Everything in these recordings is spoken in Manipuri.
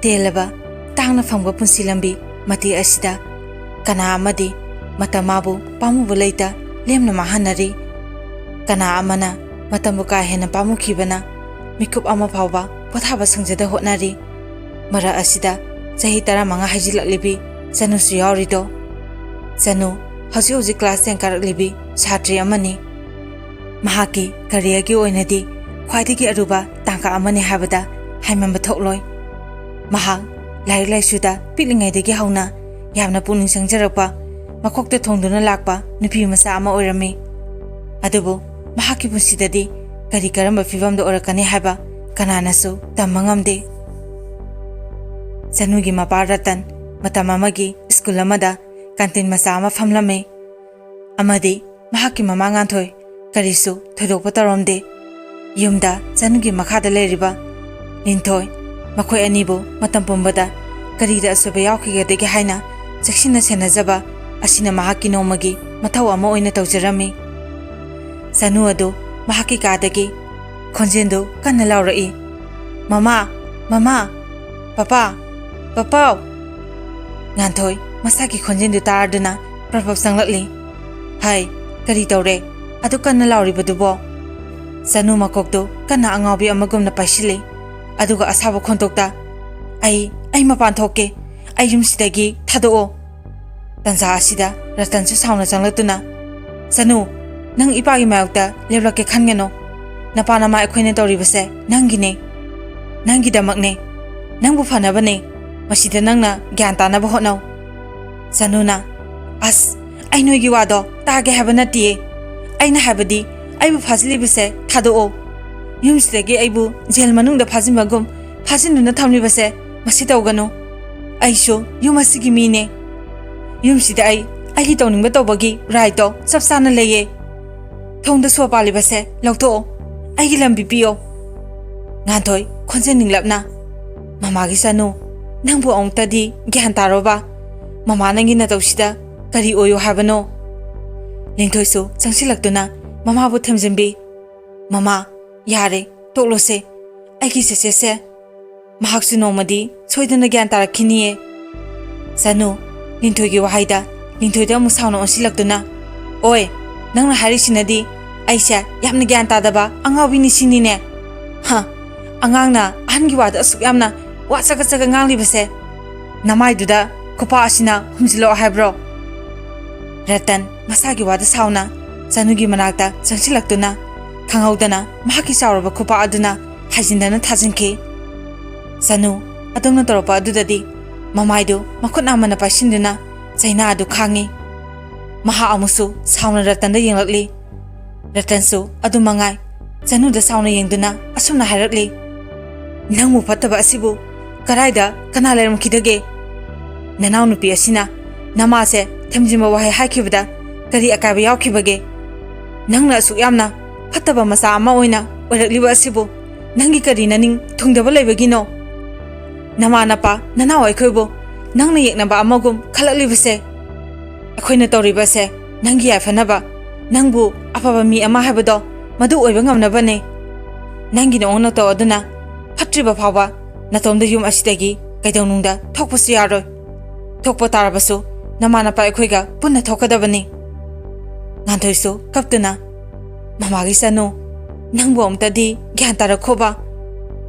ꯇꯦꯜꯂꯕ ꯇꯥꯡꯅ ꯐꯪꯕ ꯄꯨꯟꯁꯤ ꯂꯝꯕꯤ ꯃꯇꯦꯛ ꯑꯁꯤꯗ ꯀꯅꯥ ꯑꯃꯗꯤ ꯃꯇꯝ ꯃꯥꯕꯨ ꯄꯥꯝꯃꯨꯕ ꯂꯩꯇ ꯂꯦꯝꯅ ꯃꯥꯡꯍꯟꯅꯔꯤ, ꯀꯅꯥ ꯑꯃꯅ ꯃꯇꯝꯕꯨ ꯀꯥ ꯍꯦꯟꯅ ꯄꯥꯝꯃꯨꯈꯤꯕꯅ ꯃꯤꯀꯨꯞ ꯑꯃ ꯐꯥꯎꯕ ꯄꯣꯊꯥꯕ ꯁꯪꯖꯗ ꯍꯣꯠꯅꯔꯤ꯫ ꯃꯔꯛ ꯑꯁꯤꯗ ꯆꯍꯤ 15 ꯍꯩꯖꯤꯜꯂꯛꯂꯤꯕꯤ ꯆꯅꯨꯁꯨ ꯌꯥꯎꯔꯤꯗꯣ꯫ ꯆꯅꯨ ꯍꯧꯖꯤꯛ ꯀ꯭ꯂꯥꯁ 10 ꯀꯥꯔꯛꯂꯤꯕꯤ ꯁꯥꯇ꯭ꯔꯤ ꯑꯃꯅꯤ꯫ ꯃꯍꯥꯛꯀꯤ ꯀꯔꯤꯌꯔꯒꯤ ꯑꯣꯏꯅꯗꯤ ꯈ꯭ꯋꯥꯏꯗꯒꯤ ꯑꯔꯨꯕ ꯇꯥꯡꯀꯛ ꯑꯃꯅꯤ ꯍꯥꯏꯕꯗ ꯍꯥꯏꯃꯟꯕ ꯊꯣꯛꯂꯣꯏ꯫ ꯃꯍꯥꯛ ꯂꯥꯏꯔꯤꯛ ꯂꯥꯏꯁꯨꯗ ꯄꯤꯛꯂꯤꯉꯩꯗꯒꯤ ꯍꯧꯅ ꯌꯥꯝꯅ ꯄꯨꯛꯅꯤꯡ ꯆꯪꯖꯔꯛꯄ, ꯃꯀꯣꯛꯇ ꯊꯣꯡꯗꯨꯅ ꯂꯥꯛꯄ ꯅꯨꯄꯤ ꯃꯆꯥ ꯑꯃ ꯑꯣꯏꯔꯝꯃꯤ꯫ ꯑꯗꯨꯕꯨ ꯃꯍꯥꯛꯀꯤ ꯄꯨꯟꯁꯤꯗꯗꯤ ꯀꯔꯝꯕ ꯐꯤꯚꯝꯗ ꯑꯣꯏꯔꯛꯀꯅꯤ ꯍꯥꯏꯕ ꯀꯅꯥꯅꯁꯨ ꯇꯝꯕ ꯉꯝꯗꯦ꯫ ꯆꯅꯨꯒꯤ ꯃꯄꯥ ꯔꯇꯟ ꯃꯇꯝ ꯑꯃꯒꯤ ꯁ꯭ꯀꯨꯜ ꯑꯃꯗ ꯀꯥꯟꯇꯤꯟ ꯃꯆꯥ ꯑꯃ ꯐꯝꯂꯝꯃꯤ, ꯑꯃꯗꯤ ꯃꯍꯥꯛꯀꯤ ꯃꯃꯥ ꯉꯥꯟꯊꯣꯏ ꯀꯔꯤꯁꯨ ꯊꯣꯏꯗꯣꯛꯄ ꯇꯧꯔꯝꯗꯦ꯫ ꯌꯨꯝꯗ ꯆꯅꯨꯒꯤ ꯃꯈꯥꯗ ꯂꯩꯔꯤꯕ ꯂꯤꯟꯊꯣꯏ, ꯃꯈꯣꯏ ꯑꯅꯤꯕꯨ ꯃꯇꯝ ꯄꯨꯝꯕꯗ ꯀꯔꯤꯗ ꯑꯁꯣꯏꯕ ꯌꯥꯎꯈꯤꯒꯗꯒꯦ ꯍꯥꯏꯅ ꯆꯦꯛꯁꯤꯟꯅ ꯁꯦꯟꯅꯖꯕ ꯑꯁꯤꯅ ꯃꯍꯥꯛꯀꯤ ꯅꯣꯡꯃꯒꯤ ꯃꯊꯧ ꯑꯃ ꯑꯣꯏꯅ ꯇꯧꯖꯔꯝꯃꯤ꯫ ꯆꯅꯨ ꯑꯗꯨ ꯃꯍꯥꯛꯀꯤ ꯀꯥꯗꯒꯤ ꯈꯣꯟꯖꯦꯜꯗꯨ ꯀꯟꯅ ꯂꯥꯎꯔꯛꯏ, "ꯃꯃꯥ, ꯃꯃꯥ, ꯄꯄꯥ, ꯄꯄꯥꯎ!" ꯉꯥꯟꯊꯣꯏ ꯃꯁꯥꯒꯤ ꯈꯣꯟꯖꯦꯜꯗꯨ ꯇꯥꯔꯗꯨꯅ ꯄ꯭ꯔꯄꯞ ꯆꯪꯂꯛꯂꯤ꯫ "ꯍꯩ, ꯀꯔꯤ ꯇꯧꯔꯦ ꯑꯗꯨ ꯀꯟꯅ ꯂꯥꯎꯔꯤꯕꯗꯨꯕꯣ?" ꯆꯅꯨ ꯃꯀꯣꯛꯇꯨ ꯀꯟꯅ ꯑꯉꯥꯎꯕꯤ ꯑꯃꯒꯨꯝꯅ ꯄꯥꯏꯁꯤꯜꯂꯤ, ꯑꯗꯨꯒ ꯑꯁꯥꯕ ꯈꯣꯟꯊꯣꯛꯇ, ꯑꯩ ꯃꯄꯥꯟ ꯊꯣꯛꯀꯦ, ꯑꯩ ꯌꯨꯝꯁꯤꯗꯒꯤ ꯊꯥꯗꯣꯛꯑꯣ." ꯇꯟꯖꯥ ꯑꯁꯤꯗ ꯔꯇꯟꯁꯨ ꯁꯥꯎꯅ ꯆꯪꯂꯛꯇꯨꯅ, "ꯆꯅꯨ, ꯅꯪ ꯏꯄꯥꯒꯤ ꯃꯥꯌꯣꯛꯇ ꯂꯦꯞꯂꯛꯀꯦ ꯈꯟꯒꯅꯣ꯫ ꯅꯄꯥ ꯅꯃꯥ ꯑꯩꯈꯣꯏꯅ ꯇꯧꯔꯤꯕꯁꯦ ꯅꯪꯒꯤꯅꯦ, ꯅꯪꯒꯤꯗꯃꯛꯅꯦ, ꯅꯪꯕꯨ ꯐꯅꯕꯅꯦ꯫ ꯃꯁꯤꯗ ꯅꯪꯅ ꯒ꯭ꯌꯥꯟ ꯇꯥꯅꯕ ꯍꯣꯠꯅꯧ." ꯆꯅꯨꯅ, "ꯑꯁ, ꯑꯩ ꯅꯣꯏꯒꯤ ꯋꯥꯗꯣ ꯇꯥꯒꯦ ꯍꯥꯏꯕ ꯅꯠꯇꯤꯌꯦ꯫ ꯑꯩꯅ ꯍꯥꯏꯕꯗꯤ ꯑꯩꯕꯨ ꯐꯥꯖꯤꯜꯂꯤꯕꯁꯦ ꯊꯥꯗꯣꯛꯑꯣ꯫ ꯌꯨꯝꯁꯤꯗꯒꯤ ꯑꯩꯕꯨ ꯖꯦꯜ ꯃꯅꯨꯡꯗ ꯐꯥꯖꯤꯟꯕꯒꯨꯝ ꯐꯥꯖꯤꯟꯗꯨꯅ ꯊꯝꯂꯤꯕꯁꯦ ꯃꯁꯤ ꯇꯧꯒꯅꯨ꯫ ꯑꯩꯁꯨ ꯌꯨꯝ ꯑꯁꯤꯒꯤ ꯃꯤꯅꯦ꯫ ꯌꯨꯝꯁꯤꯗ ꯑꯩꯒꯤ ꯇꯧꯅꯤꯡꯕ ꯇꯧꯕꯒꯤ ꯔꯥꯏꯠꯇꯣ ꯆꯞ ꯆꯥꯅ ꯂꯩꯌꯦ꯫ ꯊꯣꯡꯗ ꯁꯣ ꯄꯥꯜꯂꯤꯕꯁꯦ ꯂꯧꯊꯣꯛꯑꯣ, ꯑꯩꯒꯤ ꯂꯝꯕꯤ ꯄꯤꯌꯣ." ꯉꯥꯟꯊꯣꯏ ꯈꯣꯟꯖꯦꯜ ꯅꯤꯡꯂꯞꯅ, "ꯃꯃꯥꯒꯤ ꯆꯅꯨ, ꯅꯪꯕꯨ ꯑꯃꯨꯛꯇꯗꯤ ꯒ꯭ꯌꯥꯟ ꯇꯥꯔꯣꯕ꯫ ꯃꯃꯥ ꯅꯪꯒꯤ ꯅꯇꯧꯁꯤꯗ ꯀꯔꯤ ꯑꯣꯏꯌꯨ ꯍꯥꯏꯕꯅꯣ?" ꯂꯤꯟꯊꯣꯏꯁꯨ ꯆꯪꯁꯤꯜꯂꯛꯇꯨꯅ ꯃꯃꯥꯕꯨ ꯊꯦꯝꯖꯤꯟꯕꯤ, "ꯃꯃꯥ, ꯌꯥꯔꯦ, ꯇꯣꯛꯂꯣꯁꯦ꯫ ꯑꯩꯒꯤ ꯆꯦꯆꯦꯁꯦ ꯃꯍꯥꯛꯁꯨ ꯅꯣꯡꯃꯗꯤ ꯁꯣꯏꯗꯅ ꯒ꯭ꯌꯥꯟ ꯇꯥꯔꯛꯈꯤꯅꯤꯌꯦ." ꯆꯅꯨ ꯂꯤꯟꯊꯣꯏꯒꯤ ꯋꯥꯍꯩꯗ ꯂꯤꯟꯊꯣꯏꯗ ꯑꯃꯨꯛ ꯁꯥꯎꯅ ꯑꯣꯟꯁꯤꯜꯂꯛꯇꯨꯅ, "ꯑꯣꯏ, ꯅꯪꯅ ꯍꯥꯏꯔꯤꯁꯤꯅꯗꯤ ꯑꯩꯁꯦ ꯌꯥꯝꯅ ꯒ꯭ꯌꯥꯟ ꯇꯥꯗꯕ ꯑꯉꯥꯎꯕꯤꯅꯤ ꯁꯤꯅꯤꯅꯦ? ꯑꯉꯥꯡꯅ ꯑꯍꯟꯒꯤ ꯋꯥꯗ ꯑꯁꯨꯛ ꯌꯥꯝꯅ ꯋꯥ ꯆꯒꯠ ꯆꯒꯠ ꯉꯥꯡꯂꯤꯕꯁꯦ ꯅꯃꯥꯏꯗꯨꯗ ꯈꯨꯄꯥꯛ ꯑꯁꯤꯅ ꯍꯨꯝꯖꯤꯜꯂꯛꯑꯣ ꯍꯥꯏꯕ꯭ꯔꯣ?" ꯔꯇꯟ ꯃꯁꯥꯒꯤ ꯋꯥꯗ ꯁꯥꯎꯅ ꯆꯅꯨꯒꯤ ꯃꯅꯥꯛꯇ ꯆꯪꯁꯤꯜꯂꯛꯇꯨꯅ ꯈꯪꯍꯧꯗꯅ ꯃꯍꯥꯛꯀꯤ ꯆꯥꯎꯔꯕ ꯈꯨꯄꯥꯛ ꯑꯗꯨꯅ ꯍꯥꯏꯖꯤꯟꯗꯅ ꯊꯥꯖꯤꯟꯈꯤ꯫ ꯆꯅꯨ ꯑꯗꯣꯝꯅ ꯇꯧꯔꯛꯄ ꯑꯗꯨꯗꯗꯤ ꯃꯃꯥꯏꯗꯨ ꯃꯈꯨꯠ ꯅꯥꯝꯃꯅ ꯄꯥꯏꯁꯤꯟꯗꯨꯅ ꯆꯩꯅꯥ ꯑꯗꯨ ꯈꯥꯡꯉꯤ꯫ ꯃꯍꯥꯛ ꯑꯃꯨꯛꯁꯨ ꯁꯥꯎꯅ ꯔꯇꯟꯗ ꯌꯦꯡꯂꯛꯂꯤ꯫ ꯔꯇꯟꯁꯨ ꯑꯗꯨꯃꯉꯥꯏ ꯆꯅꯨꯗ ꯁꯥꯎꯅ ꯌꯦꯡꯗꯨꯅ ꯑꯁꯨꯝꯅ ꯍꯥꯏꯔꯛꯂꯤ, "ꯅꯪꯕꯨ ꯐꯠꯇꯕ ꯑꯁꯤꯕꯨ ꯀꯗꯥꯏꯗ ꯀꯅꯥ ꯂꯩꯔꯝꯈꯤꯗꯒꯦ? ꯅꯅꯥꯎꯅꯨꯄꯤ ꯑꯁꯤꯅ ꯅꯃꯥꯁꯦ ꯊꯦꯝꯖꯤꯟꯕ ꯋꯥꯍꯩ ꯍꯥꯏꯈꯤꯕꯗ ꯀꯔꯤ ꯑꯀꯥꯏꯕ ꯌꯥꯎꯈꯤꯕꯒꯦ? ꯅꯪꯅ ꯑꯁꯨꯛ ꯌꯥꯝꯅ ꯐꯠꯇꯕ ꯃꯆꯥ ꯑꯃ ꯑꯣꯏꯅ ꯑꯣꯏꯔꯛꯂꯤꯕ ꯑꯁꯤꯕꯨ ꯅꯪꯒꯤ ꯀꯔꯤ ꯅꯅꯤꯡ ꯊꯨꯡꯗꯕ ꯂꯩꯕꯒꯤꯅꯣ? ꯅꯃꯥ ꯅꯄꯥ ꯅꯅꯥꯎ ꯑꯩꯈꯣꯏꯕꯨ ꯅꯪꯅ ꯌꯦꯛꯅꯕ ꯑꯃꯒꯨꯝ ꯈꯜꯂꯛꯂꯤꯕꯁꯦ? ꯑꯩꯈꯣꯏꯅ ꯇꯧꯔꯤꯕꯁꯦ ꯅꯪꯒꯤ ꯌꯥꯏꯐꯅꯕ, ꯅꯪꯕꯨ ꯑꯐꯕ ꯃꯤ ꯑꯃ ꯍꯥꯏꯕꯗꯣ ꯃꯗꯨ ꯑꯣꯏꯕ ꯉꯝꯅꯕꯅꯦ꯫ ꯅꯪꯒꯤ ꯅꯑꯣꯡ ꯅꯇꯧ ꯑꯗꯨꯅ ꯐꯠꯇ꯭ꯔꯤꯕ ꯐꯥꯎꯕ ꯅꯇꯣꯝꯗ ꯌꯨꯝ ꯑꯁꯤꯗꯒꯤ ꯀꯩꯗꯧꯅꯨꯡꯗ ꯊꯣꯛꯄꯁꯨ ꯌꯥꯔꯣꯏ꯫ ꯊꯣꯛꯄ ꯇꯥꯔꯕꯁꯨ ꯅꯃꯥ ꯅꯄꯥ ꯑꯩꯈꯣꯏꯒ ꯄꯨꯟꯅ ꯊꯣꯛꯀꯗꯕꯅꯤ." ꯉꯥꯟꯊꯣꯏꯁꯨ ꯀꯞꯇꯨꯅ, "ꯃꯃꯥꯒꯤ ꯆꯅꯨ, ꯅꯪꯕꯨ ꯑꯃꯨꯛꯇꯗꯤ ꯒ꯭ꯌꯥꯟ ꯇꯥꯔꯛꯈꯣꯕ꯫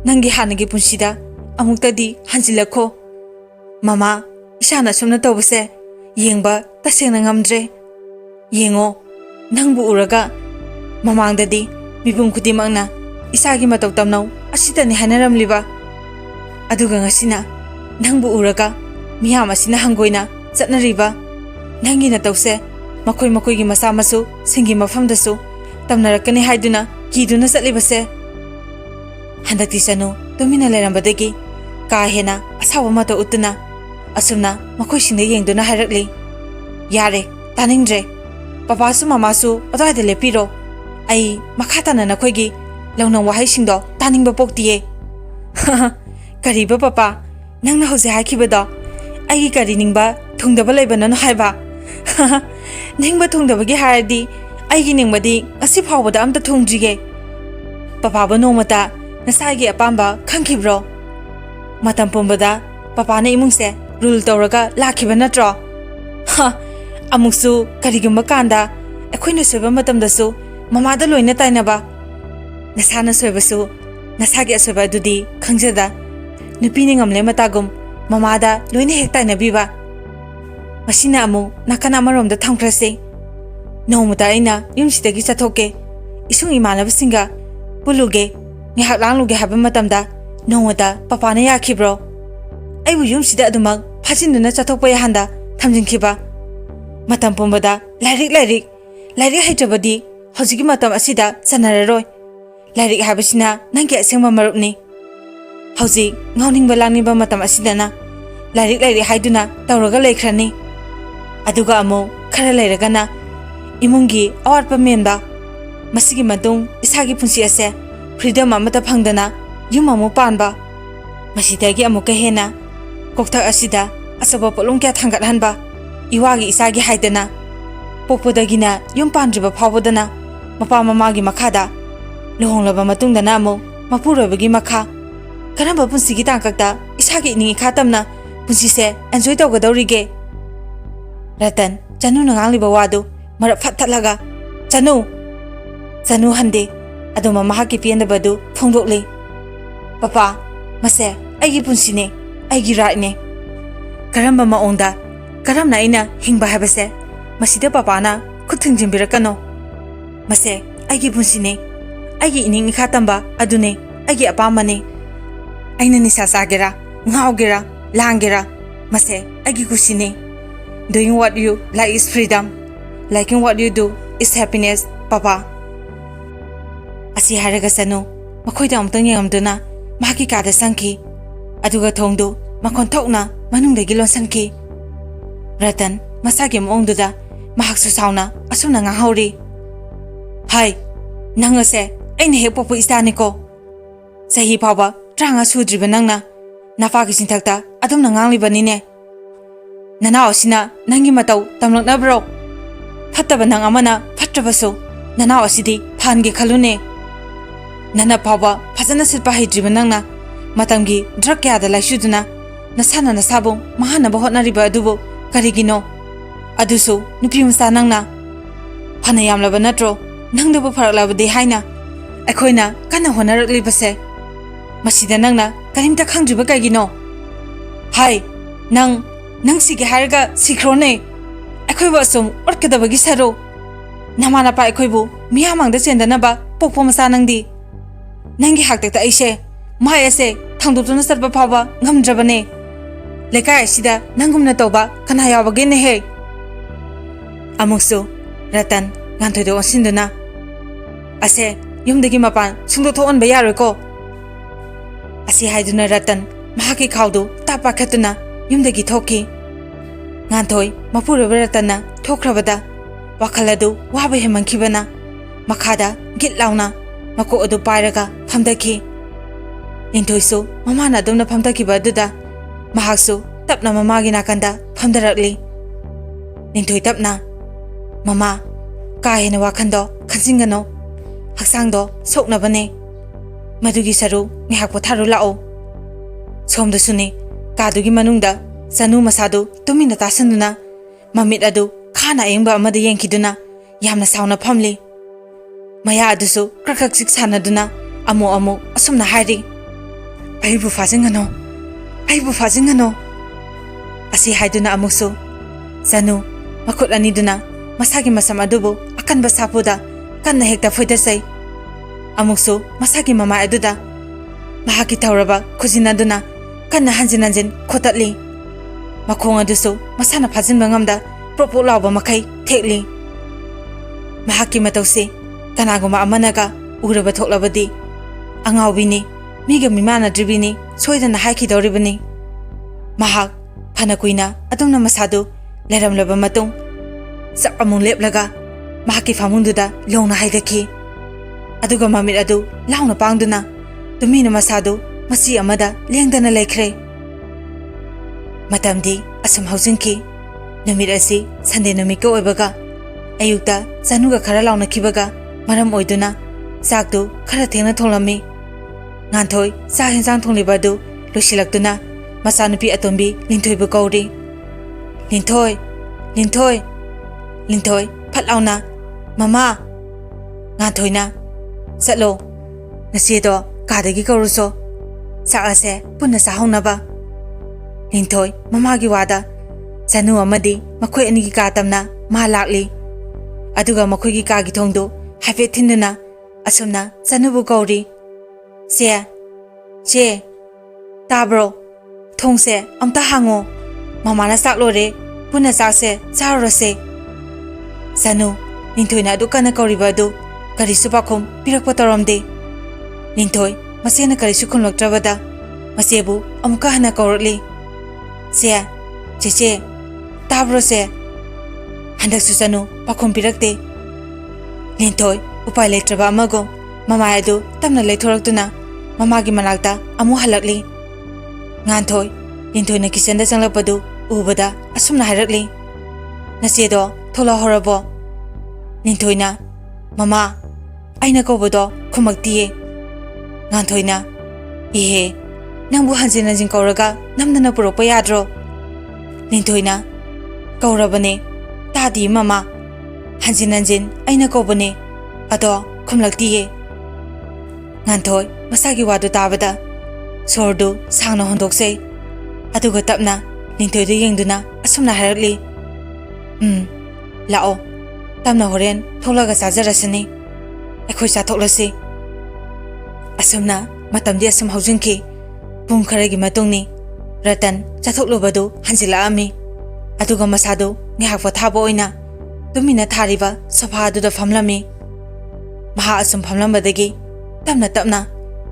ꯅꯪꯒꯤ ꯍꯥꯟꯅꯒꯤ ꯄꯨꯟꯁꯤꯗ ꯑꯃꯨꯛꯇꯗꯤ ꯍꯟꯖꯤꯜꯂꯛꯈꯣ꯫ ꯃꯃꯥ, ꯏꯁꯥꯅ ꯑꯁꯨꯝꯅ ꯇꯧꯕꯁꯦ ꯌꯦꯡꯕ ꯇꯁꯦꯡꯅ ꯉꯝꯗ꯭ꯔꯦ꯫ ꯌꯦꯡꯉꯣ, ꯅꯪꯕꯨ ꯎꯔꯒ ꯃꯃꯥꯡꯗꯗꯤ ꯃꯤꯄꯨꯝ ꯈꯨꯗꯤꯡꯃꯛꯅ ꯏꯆꯥꯒꯤ ꯃꯇꯧ ꯇꯝꯅꯧ ꯑꯁꯤꯇꯅꯤ ꯍꯥꯏꯅꯔꯝꯂꯤꯕ, ꯑꯗꯨꯒ ꯉꯁꯤꯅ ꯅꯪꯕꯨ ꯎꯔꯒ ꯃꯤꯌꯥꯝ ꯑꯁꯤꯅ ꯍꯪꯒꯣꯏꯅ ꯆꯠꯅꯔꯤꯕ ꯅꯪꯒꯤ ꯅꯇꯧꯁꯦ ꯃꯈꯣꯏꯒꯤ ꯃꯆꯥ ꯃꯁꯨ ꯁꯤꯡꯒꯤ ꯃꯐꯝꯗꯁꯨ ꯇꯝꯅꯔꯛꯀꯅꯤ ꯍꯥꯏꯗꯨꯅ ꯀꯤꯗꯨꯅ ꯆꯠꯂꯤꯕꯁꯦ." ꯍꯟꯗꯛꯇꯤ ꯆꯅꯨ ꯇꯨꯃꯤꯟꯅ ꯂꯩꯔꯝꯕꯗꯒꯤ ꯀꯥ ꯍꯦꯟꯅ ꯑꯁꯥꯎꯕ ꯃꯇꯧ ꯎꯠꯇꯨꯅ ꯑꯁꯨꯝꯅ ꯃꯈꯣꯏꯁꯤꯡꯗ ꯌꯦꯡꯗꯨꯅ ꯍꯥꯏꯔꯛꯂꯤ, "ꯌꯥꯔꯦ, ꯇꯥꯅꯤꯡꯗ꯭ꯔꯦ꯫ ꯄꯄꯥꯁꯨ ꯃꯃꯥꯁꯨ ꯑꯗꯨꯋꯥꯏꯗ ꯂꯦꯞꯄꯤꯔꯣ꯫ ꯑꯩ ꯃꯈꯥ ꯇꯥꯅ ꯅꯈꯣꯏꯒꯤ ꯂꯧꯅꯝ ꯋꯥꯍꯩꯁꯤꯡꯗꯣ ꯇꯥꯅꯤꯡꯕ ꯄꯣꯛꯇꯤꯌꯦ." "ꯀꯔꯤꯕ ꯄꯄꯥ, ꯅꯪꯅ ꯍꯧꯖꯤꯛ ꯍꯥꯏꯈꯤꯕꯗꯣ ꯑꯩꯒꯤ ꯀꯔꯤ ꯅꯤꯡꯕ ꯊꯨꯡꯗꯕ ꯂꯩꯕꯅꯅꯣ ꯍꯥꯏꯕ? ꯅꯤꯡꯕ ꯊꯨꯡꯗꯕꯒꯤ ꯍꯥꯏꯔꯗꯤ ꯑꯩꯒꯤ ꯅꯤꯡꯕꯗꯤ ꯉꯁꯤ ꯐꯥꯎꯕꯗ ꯑꯝꯇ ꯊꯨꯡꯗ꯭ꯔꯤꯌꯦ꯫ ꯄꯄꯥꯕꯨ ꯅꯣꯡꯃꯇ ꯅꯁꯥꯒꯤ ꯑꯄꯥꯝꯕ ꯈꯪꯈꯤꯕ꯭ꯔꯣ? Matam pumbada papa na imungse rule tawraga lakhiba natro ha amuksu karigumba kanda ekhoina soiba matamdasu mamada loina tainaba nasana soibasu nasagi asoiba adudi khangjada nupini ngamle matagum mamada loina hek tainabiba masina amu nakana maromda thamkrase nomuta aina yumsidagi chathoke isung imanabasinga puluge ngihak langluge haba matamda nongwada papa na yakhibro aibu yumsida adumak phajinduna chathokpa yahanda thamjinkiba matam pumbada lairik haijabadi hojigi matam asida sanararoi lairik habasina nangge asengma marupni hoji ngauningba langniba matam asidana lairik haiduna tawraga leikhrani aduga amu khara leiragana imungi awatpa menba masigi matung isagi punsi ase freedom amata phangdana yum amu panba masidagi amuka hena kokthak asida asaba polong kya thangat hanba iwagi isagi haidana pokpodagina yum pandriba phawbodana mapa mamagi makhada lohonglaba matungdana amu mapurobagi makha karamba punsigi tangkakta isagi ni khatamna punsise enjoy tawgadawrige Ratan Chanu nangangliba wadu marap phattalaga Chanu hande aduma mahaki piandabadu phongdokle Papa mase aigi punsine aigi raine karamba maonda karamna ina hingba habase masida papa na khuthingjimbirakano mase aigi punsine aigi ining khatamba adune aigi apamane aina nisa sagera ngaugera langera mase aigi kusine Doing what you like is freedom. Liking what you do is happiness, Papa. Asi haraga sanu, makoida amtang yangamduna, mahaki kada sangki. Aduga thongdu, makon thokna, manungdagi lonsanki. Ratan, masagi maongduda, mahaksu sauna, asuna ngahori. Hai, nangase, aina hek popo istaniko. Sahi paba, tranga sudriba nangna. Nafagi sintakta, adum nangangliba nine. Nana osina nangi matau tamlakna bro phattaba nang amana phattrabasu nana osidi phange khalune nana pawa phajana sirpa haidriba nangna matamgi drug kyada laisuduna nasana nasabung mahana bahotnariba adubo karigino adusu nupi musta nangna phana yamlaba natro nangdaba pharaklabade haina akhoina kana honaraklibase masida nangna karimta khangdriba kaigino hai nang sige harga sikrone akhoi sum orkadabagi saro namana pa akhoi bu miyamangda chendana ba pokpo masa nangdi nangi hakta aise mai ase thangdutuna sarba phawa ngamdrabane lekai asida nangumna toba kana yawage ne he amuksu Ratan nganthoido osinduna ase yumdagi mapan sungdo thon ba yaroko asi haiduna Ratan mahaki khawdu tapa khatuna yumdagi thoki nganthoi mapuraba Ratana thokrabada wakhaladu waba hemankibana makhada git launa mako adu pairaga phamdaki ninthoisu mamana adumna phamdakiba aduda mahaksu tapna mamagi nakanda phamdarakli ninthoi tapna mama kaihena wakhando khansingano haksangdo soknabane madugi saru ngihakpo tharu lao somdasuni kadugi manungda Sanu masadu tumina tasanduna mamit adu khana engba amada yenkiduna yamna sauna phamli maya adusu krakak sik sanaduna amu asumna hairi aibu fazingano asi haiduna amusu Sanu makut aniduna masagi masam adubu akan basapuda kanna hekta foidasai amuksu masagi mama aduda mahaki tawraba khuzinaduna kanna hanjin khotatli makhong adusu masana phajinba ngamda propo lawba makai thekli mahaki matausi kanaguma amanaga uraba thoklabadi angawbini miga mimana dribini soidana haiki doribani mahak phana kuina adumna masadu leramlaba matung sak amung leplaga mahaki famungduda longna haidaki aduga mamit adu launa pangduna tumina masadu masi amada lengdana lekhre Matamdi asam hausinki numit asi Sunday numika oibaga ayukta sanuga khara launa kibaga maram oiduna sakdu khara thengna tholami nganthoi sa hensang thonglibadu ꯂꯣꯏꯁꯤꯜꯂꯛꯇꯨꯅ ꯃꯆꯥꯅꯨꯄꯤ ꯑꯇꯣꯝꯕꯤ ꯂꯤꯟꯊꯣꯏꯕꯨ ꯀꯧꯔꯤ꯫ ꯂꯤꯟꯊꯣꯏ, ꯂꯤꯟꯊꯣꯏ, ꯂꯤꯟꯊꯣꯏ ꯐꯠ ꯂꯥꯎꯅ ꯃꯃꯥ꯫ ꯉꯥꯟꯊꯣꯏꯅ ꯆꯠꯂꯣ, ꯅꯆꯦꯗꯣ ꯀꯥꯗꯒꯤ ꯀꯧꯔꯨꯆꯣ, ꯆꯥꯛ ꯑꯁꯦ ꯄꯨꯟꯅ ꯆꯥꯍꯧꯅꯕ꯫ ꯂꯤꯟꯊꯣꯏ ꯃꯃꯥꯒꯤ ꯋꯥꯗ ꯆꯅꯨ ꯑꯃꯗꯤ ꯃꯈꯣꯏ ꯑꯅꯤꯒꯤ ꯀꯥ ꯇꯝꯅ ꯃꯥ ꯂꯥꯛꯂꯤ꯫ ꯑꯗꯨꯒ ꯃꯈꯣꯏꯒꯤ ꯀꯥꯒꯤ ꯊꯣꯡꯗꯨ ꯍꯥꯏꯐꯦꯠ ꯊꯤꯟꯗꯨꯅ ꯑꯁꯨꯝꯅ ꯆꯅꯨꯕꯨ ꯀꯧꯔꯤ꯫ ꯆꯦ, ꯆꯦ, ꯇꯥꯕ꯭ꯔꯣ? ꯊꯣꯡꯁꯦ ꯑꯝꯇ ꯍꯥꯡꯉꯣ, ꯃꯃꯥꯅ ꯆꯥꯛ ꯂꯣꯏꯔꯦ, ꯄꯨꯟꯅ ꯆꯥꯛꯁꯦ ꯆꯥꯔꯨꯔꯁꯦ꯫ ꯆꯅꯨ ꯂꯤꯟꯊꯣꯏꯅ ꯑꯗꯨ ꯀꯟꯅ ꯀꯧꯔꯤꯕ ꯑꯗꯨ ꯀꯔꯤꯁꯨ ꯄꯥꯎꯈꯨꯝ ꯄꯤꯔꯛꯄ ꯇꯧꯔꯝꯗꯦ꯫ ꯂꯤꯟꯊꯣꯏ ꯃꯆꯦꯅ ꯀꯔꯤꯁꯨ ꯈꯨꯝꯂꯛꯇ꯭ꯔꯕꯗ ꯃꯆꯦꯕꯨ ꯑꯃꯨꯛꯀ ꯍꯟꯅ ꯀꯧꯔꯛꯂꯤ꯫ ꯆꯦ, ꯆꯦꯆꯦ, ꯇꯥꯕ꯭ꯔꯣ ꯆꯦ? ꯍꯟꯗꯛꯁꯨ ꯆꯅꯨ ꯄꯥꯎꯈꯨꯝ ꯄꯤꯔꯛꯇꯦ꯫ ꯂꯤꯟꯊꯣꯏ ꯎꯄꯥꯏ ꯂꯩꯇ꯭ꯔꯕ ꯑꯃꯒꯨꯝ ꯃꯃꯥꯏ ꯑꯗꯨ ꯇꯞꯅ ꯂꯩꯊꯣꯔꯛꯇꯨꯅ ꯃꯃꯥꯒꯤ ꯃꯅꯥꯛꯇ ꯑꯃꯨꯛ ꯍꯜꯂꯛꯂꯤ꯫ ꯉꯥꯟꯊꯣꯏ ꯂꯤꯟꯊꯣꯏꯅ ꯀꯤꯆꯟꯗ ꯆꯪꯂꯛꯄꯗꯨ ꯎꯕꯗ ꯑꯁꯨꯝꯅ ꯍꯥꯏꯔꯛꯂꯤ꯫ ꯅꯆꯦꯗꯣ ꯊꯣꯛꯂꯛꯍꯧꯔꯕꯣ? ꯂꯤꯟꯊꯣꯏꯅ ꯃꯃꯥ, ꯑꯩꯅ ꯀꯧꯕꯗꯣ ꯈꯨꯝꯃꯛꯇꯤꯌꯦ꯫ ꯉꯥꯟꯊꯣꯏꯅ ꯏꯍꯦ, ꯅꯪꯕꯨ ꯍꯟꯖꯤꯟ ꯍꯟꯖꯤꯟ ꯀꯧꯔꯒ ꯅꯝꯗꯅ ꯄꯨꯔꯛꯄ ꯌꯥꯗ꯭ꯔꯣ? ꯂꯤꯟꯊꯣꯏꯅ ꯀꯧꯔꯕꯅꯦ, ꯇꯥꯗꯤꯌꯦ ꯃꯃꯥ, ꯍꯟꯖꯤꯟ ꯍꯟꯖꯤꯟ ꯑꯩꯅ ꯀꯧꯕꯅꯦ, ꯑꯗꯣ ꯈꯨꯝꯂꯛꯇꯤꯌꯦ꯫ ꯉꯥꯟꯊꯣꯏ ꯃꯁꯥꯒꯤ ꯋꯥꯗꯨ ꯇꯥꯕꯗ ꯁꯣꯔꯗꯨ ꯁꯥꯡꯅ ꯍꯣꯟꯗꯣꯛꯆꯩ꯫ ꯑꯗꯨꯒ ꯇꯞꯅ ꯂꯤꯟꯊꯣꯏꯗ ꯌꯦꯡꯗꯨꯅ ꯑꯁꯨꯝꯅ ꯍꯥꯏꯔꯛꯂꯤ꯫ ꯂꯥꯛꯑꯣ, ꯇꯞꯅ ꯍꯣꯔꯦꯟ ꯊꯣꯛꯂꯒ ꯆꯥꯖꯔꯁꯤꯅꯤ, ꯑꯩꯈꯣꯏ ꯆꯥꯊꯣꯛꯂꯁꯤ꯫ ꯑꯁꯨꯝꯅ ꯃꯇꯝꯗꯤ ꯑꯁꯨꯝ ꯍꯧꯖꯤꯟꯈꯤ꯫ ꯄꯨꯡ ꯈꯔꯒꯤ ꯃꯇꯨꯡꯅꯤ ꯔꯇꯟ ꯆꯥꯊꯣꯛꯂꯨꯕꯗꯨ ꯍꯟꯖꯤꯜꯂꯛꯑꯝꯃꯤ꯫ ꯑꯗꯨꯒ ꯃꯁꯥꯗꯨ ꯉꯥꯏꯍꯥꯛ ꯄꯣꯊꯥꯕ ꯑꯣꯏꯅ ꯇꯨꯃꯤꯟꯅ ꯊꯥꯔꯤꯕ ꯁꯣꯐꯥ ꯑꯗꯨꯗ ꯐꯝꯂꯝꯃꯤ꯫ ꯃꯍꯥꯛ ꯑꯁꯨꯝ ꯐꯝꯂꯝꯕꯗꯒꯤ ꯇꯞꯅ ꯇꯞꯅ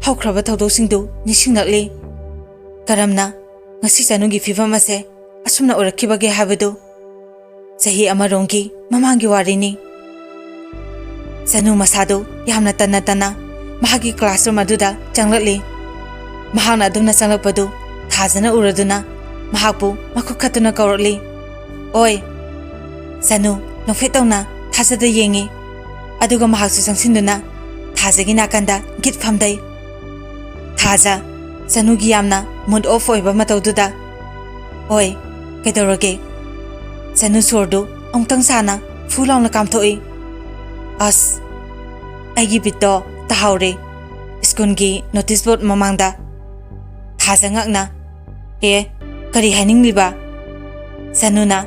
ꯍꯧꯈ꯭ꯔꯕ ꯊꯧꯗꯣꯛꯁꯤꯡꯗꯨ ꯅꯤꯡꯁꯤꯡꯂꯛꯂꯤ꯫ ꯀꯔꯝꯅ ꯉꯁꯤ ꯆꯅꯨꯒꯤ ꯐꯤꯚꯝ ꯑꯁꯦ ꯑꯁꯨꯝꯅ ꯑꯣꯏꯔꯛꯈꯤꯕꯒꯦ ꯍꯥꯏꯕꯗꯨ ꯆꯍꯤ ꯑꯃꯔꯣꯝꯒꯤ ꯃꯃꯥꯡꯒꯤ ꯋꯥꯔꯤꯅꯤ꯫ ꯆꯅꯨ ꯃꯁꯥꯗꯨ ꯌꯥꯝꯅ ꯇꯟꯅ ꯇꯟꯅ ꯃꯍꯥꯛꯀꯤ ꯀ꯭ꯂꯥꯁꯔꯨꯝ ꯑꯗꯨꯗ ꯆꯪꯂꯛꯂꯤ꯫ ꯃꯍꯥꯛꯅ ꯑꯗꯨꯝꯅ ꯆꯪꯂꯛꯄꯗꯨ ꯊꯥꯖꯅ ꯎꯔꯗꯨꯅ ꯃꯍꯥꯛꯄꯨ ꯃꯈꯨꯠ ꯈꯠꯇꯨꯅ ꯀꯧꯔꯛꯂꯤ꯫ ꯑꯣꯏ! ꯆꯅꯨ ꯅꯣꯛꯐꯦꯠ ꯇꯧꯅ ꯊꯥꯖꯗ ꯌꯦꯡꯉꯤ꯫ ꯑꯗꯨꯒ ꯃꯍꯥꯛꯁꯨ ꯆꯪꯁꯤꯟꯗꯨꯅ ꯊꯥꯖꯒꯤ ꯅꯥꯀꯟꯗ ꯒꯤꯠ ꯐꯝꯗꯩ꯫ ꯊꯥꯖ ꯆꯅꯨꯒꯤ ꯌꯥꯝꯅ ꯃꯨꯗ ꯑꯣꯐ ꯑꯣꯏꯕ ꯃꯇꯧꯗꯨꯗ ꯑꯣꯏ, ꯀꯩꯗꯧꯔꯒꯦ? ꯆꯅꯨ ꯁꯣꯔꯗꯨ ꯑꯃꯨꯛꯇꯪ ꯁꯥꯅ ꯐꯨ ꯂꯥꯎꯅ ꯀꯥꯝꯊꯣꯛꯏ꯫ ꯑꯁ, ꯑꯩꯒꯤ ꯕꯤꯠꯇꯣ ꯇꯥꯍꯧꯔꯦ ꯁ꯭ꯀꯨꯜꯒꯤ ꯅꯣꯇꯤꯁ ꯕꯣꯔꯗ ꯃꯃꯥꯡꯗ꯫ ꯊꯥꯖ ꯉꯛꯅ ꯑꯦ, ꯀꯔꯤ ꯍꯥꯏꯅꯤꯡꯂꯤꯕ? ꯆꯅꯨꯅ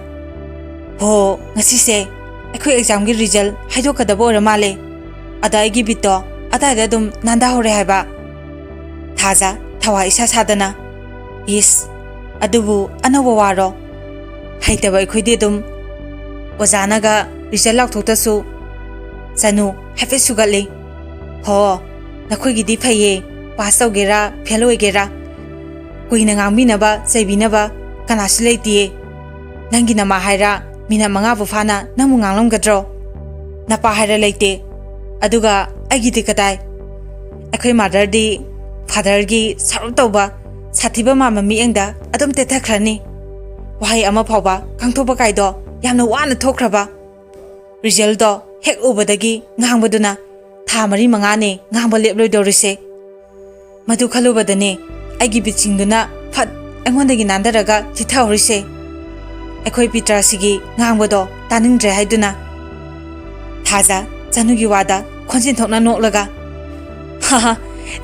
ꯍꯣ, ꯉꯁꯤꯁꯦ ꯑꯩꯈꯣꯏ ꯑꯦꯛꯖꯥꯝꯒꯤ ꯔꯤꯖꯜ ꯍꯥꯏꯗꯣꯛꯀꯗꯕ ꯑꯣꯏꯔ ꯃꯥꯜꯂꯦ, ꯑꯗ ꯑꯩꯒꯤ ꯕꯤꯠꯇꯣ ꯑꯗꯥꯏꯗ ꯑꯗꯨꯝ ꯅꯥꯟꯊꯍꯧꯔꯦ ꯍꯥꯏꯕ꯫ ꯊꯥꯖ ꯊꯋꯥꯏ ꯏꯁꯥ ꯁꯥꯗꯅ ꯏꯁ, ꯑꯗꯨꯕꯨ ꯑꯅꯧꯕ ꯋꯥꯔꯣ? ꯍꯩꯇꯕ ꯑꯩꯈꯣꯏꯗꯤ ꯑꯗꯨꯝ ꯑꯣꯖꯥꯅꯒ ꯔꯤꯖꯜ ꯂꯥꯎꯊꯣꯛꯇꯁꯨ꯫ ꯆꯅꯨ ꯍꯥꯏꯐꯦꯠ ꯁꯨꯒꯠꯂꯤ꯫ ꯍꯣ, ꯅꯈꯣꯏꯒꯤꯗꯤ ꯐꯩꯌꯦ, ꯄꯥꯁ ꯇꯧꯒꯦꯔꯥ ꯐꯦꯜ ꯑꯣꯏꯒꯦꯔꯥ ꯀꯨꯏꯅ ꯉꯥꯡꯕꯤꯅꯕ ꯆꯩꯕꯤꯅꯕ ꯀꯅꯥꯁꯨ ꯂꯩꯇꯤꯌꯦ꯫ ꯅꯪꯒꯤ ꯅꯃꯥ ꯍꯥꯏꯔ ꯃꯤꯅꯠ 5ꯕꯨ ꯐꯥꯅ ꯅꯪꯕꯨ ꯉꯥꯡꯂꯝꯒꯗ꯭ꯔꯣ? ꯅꯄꯥ ꯍꯥꯏꯔ ꯂꯩꯇꯦ꯫ ꯑꯗꯨꯒ ꯑꯩꯒꯤꯗꯤ ꯀꯗꯥꯏ? ꯑꯩꯈꯣꯏ ꯃꯥꯗꯔꯗꯤ ꯐꯥꯗꯔꯒꯤ ꯁꯔꯨꯞ ꯇꯧꯕ ꯁꯥꯊꯤꯕ ꯃꯥꯟꯕ ꯃꯤꯠꯌꯦꯡꯗ ꯑꯗꯨꯝ ꯇꯦꯊꯈ꯭ꯔꯅꯤ꯫ ꯋꯥꯍꯩ ꯑꯃ ꯐꯥꯎꯕ ꯈꯪꯊꯣꯛꯄ ꯀꯥꯏꯗꯣ ꯌꯥꯝꯅ ꯋꯥꯅ ꯊꯣꯛꯈ꯭ꯔꯕ꯫ ꯔꯤꯖꯜꯗꯣ ꯍꯦꯛ ꯎꯕꯗꯒꯤ ꯉꯥꯡꯕꯗꯨꯅ ꯊꯥ 4-5ꯅꯦ ꯉꯥꯡꯕ ꯂꯦꯞꯂꯣꯏꯗꯧꯔꯤꯁꯦ꯫ ꯃꯗꯨ ꯈꯜꯂꯨꯕꯗꯅꯦ ꯑꯩꯒꯤ ꯕꯤꯠꯁꯤꯡꯗꯨꯅ ꯐꯠ ꯑꯩꯉꯣꯟꯗꯒꯤ ꯅꯥꯟꯊꯔꯒ ꯆꯤꯊꯍꯧꯔꯤꯁꯦ꯫ ꯑꯩꯈꯣꯏ ꯄꯤꯇ꯭ꯔꯥꯁꯤꯒꯤ ꯉꯥꯡꯕꯗꯣ ꯇꯥꯅꯤꯡꯗ꯭ꯔꯦ ꯍꯥꯏꯗꯨꯅ꯫ ꯊꯥꯖ ꯆꯅꯨꯒꯤ ꯋꯥꯗ ꯈꯣꯟꯖꯦꯜ ꯊꯣꯛꯅ ꯅꯣꯛꯂꯒ ꯍꯥꯍꯥ,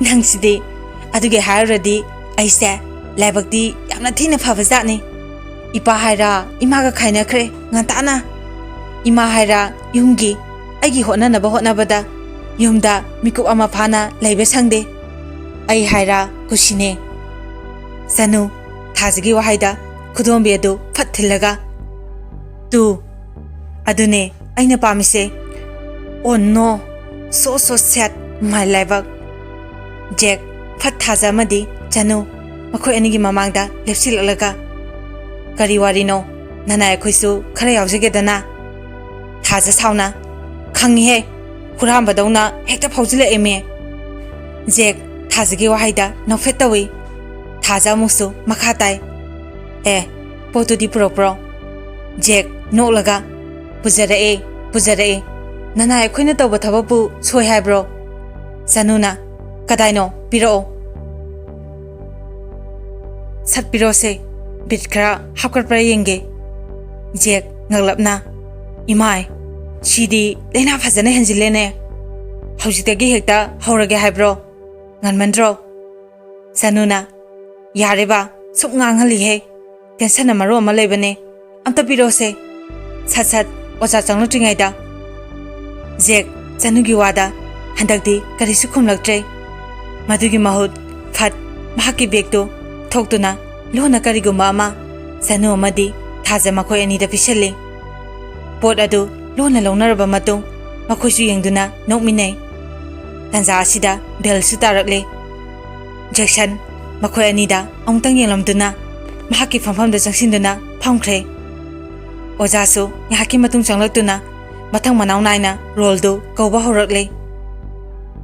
ꯅꯪꯁꯤꯗꯤ ꯑꯗꯨꯒꯤ ꯍꯥꯏꯔꯨꯔꯗꯤ ꯑꯩꯁꯦ ꯂꯥꯏꯕꯛꯇꯤ ꯌꯥꯝꯅ ꯊꯤꯅ ꯐꯕ ꯖꯥꯠꯅꯤ꯫ ꯏꯄꯥ ꯍꯥꯏꯔ ꯏꯃꯥꯒ ꯈꯥꯏꯅꯈ꯭ꯔꯦ ꯉꯟꯇꯥꯅ꯫ ꯏꯃꯥ ꯍꯥꯏꯔ ꯌꯨꯝꯒꯤ ꯑꯩꯒꯤ ꯍꯣꯠꯅꯅꯕ ꯍꯣꯠꯅꯕꯗ ꯌꯨꯝꯗ ꯃꯤꯀꯨꯞ ꯑꯃ ꯐꯥꯅ ꯂꯩꯕ ꯁꯪꯗꯦ꯫ ꯑꯩ ꯍꯥꯏꯔ ꯀꯨꯁꯤꯅꯦ꯫ ꯆꯅꯨ ꯊꯥꯖꯒꯤ ꯋꯥꯍꯩꯗ ꯈꯨꯗꯣꯝꯕꯤ ꯑꯗꯨ ꯐꯠ ꯊꯤꯜꯂꯒ ꯇꯨ, ꯑꯗꯨꯅꯦ ꯑꯩꯅ ꯄꯥꯝꯃꯤꯁꯦ꯫ ꯑꯣ ꯅꯣ, so sad, ꯃꯥꯏ ꯂꯥꯏꯕꯛ꯫ ꯖꯦꯛ ꯐꯠ ꯊꯥꯖ ꯑꯃꯗꯤ ꯆꯅꯨ ꯃꯈꯣꯏ ꯑꯅꯤꯒꯤ ꯃꯃꯥꯡꯗ ꯂꯦꯞꯁꯤꯜꯂꯛꯂꯒ ꯀꯔꯤ ꯋꯥꯔꯤꯅꯣ? ꯅꯅꯥꯏ ꯑꯩꯈꯣꯏꯁꯨ ꯈꯔ ꯌꯥꯎꯖꯒꯦꯗꯅ꯫ ꯊꯥꯖ ꯁꯥꯎꯅ ꯈꯪꯉꯤꯍꯦ, ꯍꯨꯔꯥꯟꯕꯗꯧꯅ ꯍꯦꯛꯇ ꯐꯥꯎꯖꯤꯜꯂꯛꯑꯦꯃꯦ꯫ ꯖꯦꯛ ꯊꯥꯖꯒꯤ ꯋꯥꯍꯩꯗ ꯅꯣꯛꯐꯦꯠ ꯇꯧꯏ꯫ ꯊꯥꯖ ꯑꯃꯨꯛꯁꯨ ꯃꯈꯥ ꯇꯥꯏ꯫ ꯑꯦ, ꯄꯣꯠꯇꯨꯗꯤ ꯄꯨꯔꯛꯄ꯭ꯔꯣ? ꯖꯦꯛ ꯅꯣꯛꯂꯒ ꯄꯨꯖꯔꯛꯑꯦ, ꯄꯨꯖꯔꯛꯑꯦ꯫ ꯅꯅꯥꯏ ꯑꯩꯈꯣꯏꯅ ꯇꯧꯕ ꯊꯕꯛꯄꯨ ꯁꯣꯏ ꯍꯥꯏꯕ꯭ꯔꯣ? ꯆꯅꯨꯅ ꯀꯗꯥꯏꯅꯣ, ꯄꯤꯔꯛꯑꯣ꯫ ꯁꯠꯄꯤꯔꯣꯁꯦ ꯕꯤꯠ ꯈꯔ ꯍꯥꯞꯀꯠꯄ꯭ꯔꯥ ꯌꯦꯡꯒꯦ ꯖꯦꯛ ꯉꯛꯂꯞꯅ ꯏꯃꯥꯏ ꯁꯤꯗꯤ ꯂꯩꯅꯥ ꯐꯖꯅ ꯍꯦꯟꯖꯤꯜꯂꯦꯅꯦ ꯍꯧꯖꯤꯛꯇꯒꯤ ꯍꯦꯛꯇ ꯍꯧꯔꯒꯦ ꯍꯥꯏꯕ꯭ꯔꯣ ꯉꯟꯃꯟꯗ꯭ꯔꯣ ꯁꯅꯨꯅ ꯌꯥꯔꯦꯕ ꯁꯨꯛ ꯉꯥꯡꯍꯜꯂꯤꯍꯦ ꯇꯦꯟꯁꯟꯅ ꯃꯔꯣ ꯑꯃ ꯂꯩꯕꯅꯦ ꯑꯝꯇ ꯄꯤꯔꯣꯁꯦ ꯁꯠ ꯁꯠ ꯑꯣꯖꯥ ꯆꯪꯂꯛꯇ꯭ꯔꯤꯉꯩꯗ ꯖꯦꯛ ꯆꯅꯨꯒꯤ ꯋꯥꯗ ꯍꯟꯗꯛꯇꯤ ꯀꯔꯤꯁꯨ ꯈꯨꯝꯂꯛꯇ꯭ꯔꯦ ꯃꯗꯨꯒꯤ ꯃꯍꯨꯠ ꯐꯠ ꯃꯍꯥꯛꯀꯤ ꯕꯦꯒꯇꯨ ꯊꯣꯛꯇꯨꯅ ꯂꯣꯟꯅ ꯀꯔꯤꯒꯨꯝꯕ ꯑꯃ ꯆꯅꯨ ꯑꯃꯗꯤ ꯊꯥꯖ ꯃꯈꯣꯏ ꯑꯅꯤꯗ ꯄꯤꯁꯜꯂꯤ ꯄꯣꯠ ꯑꯗꯨ ꯂꯣꯟꯅ ꯂꯧꯅꯔꯕ ꯃꯇꯨꯡ ꯃꯈꯣꯏꯁꯨ ꯌꯦꯡꯗꯨꯅ ꯅꯣꯛꯃꯤꯟꯅꯩ ꯇꯟꯖꯥ ꯑꯁꯤꯗ ꯕꯦꯜꯁꯨ ꯇꯥꯔꯛꯂꯦ ꯖꯦꯛꯁꯟ ꯃꯈꯣꯏ ꯑꯅꯤꯗ ꯑꯃꯨꯛꯇꯪ ꯌꯦꯡꯂꯝꯗꯨꯅ ꯃꯍꯥꯛꯀꯤ ꯐꯝꯐꯝꯗ ꯆꯪꯁꯤꯟꯗꯨꯅ ꯐꯝꯈ꯭ꯔꯦ ꯑꯣꯖꯥꯁꯨ ꯉꯥꯏꯍꯥꯛꯀꯤ ꯃꯇꯨꯡ ꯆꯪꯂꯛꯇꯨꯅ ꯃꯊꯪ ꯃꯅꯥꯎ ナꯏꯅ ꯔꯣꯜꯗꯨ ꯀꯧꯕ ꯍꯧꯔꯛꯂꯦ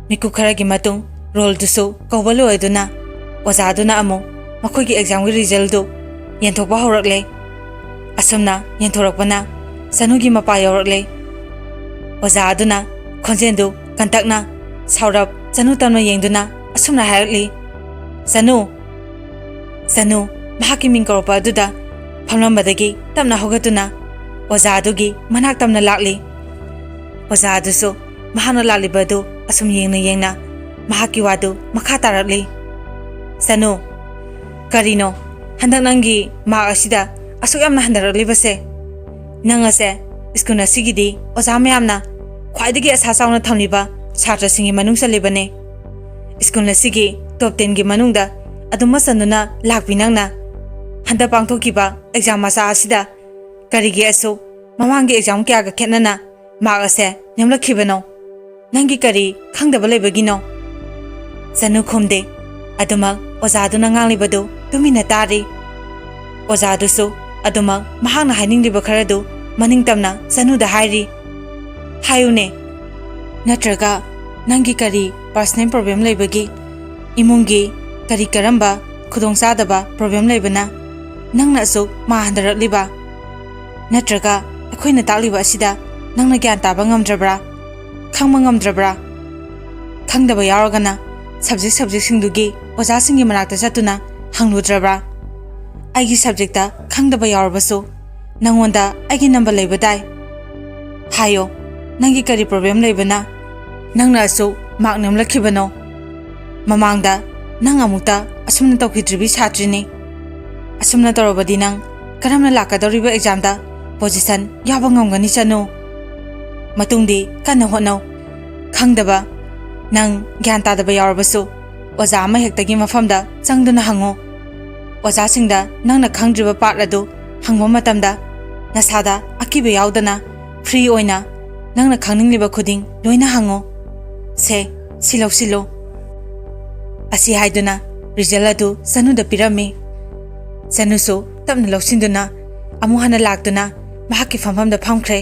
ꯃꯤꯀꯨꯞ ꯈꯔꯒꯤ ꯃꯇꯨꯡ ꯔꯣꯜꯗꯨꯁꯨ ꯀꯧꯕ ꯂꯣꯏꯗꯨꯅ ꯑꯣꯖꯥꯗꯨꯅ ꯑꯃꯨꯛ ꯃꯈꯣꯏꯒꯤ ꯑꯦꯛꯖꯥꯝꯒꯤ ꯔꯤꯖꯜꯗꯨ ꯌꯦꯟꯊꯣꯛꯄ ꯍꯧꯔꯛꯂꯦ ꯑꯁꯨꯝꯅ ꯌꯦꯟꯊꯣꯔꯛꯄꯅ ꯆꯅꯨꯒꯤ ꯃꯄꯥ ꯌꯧꯔꯛꯂꯦ ꯑꯣꯖꯥ ꯑꯗꯨꯅ ꯈꯣꯟꯖꯦꯜꯗꯨ ꯀꯟꯇꯛꯅ ꯁꯥꯎꯔꯞ ꯆꯅꯨ ꯇꯝꯅ ꯌꯦꯡꯗꯨꯅ ꯑꯁꯨꯝꯅ ꯍꯥꯏꯔꯛꯂꯤ ꯆꯅꯨ ꯃꯍꯥꯛꯀꯤ ꯃꯤꯡ ꯀꯧꯔꯛꯄ ꯑꯗꯨꯗ ꯐꯝꯂꯝꯕꯗꯒꯤ ꯇꯞꯅ ꯍꯧꯒꯠꯇꯨꯅ ꯑꯣꯖꯥ ꯑꯗꯨꯒꯤ ꯃꯅꯥꯛ ꯇꯝꯅ ꯂꯥꯛꯂꯤ ꯑꯣꯖꯥ ꯑꯗꯨꯁꯨ ꯃꯍꯥꯛꯅ ꯂꯥꯛꯂꯤꯕ ꯑꯗꯨ ꯑꯁꯨꯝ ꯌꯦꯡꯅ ꯃꯍꯥꯛꯀꯤ ꯋꯥꯗꯨ ꯃꯈꯥ ꯇꯥꯔꯛꯂꯤ ꯆꯅꯨ ꯀꯔꯤꯅꯣ ꯍꯟꯗꯛ ꯅꯪꯒꯤ ꯃꯥꯔꯛ ꯑꯁꯤꯗ ꯑꯁꯨꯛ ꯌꯥꯝꯅ ꯍꯟꯊꯔꯛꯂꯤꯕꯁꯦ ꯅꯪ ꯑꯁꯦ ꯁ꯭ꯀꯨꯜ ꯑꯁꯤꯒꯤꯗꯤ ꯑꯣꯖꯥ ꯃꯌꯥꯝꯅ ꯈ꯭ꯋꯥꯏꯗꯒꯤ ꯑꯁꯥ ꯆꯥꯎꯅ ꯊꯝꯂꯤꯕ ꯁꯥꯇ꯭ꯔꯁꯤꯡꯒꯤ ꯃꯅꯨꯡ ꯆꯜꯂꯤꯕꯅꯦ ꯁ꯭ꯀꯨꯜ ꯑꯁꯤꯒꯤ ꯇꯣꯞ 10ꯒꯤ ꯃꯅꯨꯡꯗ ꯑꯗꯨꯝꯃ ꯆꯟꯗꯨꯅ ꯂꯥꯛꯄꯤ ꯅꯪꯅ ꯍꯟꯗꯛ ꯄꯥꯡꯊꯣꯛꯈꯤꯕ ꯑꯦꯛꯖꯥꯝ ꯃꯆꯥ ꯑꯁꯤꯗ ꯀꯔꯤꯒꯤ ꯑꯁꯨꯛ ꯃꯃꯥꯡꯒꯤ ꯑꯦꯛꯖꯥꯝ ꯀꯌꯥꯒ ꯈꯦꯠꯅꯅ ꯃꯥꯔꯛ ꯑꯁꯦ ꯅꯦꯝꯂꯛꯈꯤꯕꯅꯣ ꯅꯪꯒꯤ ꯀꯔꯤ ꯈꯪꯗꯕ ꯂꯩꯕꯒꯤꯅꯣ ꯆꯅꯨ ꯈꯨꯝꯗꯦ ꯑꯗꯨꯃꯛ ꯑꯣꯖꯥꯗꯨꯅ ꯉꯥꯡꯂꯤꯕꯗꯨ ꯇꯨꯃꯤꯟꯅ ꯇꯥꯔꯤ ꯑꯣꯖꯥꯗꯨꯁꯨ ꯑꯗꯨꯃꯛ ꯃꯍꯥꯛꯅ ꯍꯥꯏꯅꯤꯡꯂꯤꯕ ꯈꯔꯗꯨ ꯃꯅꯤꯡꯇꯝꯅ ꯆꯅꯨꯗ ꯍꯥꯏꯔꯤ ꯍꯥꯏꯌꯨꯅꯦ ꯅꯠꯇ꯭ꯔꯒ ꯅꯪꯒꯤ ꯀꯔꯤ ꯄꯔꯁꯅꯦꯜ ꯄ꯭ꯔꯣꯕ꯭ꯂꯦꯝ ꯂꯩꯕꯒꯤ ꯏꯃꯨꯡꯒꯤ ꯀꯔꯤ ꯀꯔꯝꯕ ꯈꯨꯗꯣꯡꯆꯥꯗꯕ ꯄ꯭ꯔꯣꯕ꯭ꯂꯦꯝ ꯂꯩꯕꯅ ꯅꯪꯅ ꯑꯁꯨꯛ ꯃꯥ ꯍꯟꯊꯔꯛꯂꯤꯕ ꯅꯠꯇ꯭ꯔꯒ ꯑꯩꯈꯣꯏꯅ ꯇꯥꯛꯂꯤꯕ ꯑꯁꯤꯗ ꯅꯪꯅ ꯒ꯭ꯌꯥꯟ ꯇꯥꯕ ꯉꯝꯗ꯭ꯔꯕ꯭ꯔꯥ ꯈꯪꯕ ꯉꯝꯗ꯭ꯔꯕ꯭ꯔꯥ ꯈꯪꯗꯕ ꯌꯥꯎꯔꯒꯅ ꯁꯕꯖꯦꯛꯁꯤꯡꯗꯨꯒꯤ ꯑꯣꯖꯥꯁꯤꯡꯒꯤ ꯃꯅꯥꯛꯇ ꯆꯠꯇꯨꯅ ꯍꯪꯂꯨꯗ꯭ꯔꯕ꯭ꯔꯥ ꯑꯩꯒꯤ ꯁꯕꯖꯦꯛꯇ ꯈꯪꯗꯕ ꯌꯥꯎꯔꯕꯁꯨ ꯅꯪꯉꯣꯟꯗ ꯑꯩꯒꯤ ꯅꯝꯕꯔ ꯂꯩꯕ ꯇꯥꯏ ꯍꯥꯏꯌꯣ ꯅꯪꯒꯤ ꯀꯔꯤ ꯄ꯭ꯔꯣꯕ꯭ꯂꯦꯝ ꯂꯩꯕꯅ ꯅꯪꯅ ꯑꯁꯨꯛ ꯃꯥꯔꯛ ꯅꯦꯝꯂꯛꯈꯤꯕꯅꯣ ꯃꯃꯥꯡꯗ ꯅꯪ ꯑꯃꯨꯛꯇ ꯑꯁꯨꯝꯅ ꯇꯧꯈꯤꯗ꯭ꯔꯤꯕꯤ ꯁꯥꯇ꯭ꯔꯤꯅꯤ ꯑꯁꯨꯝꯅ ꯇꯧꯔꯕꯗꯤ ꯅꯪ ꯀꯔꯝꯅ ꯂꯥꯛꯀꯗꯧꯔꯤꯕ ꯑꯦꯛꯖꯥꯝꯗ ꯄꯣꯖꯤꯁꯟ ꯌꯥꯎꯕ ꯉꯝꯒꯅꯤ ꯆꯅꯨ ꯃꯇꯨꯡꯗꯤ ꯀꯟꯅ ꯍꯣꯠꯅꯧ ꯈꯪꯗꯕ ꯅꯪ ꯒ꯭ꯌꯥꯟ ꯇꯥꯗꯕ ꯌꯥꯎꯔꯕꯁꯨ ꯑꯣꯖꯥ ꯑꯃ ꯍꯦꯛꯇꯒꯤ ꯃꯐꯝꯗ ꯆꯪꯗꯨꯅ ꯍꯪꯉꯣ ꯑꯣꯖꯥꯁꯤꯡꯗ ꯅꯪꯅ ꯈꯪꯗ꯭ꯔꯤꯕ ꯄꯥꯔꯠ ꯑꯗꯨ ꯍꯪꯕ ꯃꯇꯝꯗ ꯅꯁꯥꯗ ꯑꯀꯤꯕ ꯌꯥꯎꯗꯅ ꯐ꯭ꯔꯤ ꯑꯣꯏꯅ ꯅꯪꯅ ꯈꯪꯅꯤꯡꯂꯤꯕ ꯈꯨꯗꯤꯡ ꯂꯣꯏꯅ ꯍꯪꯉꯣ ꯁꯤ ꯂꯧꯁꯤꯜꯂꯣ ꯑꯁꯤ ꯍꯥꯏꯗꯨꯅ ꯔꯤꯖꯜ ꯑꯗꯨ ꯆꯅꯨꯗ ꯄꯤꯔꯝꯃꯤ ꯆꯅꯨꯁꯨ ꯇꯞꯅ ꯂꯧꯁꯤꯟꯗꯨꯅ ꯑꯃꯨꯛ ꯍꯟꯅ ꯂꯥꯛꯇꯨꯅ ꯃꯍꯥꯛꯀꯤ ꯐꯝꯐꯝꯗ ꯐꯝꯈ꯭ꯔꯦ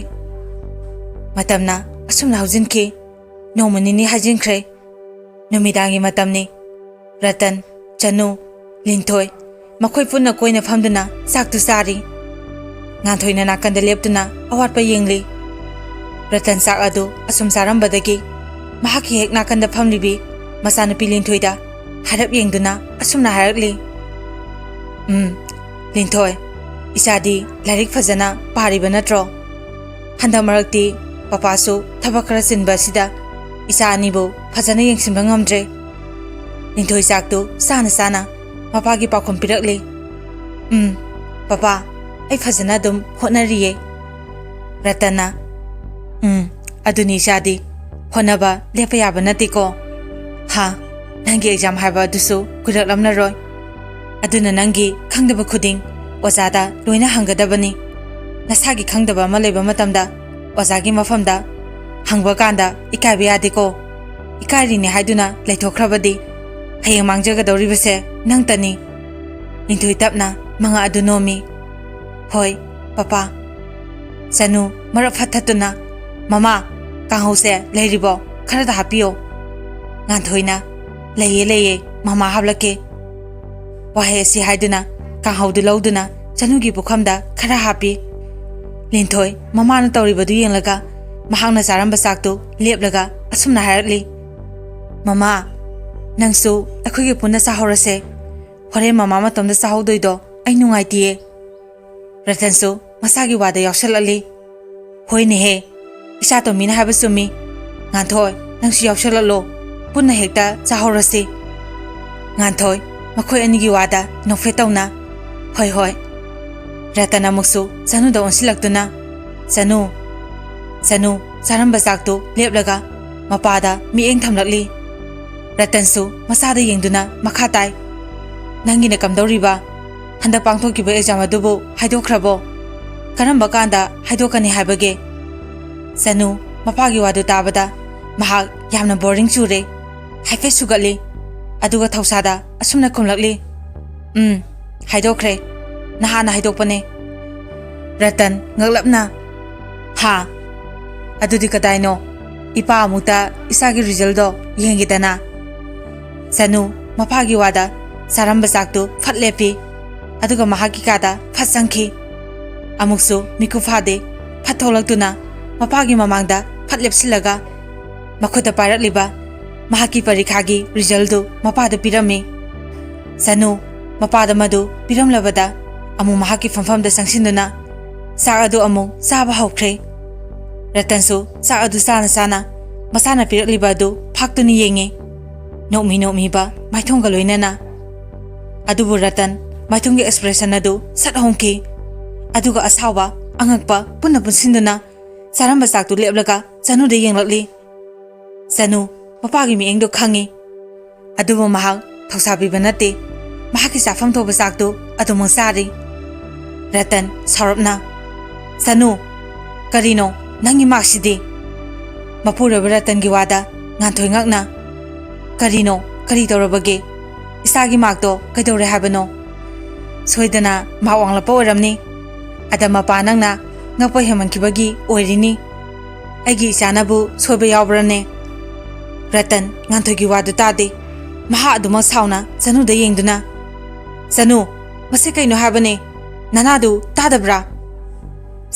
ꯃꯇꯝꯅ ꯑꯁꯨꯝꯅ ꯍꯧꯖꯤꯟꯈꯤ ꯅꯣꯡꯃ ꯅꯤꯅꯤ ꯍꯥꯏꯖꯤꯟꯈ꯭ꯔꯦ ꯅꯨꯃꯤꯗꯥꯡꯒꯤ ꯃꯇꯝꯅꯤ ꯔꯇꯟ ꯆꯅꯨ ꯂꯤꯟꯊꯣꯏ ꯃꯈꯣꯏ ꯄꯨꯟꯅ ꯀꯣꯏꯅ ꯐꯝꯗꯨꯅ ꯆꯥꯛꯇꯨ ꯆꯥꯔꯤ ꯉꯥꯟꯊꯣꯏꯅ ꯅꯥꯀꯟꯗ ꯂꯦꯞꯇꯨꯅ ꯑꯋꯥꯠꯄ ꯌꯦꯡꯂꯤ ꯔꯇꯟ ꯆꯥꯛ ꯑꯗꯨ ꯑꯁꯨꯝ ꯆꯥꯔꯝꯕꯗꯒꯤ ꯃꯍꯥꯛꯀꯤ ꯍꯦꯛ ꯅꯥꯀꯟꯗ ꯐꯝꯂꯤꯕꯤ ꯃꯆꯥꯅꯨꯄꯤ ꯂꯤꯟꯊꯣꯏꯗ ꯍꯥꯏꯔꯞ ꯌꯦꯡꯗꯨꯅ ꯑꯁꯨꯝꯅ ꯍꯥꯏꯔꯛꯂꯤ ꯂꯤꯟꯊꯣꯏ ꯏꯆꯥꯗꯤ ꯂꯥꯏꯔꯤꯛ ꯐꯖꯅ ꯄꯥꯔꯤꯕ ꯅꯠꯇ꯭ꯔꯣ ꯍꯟꯗꯛ ꯃꯔꯛꯇꯤ ꯄꯄꯥꯁꯨ ꯊꯕꯛ ꯈꯔ ꯆꯤꯟꯕ ꯑꯁꯤꯗ ꯏꯆꯥ ꯑꯅꯤꯕꯨ ꯐꯖꯅ ꯌꯦꯡꯁꯤꯟꯕ ꯉꯝꯗ꯭ꯔꯦ ꯂꯤꯟꯊꯣꯏ ꯆꯥꯛꯇꯨ ꯆꯥꯅ ꯃꯄꯥꯒꯤ ꯄꯥꯎꯈꯨꯝ ꯄꯤꯔꯛꯂꯤ ꯄꯄꯥ ꯑꯩ ꯐꯖꯅ ꯑꯗꯨꯝ ꯍꯣꯠꯅꯔꯤꯌꯦ ꯔꯇꯟꯅ ꯑꯗꯨꯅꯤ ꯏꯆꯥꯗꯤ ꯍꯣꯠꯅꯕ ꯂꯦꯞꯄ ꯌꯥꯕ ꯅꯠꯇꯦꯀꯣ ꯅꯪꯒꯤ ꯑꯦꯛꯖꯥꯝ ꯍꯥꯏꯕ ꯑꯗꯨꯁꯨ ꯀꯨꯏꯔꯛꯂꯝꯂꯔꯣꯏ ꯑꯗꯨꯅ ꯅꯪꯒꯤ ꯈꯪꯗꯕ ꯈꯨꯗꯤꯡ ꯑꯣꯖꯥꯗ ꯂꯣꯏꯅ ꯍꯪꯒꯗꯕꯅꯤ ꯅꯁꯥꯒꯤ ꯈꯪꯗꯕ ꯑꯃ ꯂꯩꯕ ꯃꯇꯝꯗ ꯑꯣꯖꯥꯒꯤ ꯃꯐꯝꯗ ꯍꯪꯕ ꯀꯥꯟꯗ ꯏꯀꯥꯏꯕ ꯌꯥꯗꯦꯀꯣ ꯏꯀꯥꯏꯔꯤꯅꯦ ꯍꯥꯏꯗꯨꯅ ꯂꯩꯊꯣꯛꯈ꯭ꯔꯕꯗꯤ ꯍꯌꯦꯡ ꯃꯥꯡꯖꯒꯗꯧꯔꯤꯕꯁꯦ ꯅꯪꯇꯅꯤ ꯂꯤꯟꯊꯣꯏ ꯇꯞꯅ ꯃꯉꯥ ꯑꯗꯨ ꯅꯣꯝꯃꯤ ꯍꯣꯏ ꯄꯄꯥ ꯆꯅꯨ ꯃꯔꯛ ꯐꯠꯊꯠꯇꯨꯅ ꯃꯃꯥ ꯀꯥꯡꯍꯧꯁꯦ ꯂꯩꯔꯤꯕꯣ ꯈꯔꯗ ꯍꯥꯞꯄꯤꯌꯣ ꯉꯥꯟꯊꯣꯏꯅ ꯂꯩꯌꯦ ꯃꯃꯥ ꯍꯥꯞꯂꯛꯀꯦ ꯋꯥꯍꯩ ꯑꯁꯤ ꯍꯥꯏꯗꯨꯅ ꯀꯥꯡꯍꯧꯗꯨ ꯂꯧꯗꯨꯅ ꯆꯅꯨꯒꯤ ꯄꯨꯈꯝꯗ ꯈꯔ ꯍꯥꯞꯄꯤ ꯂꯤꯟꯊꯣꯏ ꯃꯃꯥꯅ ꯇꯧꯔꯤꯕꯗꯨ ꯌꯦꯡꯂꯒ ꯃꯍꯥꯛꯅ ꯆꯥꯔꯝꯕ ꯆꯥꯛꯇꯨ ꯂꯦꯞꯂꯒ ꯑꯁꯨꯝꯅ ꯍꯥꯏꯔꯛꯂꯤ ꯃꯃꯥ ꯅꯪꯁꯨ ꯑꯩꯈꯣꯏꯒꯤ ꯄꯨꯟꯅ ꯆꯥꯍꯧꯔꯁꯦ ꯍꯣꯔꯦꯟ ꯃꯃꯥ ꯃꯇꯣꯝꯗ ꯆꯥꯍꯧꯗꯣꯏꯗꯣ ꯑꯩ ꯅꯨꯡꯉꯥꯏꯇꯤꯌꯦ ꯔꯇꯟꯁꯨ ꯃꯁꯥꯒꯤ ꯋꯥꯗ ꯌꯥꯎꯁꯜꯂꯛꯂꯤ ꯍꯣꯏꯅꯦꯍꯦ ꯏꯆꯥꯇꯣꯝꯕꯤꯅ ꯍꯥꯏꯕ ꯆꯨꯝꯃꯤ ꯉꯥꯟꯊꯣꯏ ꯅꯪꯁꯨ ꯌꯥꯎꯁꯜꯂꯛꯂꯣ ꯄꯨꯟꯅ ꯍꯦꯛꯇ ꯆꯥꯍꯧꯔꯁꯤ ꯉꯥꯟꯊꯣꯏ ꯃꯈꯣꯏ ꯑꯅꯤꯒꯤ ꯋꯥꯗ ꯅꯣꯛꯐꯦꯠ ꯇꯧꯅ ꯍꯣꯏ ꯍꯣꯏ ꯔꯇꯟ ꯑꯃꯨꯛꯁꯨ ꯆꯅꯨꯗ ꯑꯣꯟꯁꯤꯜꯂꯛꯇꯨꯅ ꯆꯅꯨ ꯆꯥꯔꯝꯕ ꯆꯥꯛꯇꯨ ꯂꯦꯞꯂꯒ ꯃꯄꯥꯗ ꯃꯤꯠꯌꯦꯡ ꯊꯝꯂꯛꯂꯤ ꯔꯇꯟꯁꯨ ꯃꯆꯥꯗ ꯌꯦꯡꯗꯨꯅ ꯃꯈꯥ ꯇꯥꯏ ꯅꯪꯒꯤꯅ ꯀꯝꯗꯧꯔꯤꯕ ꯍꯟꯗꯛ ꯄꯥꯡꯊꯣꯛꯈꯤꯕ ꯑꯦꯛꯖꯥꯝ ꯑꯗꯨꯕꯨ ꯍꯥꯏꯗꯣꯛꯈ꯭ꯔꯕꯣ ꯀꯔꯝꯕ ꯀꯥꯟꯗ ꯍꯥꯏꯗꯣꯛꯀꯅꯤ ꯍꯥꯏꯕꯒꯦ ꯆꯅꯨ ꯃꯄꯥꯒꯤ ꯋꯥꯗꯨ ꯇꯥꯕꯗ ꯃꯍꯥꯛ ꯌꯥꯝꯅ ꯕꯣꯔꯤꯡ ꯆꯨꯔꯦ ꯍꯥꯏꯐꯦꯠ ꯁꯨꯒꯠꯂꯤ ꯑꯗꯨꯒ ꯊꯧꯁꯥꯗ ꯑꯁꯨꯝꯅ ꯈꯨꯝꯂꯛꯂꯤ ꯍꯥꯏꯗꯣꯛꯈ꯭ꯔꯦ ꯅꯍꯥꯟꯅ ꯍꯥꯏꯗꯣꯛꯄꯅꯦ ꯔꯇꯟ ꯉꯛꯂꯞꯅ ꯍꯥ ꯑꯗꯨꯗꯤ ꯀꯗꯥꯏꯅꯣ ꯏꯄꯥ ꯑꯃꯨꯛꯇ ꯏꯆꯥꯒꯤ ꯔꯤꯖꯜꯗꯣ ꯌꯦꯡꯒꯦꯗꯅ ꯆꯅꯨ ꯃꯄꯥꯒꯤ ꯋꯥꯗ ꯆꯥꯔꯝꯕ ꯆꯥꯛꯇꯨ ꯐꯠ ꯂꯦꯞꯄꯤ ꯑꯗꯨꯒ ꯃꯍꯥꯛꯀꯤ ꯀꯥꯗ ꯐꯠ ꯆꯪꯈꯤ ꯑꯃꯨꯛꯁꯨ ꯃꯤꯀꯨꯞ ꯐꯥꯗꯦ ꯐꯠ ꯊꯣꯛꯂꯛꯇꯨꯅ ꯃꯄꯥꯒꯤ ꯃꯃꯥꯡꯗ ꯐꯠ ꯂꯦꯞꯁꯤꯜꯂꯒ ꯃꯈꯨꯠꯇ ꯄꯥꯏꯔꯛꯂꯤꯕ ꯃꯍꯥꯛꯀꯤ ꯄꯔꯤꯈꯥꯒꯤ ꯔꯤꯖꯜꯗꯨ ꯃꯄꯥꯗ ꯄꯤꯔꯝꯃꯤ ꯆꯅꯨ ꯃꯄꯥꯗ ꯃꯗꯨ ꯄꯤꯔꯝꯂꯕꯗ ꯑꯃꯨꯛ ꯃꯍꯥꯛꯀꯤ ꯐꯝꯐꯝꯗ ꯆꯪꯁꯤꯟꯗꯨꯅ ꯆꯥꯛ ꯑꯗꯨ ꯑꯃꯨꯛ ꯆꯥꯕ ꯍꯧꯈ꯭ꯔꯦ ꯔꯇꯟꯁꯨ ꯆꯥꯛ ꯑꯗꯨ ꯆꯥꯅ ꯃꯁꯥꯅ ꯄꯤꯔꯛꯂꯤꯕ ꯑꯗꯨ ꯐꯥꯛꯇꯨꯅ ꯌꯦꯡꯉꯤ ꯅꯣꯛꯃꯤꯕ ꯃꯥꯏꯊꯣꯡꯒ ꯂꯣꯏꯅꯅ ꯑꯗꯨꯕꯨ ꯔꯇꯟ ꯃꯥꯏꯊꯣꯡꯒꯤ ꯑꯦꯛꯁꯄ꯭ꯔꯦꯁꯟ ꯑꯗꯨ ꯁꯠ ꯍꯣꯡꯈꯤ ꯑꯗꯨꯒ ꯑꯁꯥꯎꯕ ꯑꯉꯛꯄ ꯄꯨꯟꯅ ꯄꯨꯟꯁꯤꯟꯗꯨꯅ ꯆꯥꯔꯝꯕ ꯆꯥꯛꯇꯨ ꯂꯦꯞꯂꯒ ꯆꯅꯨꯗ ꯌꯦꯡꯂꯛꯂꯤ ꯆꯅꯨ ꯃꯄꯥꯒꯤ ꯃꯤꯠꯌꯦꯡꯗꯨ ꯈꯪꯉꯤ ꯑꯗꯨꯕꯨ ꯃꯍꯥꯛ ꯊꯧꯁꯥꯕꯤꯕ ꯅꯠꯇꯦ ꯃꯍꯥꯛꯀꯤ ꯆꯥꯐꯝ ꯊꯣꯛꯄ ꯆꯥꯛꯇꯨ ꯑꯗꯨꯃꯛ ꯆꯥꯔꯤ ꯔꯇꯟ ꯁꯥꯎꯔꯞꯅ ꯆꯅꯨ ꯀꯔꯤꯅꯣ ꯅꯪꯒꯤ ꯃꯥꯛꯁꯤꯗꯤ ꯃꯄꯨꯔꯣꯏꯕ ꯔꯇꯟꯒꯤ ꯋꯥꯗ ꯉꯥꯟꯊꯣꯏ ꯉꯛꯅ ꯀꯔꯤꯅꯣ ꯀꯔꯤ ꯇꯧꯔꯕꯒꯦ ꯏꯆꯥꯒꯤ ꯃꯥꯛꯇꯣ ꯀꯩꯗꯧꯔꯦ ꯍꯥꯏꯕꯅꯣ ꯁꯣꯏꯗꯅ ꯃꯥꯛ ꯋꯥꯡꯂꯛꯄ ꯑꯣꯏꯔꯝꯅꯤ ꯑꯗ ꯃꯄꯥ ꯅꯪꯅ ꯉꯛꯄ ꯍꯦꯃꯟꯈꯤꯕꯒꯤ ꯑꯣꯏꯔꯤꯅꯤ ꯑꯩꯒꯤ ꯏꯆꯥꯅꯕꯨ ꯁꯣꯏꯕ ꯌꯥꯎꯕ꯭ꯔꯅꯦ ꯔꯇꯟ ꯉꯥꯟꯊꯣꯏꯒꯤ ꯋꯥꯗꯨ ꯇꯥꯗꯦ ꯃꯍꯥꯛ ꯑꯗꯨꯃꯛ ꯁꯥꯎꯅ ꯆꯅꯨꯗ ꯌꯦꯡꯗꯨꯅ ꯆꯅꯨ ꯃꯁꯤ ꯀꯩꯅꯣ ꯍꯥꯏꯕꯅꯦ ꯅꯅꯥꯗꯨ ꯇꯥꯗꯕ꯭ꯔꯥ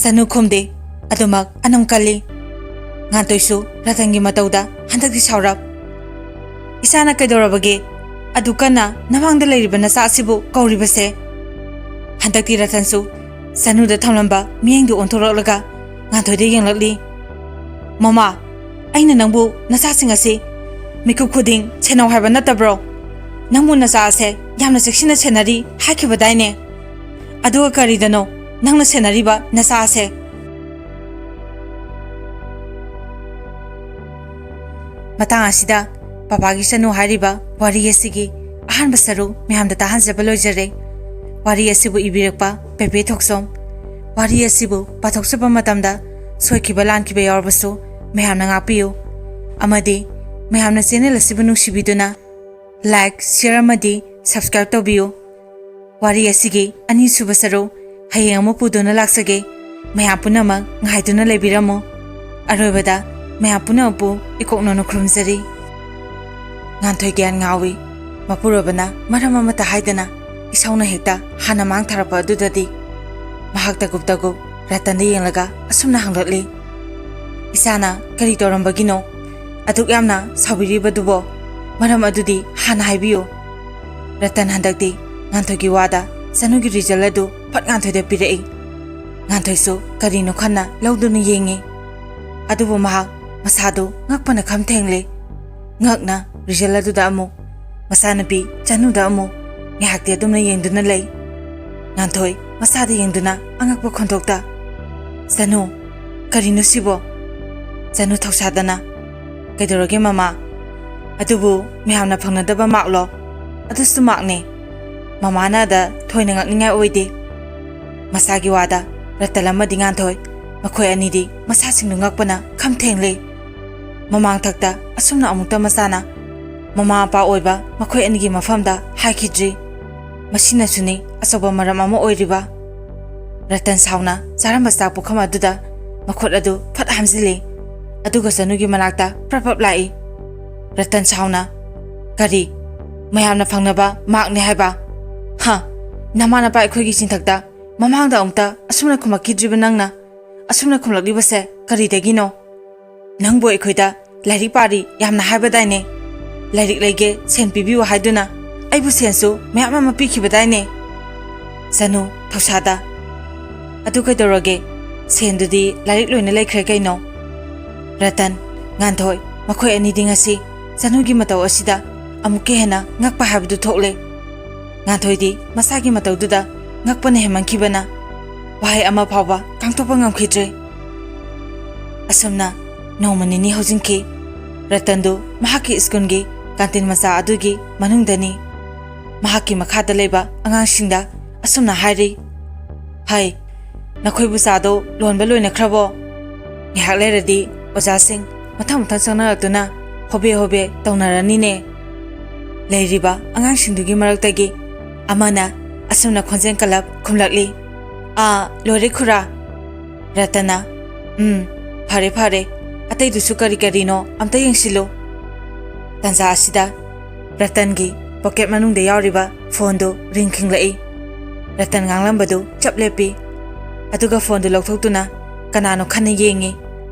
ꯆꯅꯨ ꯈꯨꯝꯗꯦ ꯑꯗꯨꯃꯛ ꯑꯅꯝ ꯀꯜꯂꯤ ꯉꯥꯟꯊꯣꯏꯁꯨ ꯔꯇꯟꯒꯤ ꯃꯇꯧꯗ ꯍꯟꯗꯛꯇꯤ ꯁꯥꯎꯔꯞ ꯏꯆꯥꯅ ꯀꯩꯗꯧꯔꯕꯒꯦ ꯑꯗꯨ ꯀꯟꯅ ꯅꯃꯥꯡꯗ ꯂꯩꯔꯤꯕ ꯅꯆꯥ ꯑꯁꯤꯕꯨ ꯀꯧꯔꯤꯕꯁꯦ ꯍꯟꯗꯛꯇꯤ ꯔꯇꯟꯁꯨ ꯆꯅꯨꯗ ꯊꯝꯂꯝꯕ ꯃꯤꯠꯌꯦꯡꯗꯨ ꯑꯣꯟꯊꯣꯔꯛꯂꯒ ꯉꯥꯟꯊꯣꯏꯗ ꯌꯦꯡꯂꯛꯂꯤ ꯃꯃꯥ ꯑꯩꯅ ꯅꯪꯕꯨ ꯅꯆꯥꯁꯤꯡ ꯑꯁꯤ ꯃꯤꯀꯨꯞ ꯈꯨꯗꯤꯡ ꯁꯦꯟꯅꯧ ꯍꯥꯏꯕ ꯅꯠꯇꯕ꯭ꯔꯣ ꯅꯪꯕꯨ ꯅꯆꯥ ꯑꯁꯦ ꯌꯥꯝꯅ ꯆꯦꯛꯁꯤꯟꯅ ꯁꯦꯟꯅꯔꯤ ꯍꯥꯏꯈꯤꯕꯗꯥꯏꯅꯦ ꯑꯗꯨꯒ ꯀꯔꯤꯗꯅꯣ ꯅꯪꯅ ꯁꯦꯟꯅꯔꯤꯕ ꯅꯆꯥ ꯑꯁꯦ ꯃꯇꯥꯡ ꯑꯁꯤꯗ ꯄꯄꯥꯒꯤ ꯆꯅꯨ ꯍꯥꯏꯔꯤꯕ ꯋꯥꯔꯤ ꯑꯁꯤꯒꯤ ꯑꯍꯥꯟꯕ ꯁꯔꯨꯛ ꯃꯌꯥꯝꯗ ꯇꯥꯍꯟꯖꯕ ꯂꯣꯏꯖꯔꯦ ꯋꯥꯔꯤ ꯑꯁꯤꯕꯨ ꯏꯕꯤꯔꯛꯄ ꯄꯦꯄꯦ ꯊꯣꯛꯆꯣꯝ ꯋꯥꯔꯤ ꯑꯁꯤꯕꯨ ꯄꯥꯊꯣꯛꯆꯕ ꯃꯇꯝꯗ ꯁꯣꯏꯈꯤꯕ ꯂꯥꯟꯈꯤꯕ ꯌꯥꯎꯔꯕꯁꯨ ꯃꯌꯥꯝꯅ ꯉꯥꯛꯄꯤꯌꯨ ꯑꯃꯗꯤ ꯃꯌꯥꯝꯅ ꯆꯦꯅꯦꯜ ꯑꯁꯤꯕꯨ ꯅꯨꯡꯁꯤꯕꯤꯗꯨꯅ ꯂꯥꯏꯛ ꯁꯤꯌꯔ ꯑꯃꯗꯤ ꯁꯕꯁꯀ꯭ꯔꯥꯏꯕ ꯇꯧꯕꯤꯌꯨ ꯋꯥꯔꯤ ꯑꯁꯤꯒꯤ ꯑꯅꯤꯁꯨꯕ ꯁꯔꯨꯛ ꯍꯌꯦꯡ ꯑꯃꯨꯛ ꯄꯨꯗꯨꯅ ꯂꯥꯛꯆꯒꯦ ꯃꯌꯥꯝ ꯄꯨꯝꯅꯃꯛ ꯉꯥꯏꯗꯨꯅ ꯂꯩꯕꯤꯔꯝꯃꯨ ꯑꯔꯣꯏꯕꯗ ꯃꯌꯥꯝ ꯄꯨꯝꯅꯃꯛꯄꯨ ꯏꯀꯣꯛꯅꯅ ꯈꯨꯔꯨꯝꯖꯔꯤ ꯉꯥꯟꯊꯣꯏ ꯒ꯭ꯌꯥꯟ ꯉꯥꯎꯏ ꯃꯄꯨꯔꯣꯏꯕꯅ ꯃꯔꯝ ꯑꯃꯠꯇ ꯍꯥꯏꯗꯅ ꯏꯁꯧꯅ ꯍꯦꯛꯇ ꯍꯥꯟꯅ ꯃꯥꯡ ꯊꯥꯔꯛꯄ ꯑꯗꯨꯗꯗꯤ ꯃꯍꯥꯛ ꯇꯒꯨꯞ ꯔꯇꯟꯗ ꯌꯦꯡꯂꯒ ꯑꯁꯨꯝꯅ ꯍꯪꯂꯛꯂꯤ ꯏꯆꯥꯅ ꯀꯔꯤ ꯇꯧꯔꯝꯕꯒꯤꯅꯣ ꯑꯗꯨꯛ ꯌꯥꯝꯅ ꯁꯥꯎꯕꯤꯔꯤꯕꯗꯨꯕꯣ ꯃꯔꯝ ꯑꯗꯨꯗꯤ ꯍꯥꯟꯅ ꯍꯥꯏꯕꯤꯌꯨ ꯔꯇꯟ ꯍꯟꯗꯛꯇꯤ ꯉꯥꯟꯊꯣꯏꯒꯤ ꯋꯥꯗ ꯆꯅꯨꯒꯤ ꯔꯤꯖꯜ ꯑꯗꯨ ꯐꯠ ꯉꯥꯟꯊꯣꯏꯗ ꯄꯤꯔꯛꯏ ꯉꯥꯟꯊꯣꯏꯁꯨ ꯀꯔꯤꯅꯣ ꯈꯟꯅ ꯂꯧꯗꯨꯅ ꯌꯦꯡꯉꯤ ꯑꯗꯨꯕꯨ ꯃꯍꯥꯛ ꯃꯁꯥꯗꯨ ꯉꯛꯄꯅ ꯈꯝ ꯊꯦꯡꯂꯦ ꯉꯛꯅ ꯔꯤꯖꯜ ꯑꯗꯨꯗ ꯑꯃꯨꯛ ꯃꯆꯥꯅꯨꯄꯤ ꯆꯅꯨꯗ ꯑꯃꯨꯛ ꯉꯥꯏꯍꯥꯛꯇꯤ ꯑꯗꯨꯝꯅ ꯌꯦꯡꯗꯨꯅ ꯂꯩ ꯉꯥꯟꯊꯣꯏ ꯃꯁꯥꯗ ꯌꯦꯡꯗꯨꯅ ꯑꯉꯛꯄ ꯈꯣꯟꯊꯣꯛꯇ ꯆꯅꯨ ꯀꯔꯤꯅꯣ ꯁꯤꯕꯣ ꯆꯅꯨ ꯊꯧꯁꯥꯗꯅ ꯀꯩꯗꯧꯔꯒꯦ ꯃꯃꯥ ꯑꯗꯨꯕꯨ ꯃꯌꯥꯝꯅ ꯐꯪꯅꯗꯕ ꯃꯥꯛꯂꯣ ꯑꯗꯨꯁꯨ ꯃꯥꯛꯅꯦ ꯃꯃꯥꯅ ꯑꯗ ꯊꯣꯏꯅ ꯉꯛꯅꯤꯡꯉꯥꯏ ꯑꯣꯏꯗꯦ ꯃꯁꯥꯒꯤ ꯋꯥꯗ ꯔꯇꯟ ꯑꯃꯗꯤ ꯉꯥꯟꯊꯣꯏ ꯃꯈꯣꯏ ꯑꯅꯤꯗꯤ ꯃꯁꯥꯁꯤꯡꯗꯨ ꯉꯛꯄꯅ ꯈꯝ ꯊꯦꯡꯂꯦ ꯃꯃꯥꯡꯊꯛꯇ ꯑꯁꯨꯝꯅ ꯑꯃꯨꯛꯇ ꯃꯆꯥꯅ ꯃꯃꯥ ꯃꯄꯥ ꯑꯣꯏꯕ ꯃꯈꯣꯏ ꯑꯅꯤꯒꯤ ꯃꯐꯝꯗ ꯍꯥꯏꯈꯤꯗ꯭ꯔꯤ ꯃꯁꯤꯅꯁꯨꯅꯤ ꯑꯆꯧꯕ ꯃꯔꯝ ꯑꯃ ꯑꯣꯏꯔꯤꯕ ꯔꯇꯟ ꯁꯥꯎꯅ ꯆꯥꯔꯝꯕ ꯆꯥꯛ ꯄꯨꯈꯝ ꯑꯗꯨꯗ ꯃꯈꯨꯠ ꯑꯗꯨ ꯐꯠ ꯍꯥꯝꯖꯤꯜꯂꯤ ꯑꯗꯨꯒ ꯆꯅꯨꯒꯤ ꯃꯅꯥꯛꯇ ꯄ꯭ꯔꯞ ꯂꯥꯛꯏ ꯔꯇꯟ ꯁꯥꯎꯅ ꯀꯔꯤ ꯃꯌꯥꯝꯅ ꯐꯪꯅꯕ ꯃꯥꯛꯅꯦ ꯍꯥꯏꯕ ꯅꯃꯥꯅꯄꯥ ꯑꯩꯈꯣꯏꯒꯤ ꯆꯤꯟꯊꯛꯇ ꯃꯃꯥꯡꯗ ꯑꯃꯨꯛꯇ ꯑꯁꯨꯝꯅ ꯈꯨꯝꯃꯛꯈꯤꯗ꯭ꯔꯤꯕ ꯅꯪꯅ ꯑꯁꯨꯝꯅ ꯈꯨꯝꯂꯛꯂꯤꯕꯁꯦ ꯀꯔꯤꯗꯒꯤꯅꯣ ꯅꯪꯕꯨ ꯑꯩꯈꯣꯏꯗ ꯂꯥꯏꯔꯤꯛ ꯄꯥꯔꯤ ꯌꯥꯝꯅ ꯍꯥꯏꯕꯗꯥꯏꯅꯦ ꯂꯥꯏꯔꯤꯛ ꯂꯩꯒꯦ ꯁꯦꯟ ꯄꯤꯕꯤꯌꯨ ꯍꯥꯏꯗꯨꯅ ꯑꯩꯕꯨ ꯁꯦꯟꯁꯨ ꯃꯌꯥꯝ ꯑꯃ ꯄꯤꯈꯤꯕꯗꯥꯏꯅꯦ ꯆꯅꯨ ꯊꯧꯁꯥꯗ ꯑꯗꯨ ꯀꯩꯗꯧꯔꯒꯦ ꯁꯦꯟꯗꯨꯗꯤ ꯂꯥꯏꯔꯤꯛ ꯂꯣꯏꯅ ꯂꯩꯈ꯭ꯔꯦ ꯀꯩꯅꯣ ꯔꯇꯟ ꯉꯥꯟꯊꯣꯏ ꯃꯈꯣꯏ ꯑꯅꯤꯗꯤ ꯉꯁꯤ ꯆꯅꯨꯒꯤ ꯃꯇꯧ ꯑꯁꯤꯗ ꯑꯃꯨꯛꯀ ꯍꯦꯟꯅ ꯉꯛꯄ ꯍꯥꯏꯕꯗꯨ ꯊꯣꯛꯂꯦ ꯉꯥꯟꯊꯣꯏꯗꯤ ꯃꯁꯥꯒꯤ ꯃꯇꯧꯗꯨꯗ ꯉꯛꯄꯅ ꯍꯦꯟꯃꯟꯈꯤꯕꯅ ꯋꯥꯍꯩ ꯑꯃ ꯐꯥꯎꯕ ꯀꯥꯡꯊꯣꯛꯄ ꯉꯝꯈꯤꯗ꯭ꯔꯦ ꯑꯁꯨꯝꯅ ꯅꯣꯡꯃ ꯅꯤꯅꯤ ꯍꯧꯖꯤꯟꯈꯤ ꯔꯇꯟꯗꯨ ꯃꯍꯥꯛꯀꯤ ꯁ꯭ꯀꯨꯜꯒꯤ ꯀꯥꯟꯇꯤꯟ ꯃꯆꯥ ꯑꯗꯨꯒꯤ ꯃꯅꯨꯡꯗꯅꯤ ꯃꯍꯥꯛꯀꯤ ꯃꯈꯥꯗ ꯂꯩꯕ ꯑꯉꯥꯡꯁꯤꯡꯗ ꯑꯁꯨꯝꯅ ꯍꯥꯏꯔꯤ ꯍꯩ ꯅꯈꯣꯏꯕꯨ ꯆꯥꯗꯣ ꯂꯣꯟꯕ ꯂꯣꯏꯅꯈ꯭ꯔꯕꯣ ꯉꯥꯏꯍꯥꯛ ꯂꯩꯔꯗꯤ ꯑꯣꯖꯥꯁꯤꯡ ꯃꯊꯪ ꯆꯪꯅꯔꯛꯇꯨꯅ ꯍꯣꯕꯦ ꯍꯣꯕꯦ ꯇꯧꯅꯔꯅꯤꯅꯦ ꯂꯩꯔꯤꯕ ꯑꯉꯥꯡꯁꯤꯡꯗꯨꯒꯤ ꯃꯔꯛꯇꯒꯤ ꯑꯃꯅ ꯑꯁꯨꯝꯅ ꯈꯣꯟꯖꯦꯜ ꯀꯜꯂꯞ ꯈꯨꯝꯂꯛꯂꯤ ꯂꯣꯏꯔꯦ ꯈꯨꯔꯥ ꯔꯇꯟꯅ ꯐꯔꯦ ꯐꯔꯦ ꯑꯇꯩꯗꯨꯁꯨ ꯀꯔꯤ ꯀꯔꯤꯅꯣ ꯑꯝꯇ ꯌꯦꯡꯁꯤꯜꯂꯨ ꯇꯟꯖꯥ ꯑꯁꯤꯗ ꯔꯇꯟꯒꯤ ꯄꯣꯀꯦꯠ ꯃꯅꯨꯡꯗ ꯌꯥꯎꯔꯤꯕ ꯐꯣꯟꯗꯨ ꯔꯤꯡ ꯈꯤꯡꯂꯛꯏ ꯔꯇꯟ ꯉꯥꯡꯂꯝꯕꯗꯨ ꯆꯞ ꯂꯦꯞꯄꯤ ꯑꯗꯨꯒ ꯐꯣꯟꯗꯨ ꯂꯧꯊꯣꯛꯇꯨꯅ ꯀꯅꯥꯅꯣ ꯈꯟꯅ ꯌꯦꯡꯉꯤ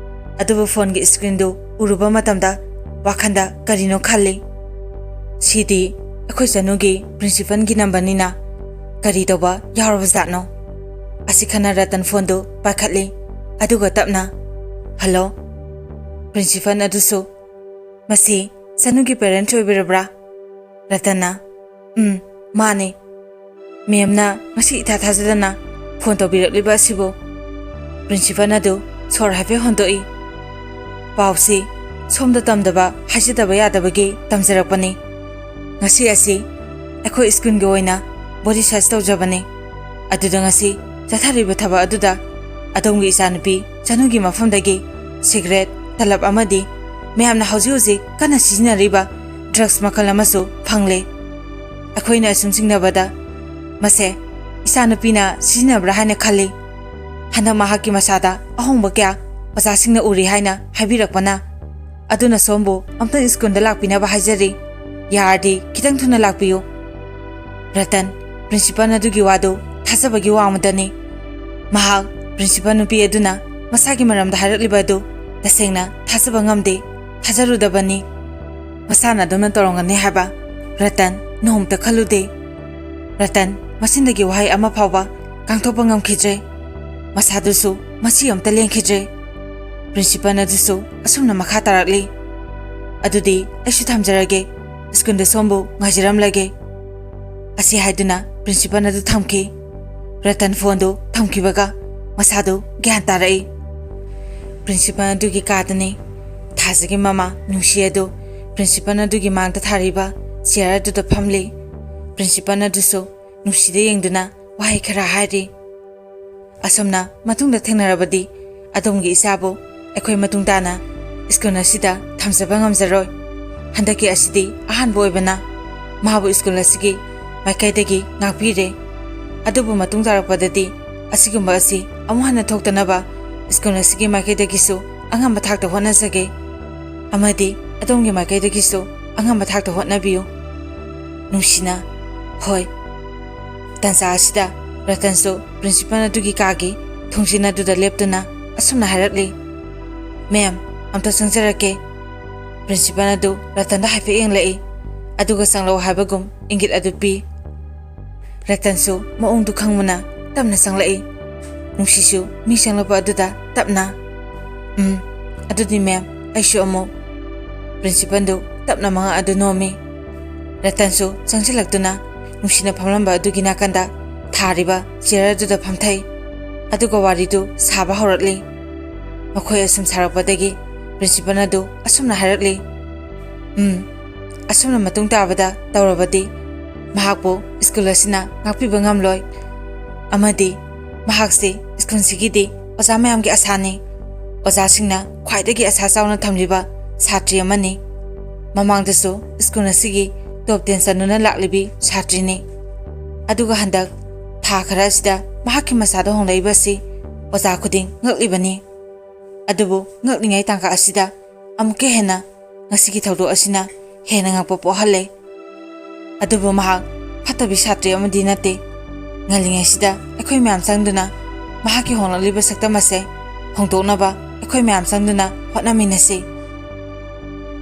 ꯑꯗꯨꯕꯨ ꯐꯣꯟꯒꯤ ꯁ꯭ꯀ꯭ꯔꯤꯟꯗꯨ ꯎꯔꯨꯕ ꯃꯇꯝꯗ ꯋꯥꯈꯟꯗ ꯀꯔꯤꯅꯣ ꯈꯜꯂꯤ ꯁꯤꯗꯤ ꯑꯩꯈꯣꯏ ꯆꯅꯨꯒꯤ ꯄ꯭ꯔꯤꯟꯁꯤꯄꯜꯒꯤ ꯅꯝꯕꯔꯅꯤꯅ ꯀꯔꯤ ꯇꯧꯕ ꯌꯥꯎꯔꯕꯖꯥꯠꯅꯣ ꯑꯁꯤ ꯈꯟꯅ ꯔꯇꯟ ꯐꯣꯟꯗꯨ ꯄꯥꯏꯈꯠꯂꯤ ꯑꯗꯨꯒ ꯇꯞꯅ ꯍꯜꯂꯣ ꯄ꯭ꯔꯤꯟꯁꯤꯄꯜ ꯑꯗꯨꯁꯨ ꯃꯁꯤ ꯆꯅꯨꯒꯤ ꯄꯦꯔꯦꯟꯁ ꯑꯣꯏꯕꯤꯔꯕ꯭ꯔꯥ ꯔꯇꯟꯅ ꯃꯥꯅꯦ ꯃꯦꯝꯅ ꯉꯁꯤ ꯏꯊꯥ ꯊꯥꯖꯗꯅ ꯐꯣꯟ ꯇꯧꯕꯤꯔꯛꯂꯤꯕ ꯑꯁꯤꯕꯨ ꯄ꯭ꯔꯤꯟꯁꯤꯄꯜ ꯑꯗꯨ ꯁꯣꯔ ꯍꯥꯏꯐꯦꯠ ꯍꯣꯟꯗꯣꯛꯏ ꯄꯥꯎꯁꯤ ꯁꯣꯝꯗ ꯇꯝꯗꯕ ꯍꯥꯏꯖꯗꯕ ꯌꯥꯗꯕꯒꯤ ꯇꯝꯖꯔꯛꯄꯅꯤ ꯉꯁꯤ ꯑꯁꯤ ꯑꯩꯈꯣꯏ ꯁ꯭ꯀꯨꯜꯒꯤ ꯑꯣꯏꯅ ꯕꯣꯗꯤ ꯁꯔꯆ ꯇꯧꯖꯕꯅꯤ ꯑꯗꯨꯗ ꯉꯁꯤ ꯆꯠꯊꯔꯤꯕ ꯊꯕꯛ ꯑꯗꯨꯗ ꯑꯗꯣꯝꯒꯤ ꯏꯆꯥꯅꯨꯄꯤ ꯆꯅꯨꯒꯤ ꯃꯐꯝꯗꯒꯤ ꯁꯤꯒꯔꯦꯠ ꯇꯂꯞ ꯑꯃꯗꯤ ꯃꯌꯥꯝꯅ ꯍꯧꯖꯤꯛ ꯍꯧꯖꯤꯛ ꯀꯟꯅ ꯁꯤꯖꯤꯟꯅꯔꯤꯕ ꯗ꯭ꯔꯒꯁ ꯃꯈꯜ ꯑꯃꯁꯨ ꯐꯪꯂꯦ ꯑꯩꯈꯣꯏꯅ ꯑꯁꯨꯝ ꯆꯤꯡꯅꯕꯗ ꯃꯁꯦ ꯏꯆꯥꯅꯨꯄꯤꯅ ꯁꯤꯖꯤꯟꯅꯕ꯭ꯔꯥ ꯍꯥꯏꯅ ꯈꯜꯂꯤ ꯍꯟꯗꯛ ꯃꯍꯥꯛꯀꯤ ꯃꯁꯥꯗ ꯑꯍꯣꯡꯕ ꯀꯌꯥ ꯑꯣꯖꯥꯁꯤꯡꯅ ꯎꯔꯤ ꯍꯥꯏꯅ ꯍꯥꯏꯕꯤꯔꯛꯄꯅ ꯑꯗꯨꯅ ꯁꯣꯝꯕꯨ ꯑꯝꯇꯪ ꯁ꯭ꯀꯨꯜꯗ ꯂꯥꯛꯄꯤꯅꯕ ꯍꯥꯏꯖꯔꯤ ꯌꯥꯔꯗꯤ ꯈꯤꯇꯪ ꯊꯨꯅ ꯂꯥꯛꯄꯤꯌꯨ ꯔꯇꯟ ꯄ꯭ꯔꯤꯟꯁꯤꯄꯜ ꯑꯗꯨꯒꯤ ꯋꯥꯗꯨ ꯊꯥꯖꯕꯒꯤ ꯋꯥꯡꯃꯗꯅꯤ ꯃꯍꯥꯛ ꯄ꯭ꯔꯤꯟꯁꯤꯄꯜ ꯅꯨꯄꯤ ꯑꯗꯨꯅ ꯃꯁꯥꯒꯤ ꯃꯔꯝꯗ ꯍꯥꯏꯔꯛꯂꯤꯕ ꯑꯗꯨ ꯇꯁꯦꯡꯅ ꯊꯥꯖꯕ ꯉꯝꯗꯦ ꯊꯥꯖꯔꯨꯗꯕꯅꯤ ꯃꯁꯥꯅ ꯑꯗꯨꯝꯅ ꯇꯧꯔꯝꯒꯅꯤ ꯍꯥꯏꯕ ꯔꯇꯟ ꯅꯣꯡꯃꯇ ꯈꯜꯂꯨꯗꯦ ꯔꯇꯟ ꯃꯆꯤꯟꯗꯒꯤ ꯋꯥꯍꯩ ꯑꯃ ꯐꯥꯎꯕ ꯀꯥꯡꯊꯣꯛꯄ ꯉꯝꯈꯤꯗ꯭ꯔꯦ ꯃꯁꯥꯗꯨꯁꯨ ꯃꯆꯤ ꯑꯃꯇ ꯂꯦꯡꯈꯤꯗ꯭ꯔꯦ ꯄ꯭ꯔꯤꯟꯁꯤꯄꯜ ꯑꯗꯨꯁꯨ ꯑꯁꯨꯝꯅ ꯃꯈꯥ ꯇꯥꯔꯛꯂꯤ ꯑꯗꯨꯗꯤ ꯑꯩꯁꯨ ꯊꯝꯖꯔꯒꯦ ꯁ꯭ꯀꯨꯜꯗ ꯁꯣꯝꯕꯨ ꯉꯥꯏꯖꯔꯝꯂꯒꯦ ꯑꯁꯤ ꯍꯥꯏꯗꯨꯅ ꯄ꯭ꯔꯤꯟꯁꯤꯄꯜ ꯑꯗꯨ ꯊꯝꯈꯤ ꯔꯇꯟ ꯐꯣꯟꯗꯨ ꯊꯝꯈꯤꯕꯒ ꯃꯁꯥꯗꯨ ꯒ꯭ꯌꯥꯟ ꯇꯥꯔꯛꯏ ꯄ꯭ꯔꯤꯟꯁꯤꯄꯜ ꯑꯗꯨꯒꯤ ꯀꯥꯗꯅꯤ ꯊꯥꯖꯒꯤ ꯃꯃꯥ ꯅꯨꯡꯁꯤ ꯑꯗꯨ ꯄ꯭ꯔꯤꯟꯁꯤꯄꯜ ꯑꯗꯨꯒꯤ ꯃꯥꯡꯗ ꯊꯥꯔꯤꯕ ꯆꯤꯌꯔ ꯑꯗꯨꯗ ꯐꯝꯂꯤ ꯄ꯭ꯔꯤꯟꯁꯤꯄꯜ ꯑꯗꯨꯁꯨ ꯅꯨꯡꯁꯤꯗ ꯌꯦꯡꯗꯨꯅ ꯋꯥꯍꯩ ꯈꯔ ꯍꯥꯏꯔꯤ ꯑꯁꯨꯝꯅ ꯃꯇꯨꯡꯗ ꯊꯦꯡꯅꯔꯕꯗꯤ ꯑꯗꯣꯝꯒꯤ ꯏꯆꯥꯕꯨ ꯑꯩꯈꯣꯏ ꯃꯇꯨꯡ ꯇꯥꯅ ꯁ꯭ꯀꯨꯜ ꯑꯁꯤꯗ ꯊꯝꯖꯕ ꯉꯝꯖꯔꯣꯏ ꯍꯟꯗꯛꯀꯤ ꯑꯁꯤꯗꯤ ꯑꯍꯥꯟꯕ ꯑꯣꯏꯕꯅ ꯃꯍꯥꯛꯄꯨ ꯁ꯭ꯀꯨꯜ ꯑꯁꯤꯒꯤ ꯃꯥꯏꯀꯩꯗꯒꯤ ꯉꯥꯛꯄꯤꯔꯦ ꯑꯗꯨꯕꯨ ꯃꯇꯨꯡ ꯇꯥꯔꯛꯄꯗꯗꯤ ꯑꯁꯤꯒꯨꯝꯕ ꯑꯁꯤ ꯑꯃꯨꯛ ꯍꯟꯅ ꯊꯣꯛꯇꯅꯕ ꯁ꯭ꯀꯨꯜ ꯑꯁꯤꯒꯤ ꯃꯥꯏꯀꯩꯗꯒꯤꯁꯨ ꯑꯉꯝꯕ ꯊꯥꯛꯇ ꯍꯣꯠꯅꯖꯒꯦ ꯑꯃꯗꯤ ꯑꯗꯣꯝꯒꯤ ꯃꯥꯏꯀꯩꯗꯒꯤꯁꯨ ꯑꯉꯝꯕ ꯊꯥꯛꯇ ꯍꯣꯠꯅꯕꯤꯌꯨ ꯅꯨꯡꯁꯤꯅ ꯍꯣꯏ ꯇꯟꯖꯥ ꯑꯁꯤꯗ ꯔꯇꯟꯁꯨ ꯄ꯭ꯔꯤꯟꯁꯤꯄꯜ ꯑꯗꯨꯒꯤ ꯀꯥꯒꯤ ꯊꯣꯡꯖꯤꯟ ꯑꯗꯨꯗ ꯂꯦꯞꯇꯨꯅ ꯑꯁꯨꯝꯅ ꯍꯥꯏꯔꯛꯂꯤ ꯃꯦꯝ ꯑꯝꯇ ꯆꯪꯖꯔꯛꯀꯦ ꯄ꯭ꯔꯤꯟꯁꯤꯄꯜ ꯑꯗꯨ ꯔꯇꯟꯗ ꯍꯥꯏꯐꯦꯠ ꯌꯦꯡꯂꯛꯏ ꯑꯗꯨꯒ ꯆꯪꯂꯛꯎ ꯍꯥꯏꯕꯒꯨꯝ ꯏꯪꯒꯤꯠ ꯑꯗꯨ ꯄꯤ ꯔꯇꯟꯁꯨ ꯃꯑꯣꯡꯗꯨ ꯈꯪꯕꯅ ꯇꯞꯅ ꯆꯪꯂꯛꯏ ꯅꯨꯡꯁꯤꯁꯨ ꯃꯤ ꯆꯪꯂꯛꯄ ꯑꯗꯨꯗ ꯇꯞꯅ ꯑꯗꯨꯗꯤ ꯃꯦꯝ ꯑꯩꯁꯨ ꯑꯃꯨꯛ ꯄ꯭ꯔꯤꯟꯁꯤꯄꯜꯗꯨ ꯇꯞꯅ ꯃꯉꯛ ꯑꯗꯨ ꯅꯣꯝꯃꯤ ꯔꯇꯟꯁꯨ ꯆꯪꯁꯤꯜꯂꯛꯇꯨꯅ ꯅꯨꯡꯁꯤꯅ ꯐꯝꯂꯝꯕ ꯑꯗꯨꯒꯤ ꯅꯥꯀꯟꯗ ꯊꯥꯔꯤꯕ ꯆꯤꯌꯔ ꯑꯗꯨꯗ ꯐꯝꯊꯩ ꯑꯗꯨꯒ ꯋꯥꯔꯤꯗꯨ ꯁꯥꯕ ꯍꯧꯔꯛꯂꯤ ꯃꯈꯣꯏ ꯑꯁꯨꯝ ꯁꯥꯔꯛꯄꯗꯒꯤ ꯄ꯭ꯔꯤꯟꯁꯤꯄꯜ ꯑꯗꯨ ꯑꯁꯨꯝꯅ ꯍꯥꯏꯔꯛꯂꯤ ꯑꯁꯨꯝꯅ ꯃꯇꯨꯡ ꯇꯥꯕꯗ ꯇꯧꯔꯕꯗꯤ ꯃꯍꯥꯛꯄꯨ ꯁ꯭ꯀꯨꯜ ꯑꯁꯤꯅ ꯉꯥꯛꯄꯤꯕ ꯉꯝꯂꯣꯏ ꯑꯃꯗꯤ ꯃꯍꯥꯛꯁꯤ ꯁ꯭ꯀꯨꯜꯁꯤꯒꯤꯗꯤ ꯑꯣꯖꯥ ꯃꯌꯥꯝꯒꯤ ꯑꯁꯥꯅꯤ ꯑꯣꯖꯥꯁꯤꯡꯅ ꯈ꯭ꯋꯥꯏꯗꯒꯤ ꯑꯁꯥ ꯆꯥꯎꯅ ꯊꯝꯂꯤꯕ ꯁꯥꯇ꯭ꯔꯤ ꯑꯃꯅꯤ ꯃꯃꯥꯡꯗꯁꯨ ꯁ꯭ꯀꯨꯜ ꯑꯁꯤꯒꯤ ꯇꯣꯞ 10 ꯆꯟꯗꯨꯅ ꯂꯥꯛꯂꯤꯕꯤ ꯁꯥꯇ꯭ꯔꯤꯅꯤ ꯑꯗꯨꯒ ꯍꯟꯗꯛ ꯊꯥ ꯈꯔ ꯑꯁꯤꯗ ꯃꯍꯥꯛꯀꯤ ꯃꯁꯥꯗ ꯍꯣꯡꯂꯛꯏꯕ ꯑꯁꯤ ꯑꯣꯖꯥ ꯈꯨꯗꯤꯡ ꯉꯛꯂꯤꯕꯅꯤ ꯑꯗꯨꯕꯨ ꯉꯛꯂꯤꯉꯩ ꯇꯥꯡꯀꯛ ꯑꯁꯤꯗ ꯑꯃꯨꯛꯀ ꯍꯦꯟꯅ ꯉꯁꯤꯒꯤ ꯊꯧꯗꯣꯛ ꯑꯁꯤꯅ ꯍꯦꯟꯅ ꯉꯛꯄ ꯄꯣꯛꯍꯜꯂꯦ ꯑꯗꯨꯕꯨ ꯃꯍꯥꯛ ꯐꯠꯇꯕꯤ ꯁꯥꯇ꯭ꯔꯤ ꯑꯃꯗꯤ ꯅꯠꯇꯦ ꯉꯜꯂꯤꯉꯩꯁꯤꯗ ꯑꯩꯈꯣꯏ ꯃꯌꯥꯝ ꯆꯪꯗꯨꯅ ꯃꯍꯥꯛꯀꯤ ꯍꯣꯡꯂꯛꯂꯤꯕ ꯁꯛꯇꯝ ꯑꯁꯤ ꯍꯣꯡꯗꯣꯛꯅꯕ ꯑꯩꯈꯣꯏ ꯃꯌꯥꯝ ꯆꯪꯗꯨꯅ ꯍꯣꯠꯅꯃꯤꯟꯅꯁꯤ